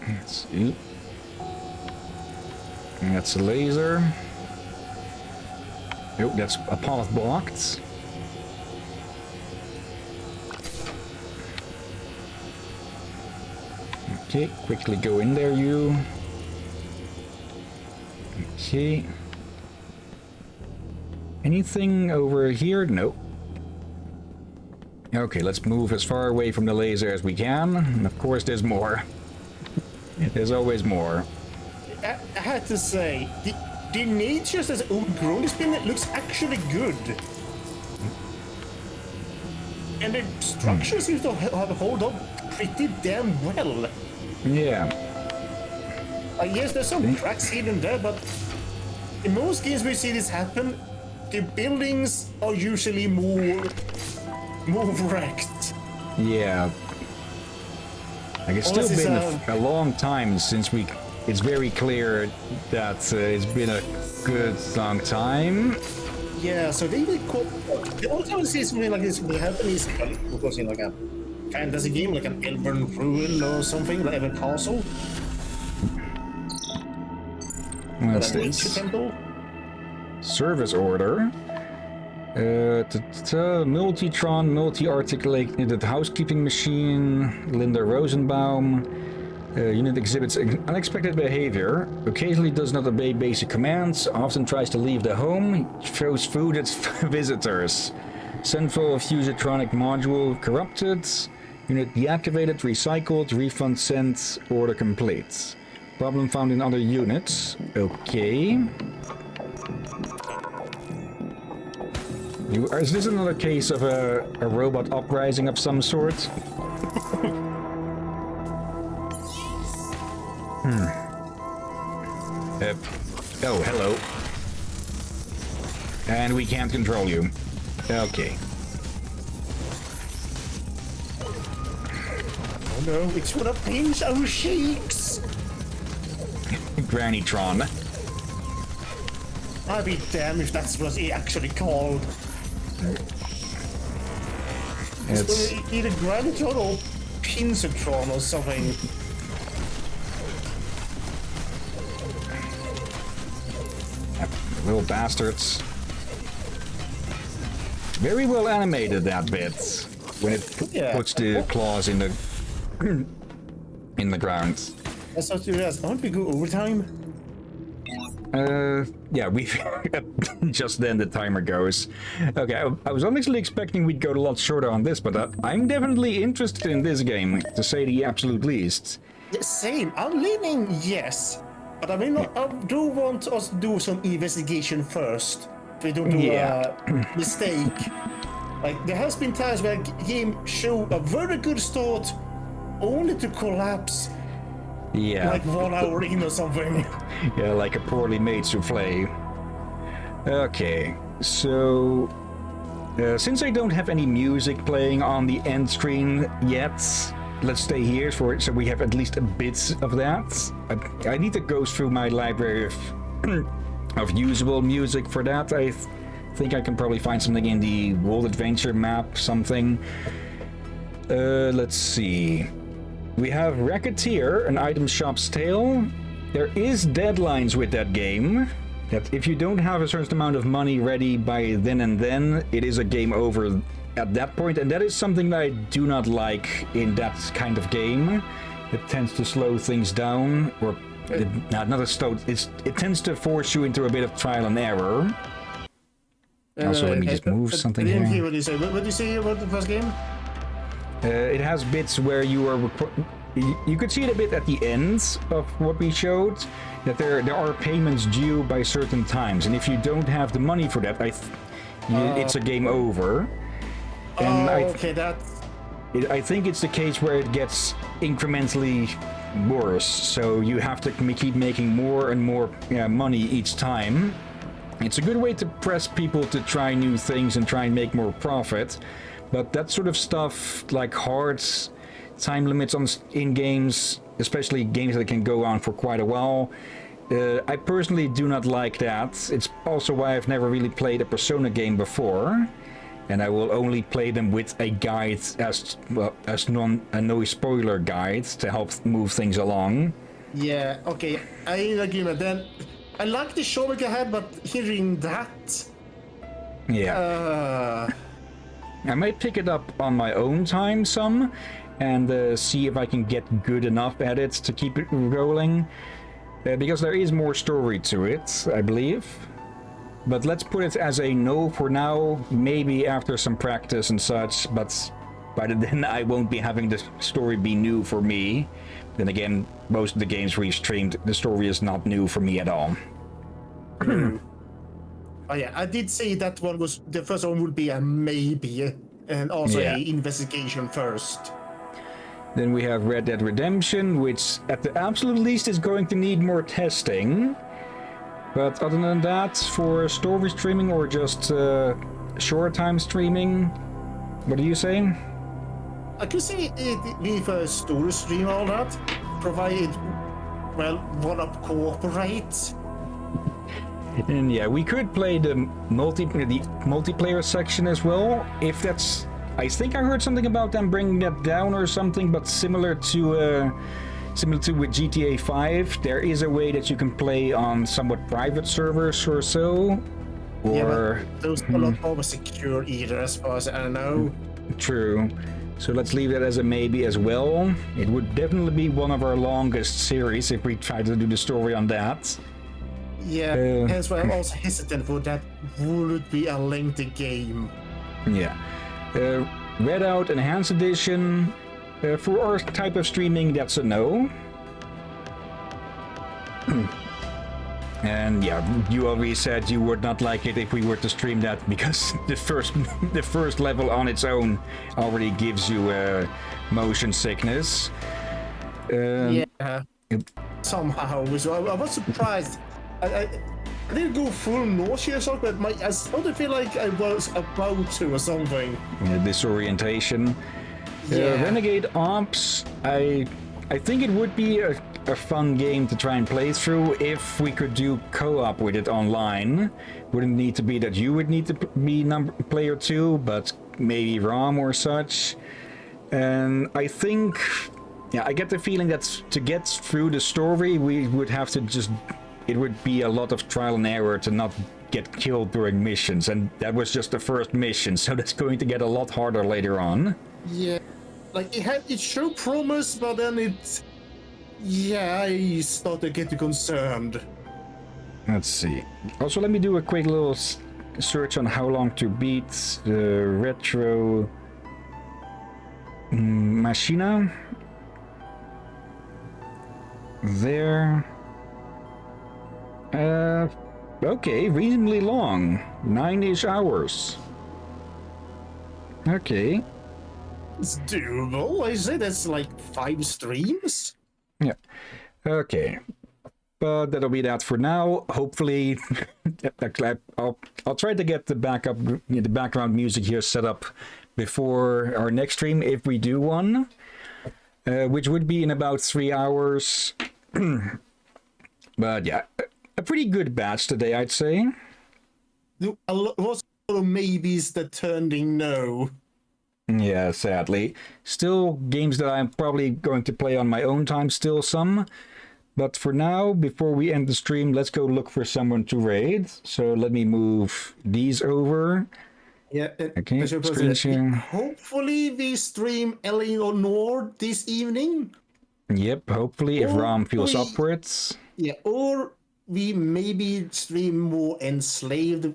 Speaker 1: Let's see. That's a laser. Oh, that's a path blocked. Okay, quickly go in there, you. Okay. Anything over here? Nope. Okay, let's move as far away from the laser as we can. And of course, there's more. There's always more.
Speaker 2: I had to say, the nature as overgrown spin looks actually good. And the structure seems to have hold up pretty damn well.
Speaker 1: Yeah.
Speaker 2: Yes, there's some cracks here and there, but in most games we see this happen, the buildings are usually more wrecked.
Speaker 1: Yeah. Like it's still been a long time since we... It's very clear that it's been a good long time.
Speaker 2: Yeah, so they will... The only time I see something like this will happen is, of course, in like a fantasy game, like an Elven Ruin or something, like a castle.
Speaker 1: What's this?
Speaker 2: Temple.
Speaker 1: Service order. Multitron, multi-articulated housekeeping machine, Linda Rosenbaum. Unit exhibits unexpected behavior, occasionally does not obey basic commands, often tries to leave the home, throws food at visitors. Central Fusitronic module corrupted. Unit deactivated, recycled, refund sent, order complete. Problem found in other units. Okay. Is this another case of a robot uprising of some sort? Oh, hello. And we can't control you. Okay.
Speaker 2: Oh no, it's one of these our sheiks!
Speaker 1: Grannytron.
Speaker 2: I'll be damned if that's what he actually called. It's either Grannytron or Pinsatron or something.
Speaker 1: Little bastards. Very well animated, that bit. When it puts the claws in the ground.
Speaker 2: That's what you asked. Aren't we go overtime?
Speaker 1: Yeah, we just then the timer goes. Okay, I was honestly expecting we'd go a lot shorter on this, but I'm definitely interested in this game, to say the absolute least.
Speaker 2: Yeah, same. I'm leaning yes. But I mean, I do want us to do some investigation first. If we don't do a mistake. Like, there has been times where game show a very good start, only to collapse.
Speaker 1: Yeah.
Speaker 2: Like 1 hour in or something.
Speaker 1: Yeah, like a poorly made souffle. Okay, so since I don't have any music playing on the end screen yet, let's stay here for it so we have at least a bit of that. I need to go through my library of usable music for that. I think I can probably find something in the World Adventure map, something. Let's see. We have Recettear, an item shop's tale. There is deadlines with that game. That if you don't have a certain amount of money ready by then and then, it is a game over at that point, and that is something that I do not like in that kind of game. It tends to slow things down, or it tends to force you into a bit of trial and error. Also, let me just move something
Speaker 2: here. I didn't
Speaker 1: here.
Speaker 2: hear what you said. What did you say about the first game?
Speaker 1: It has bits where you are... You could see it a bit at the end of what we showed, that there are payments due by certain times, and if you don't have the money for that, it's a game over. And I think it's the case where it gets incrementally worse, so you have to keep making more and more money each time. It's a good way to press people to try new things and try and make more profit, but that sort of stuff, like hard time limits in games, especially games that can go on for quite a while, I personally do not like that. It's also why I've never really played a Persona game before, and I will only play them with a guide a no spoiler guide to help move things along.
Speaker 2: Yeah, okay, I agree with that. I like the show I had, but hearing that...
Speaker 1: Yeah. I might pick it up on my own time some, and see if I can get good enough at it to keep it rolling. Because there is more story to it, I believe. But let's put it as a no for now, maybe after some practice and such, but by then I won't be having the story be new for me. Then again, most of the games we've streamed, the story is not new for me at all.
Speaker 2: Oh yeah, I did say that one was, the first one would be a maybe, and also a investigation first.
Speaker 1: Then we have Red Dead Redemption, which at the absolute least is going to need more testing. But other than that, for story streaming or just short time streaming, what are you saying?
Speaker 2: I could say if a story stream all that, provided, well, one up cooperates.
Speaker 1: And yeah, we could play the multiplayer section as well, if that's... I think I heard something about them bringing that down or something, but similar to with GTA 5, there is a way that you can play on somewhat private servers or so. Or...
Speaker 2: Yeah, but those are not always secure either, as far as I know.
Speaker 1: True. So let's leave that as a maybe as well. It would definitely be one of our longest series if we try to do the story on that.
Speaker 2: Yeah, hence why I'm also hesitant for that. Would it be a lengthy game?
Speaker 1: Yeah. Redout Enhanced Edition. For our type of streaming, that's a no. And yeah, you already said you would not like it if we were to stream that, because the first level on its own already gives you motion sickness.
Speaker 2: Yeah. Somehow, so I was surprised. I didn't go full nausea or something, but I started to feel like I was about to or something.
Speaker 1: Disorientation. Renegade Ops, I think it would be a fun game to try and play through if we could do co-op with it online. Wouldn't need to be that you would need to be player 2, but maybe ROM or such. And I think, yeah, I get the feeling that to get through the story, we would have to just... It would be a lot of trial and error to not get killed during missions, and that was just the first mission, so that's going to get a lot harder later on.
Speaker 2: Yeah, like it showed promise, but then it's... Yeah, I started getting concerned.
Speaker 1: Let's see. Also, let me do a quick little search on how long to beat the retro Machina. There. Okay, reasonably long. 9-ish hours. Okay.
Speaker 2: It's doable. I say that's like 5 streams.
Speaker 1: Yeah. Okay. But that'll be that for now. Hopefully, I'll try to get the background music here set up before our next stream, if we do one, which would be in about 3 hours. But yeah, a pretty good batch today, I'd say.
Speaker 2: A lot of maybes that turned in no.
Speaker 1: Yeah, sadly. Still games that I'm probably going to play on my own time, still some. But for now, before we end the stream, let's go look for someone to raid. So let me move these over.
Speaker 2: Yeah,
Speaker 1: okay. Screen sharing.
Speaker 2: Hopefully we stream Eleanor this evening.
Speaker 1: Yep, hopefully, if Ram feels upwards.
Speaker 2: Yeah, or we maybe stream more Enslaved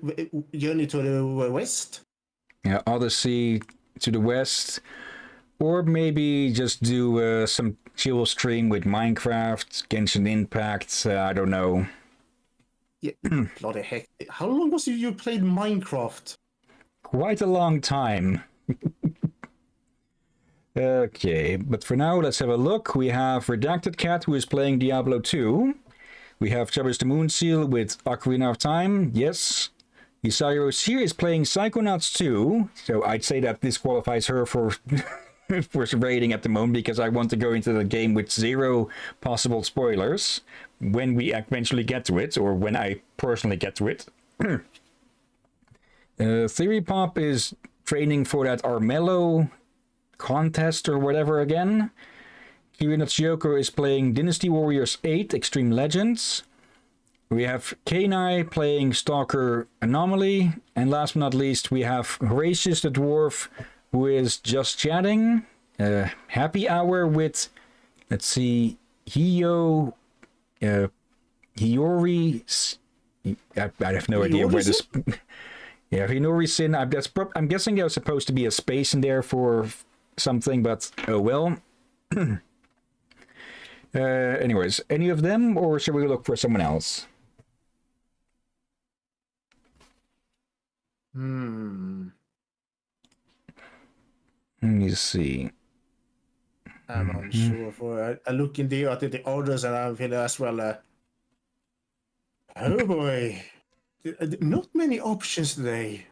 Speaker 2: Journey to the West.
Speaker 1: Yeah, Odyssey to the West. Or maybe just do some chill stream with Minecraft, Genshin Impact, I don't know.
Speaker 2: Yeah, bloody heck. How long was it you played Minecraft?
Speaker 1: Quite a long time. Okay, but for now, let's have a look. We have Redacted Cat, who is playing Diablo 2. We have Chubbers the Moonseal with Ocarina of Time, yes. Isairo Seer is playing Psychonauts 2, so I'd say that this qualifies her for... for rating at the moment, because I want to go into the game with 0 possible spoilers when we eventually get to it, or when I personally get to it. Theory Pop is training for that Armello contest or whatever again. Kirinatsuko is playing Dynasty Warriors 8 Extreme Legends. We have Kanai playing Stalker Anomaly, and last but not least we have Horatius the Dwarf, who is just chatting. Happy hour with, let's see, Hiyori. I have no idea where this. Yeah, Hinori Sin. I'm guessing there was supposed to be a space in there for something, but oh well. Anyways, any of them, or should we look for someone else? Let me see.
Speaker 2: I'm unsure. I look at the orders and I'm feeling as well. Oh boy, not many options today.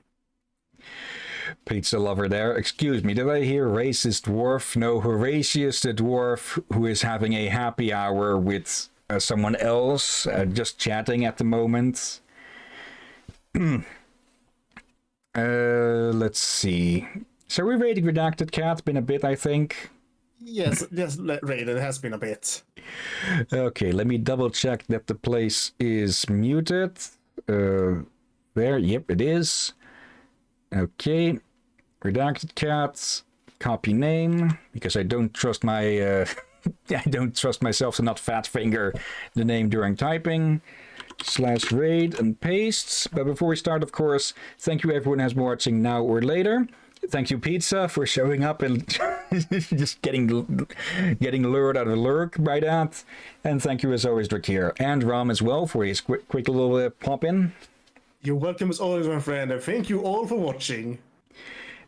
Speaker 1: Pizza lover there. Excuse me, did I hear racist dwarf? No, Horatius the dwarf, who is having a happy hour with someone else, just chatting at the moment. Let's see. So we rated Redacted Cat, been a bit, I think.
Speaker 2: Yes, rated has been a bit.
Speaker 1: Okay, let me double check that the place is muted. There, yep, it is. Okay, Redacted Cat, copy name, because I don't trust my, I don't trust myself to not fat finger the name during typing. /raid and pastes. But before we start, of course, thank you everyone who's watching now or later. Thank you, Pizza, for showing up and just getting lured out of the lurk by that. And thank you, as always, Recettear, and Ram as well for his quick little pop in.
Speaker 2: You're welcome as always, my friend, and thank you all for watching.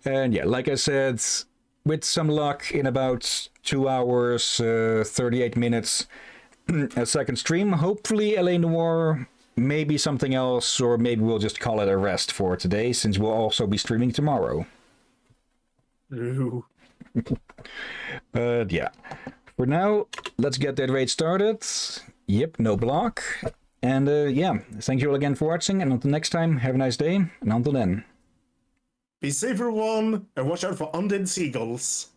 Speaker 1: And yeah, like I said, with some luck, in about 2 hours, 38 minutes, a second stream. Hopefully, L.A. Noire, maybe something else, or maybe we'll just call it a rest for today, since we'll also be streaming tomorrow.
Speaker 2: Ooh.
Speaker 1: But yeah, for now, let's get that raid started. Yep, no block. And yeah, thank you all again for watching, and until next time, have a nice day, and until then.
Speaker 2: Be safe, everyone, and watch out for undead seagulls.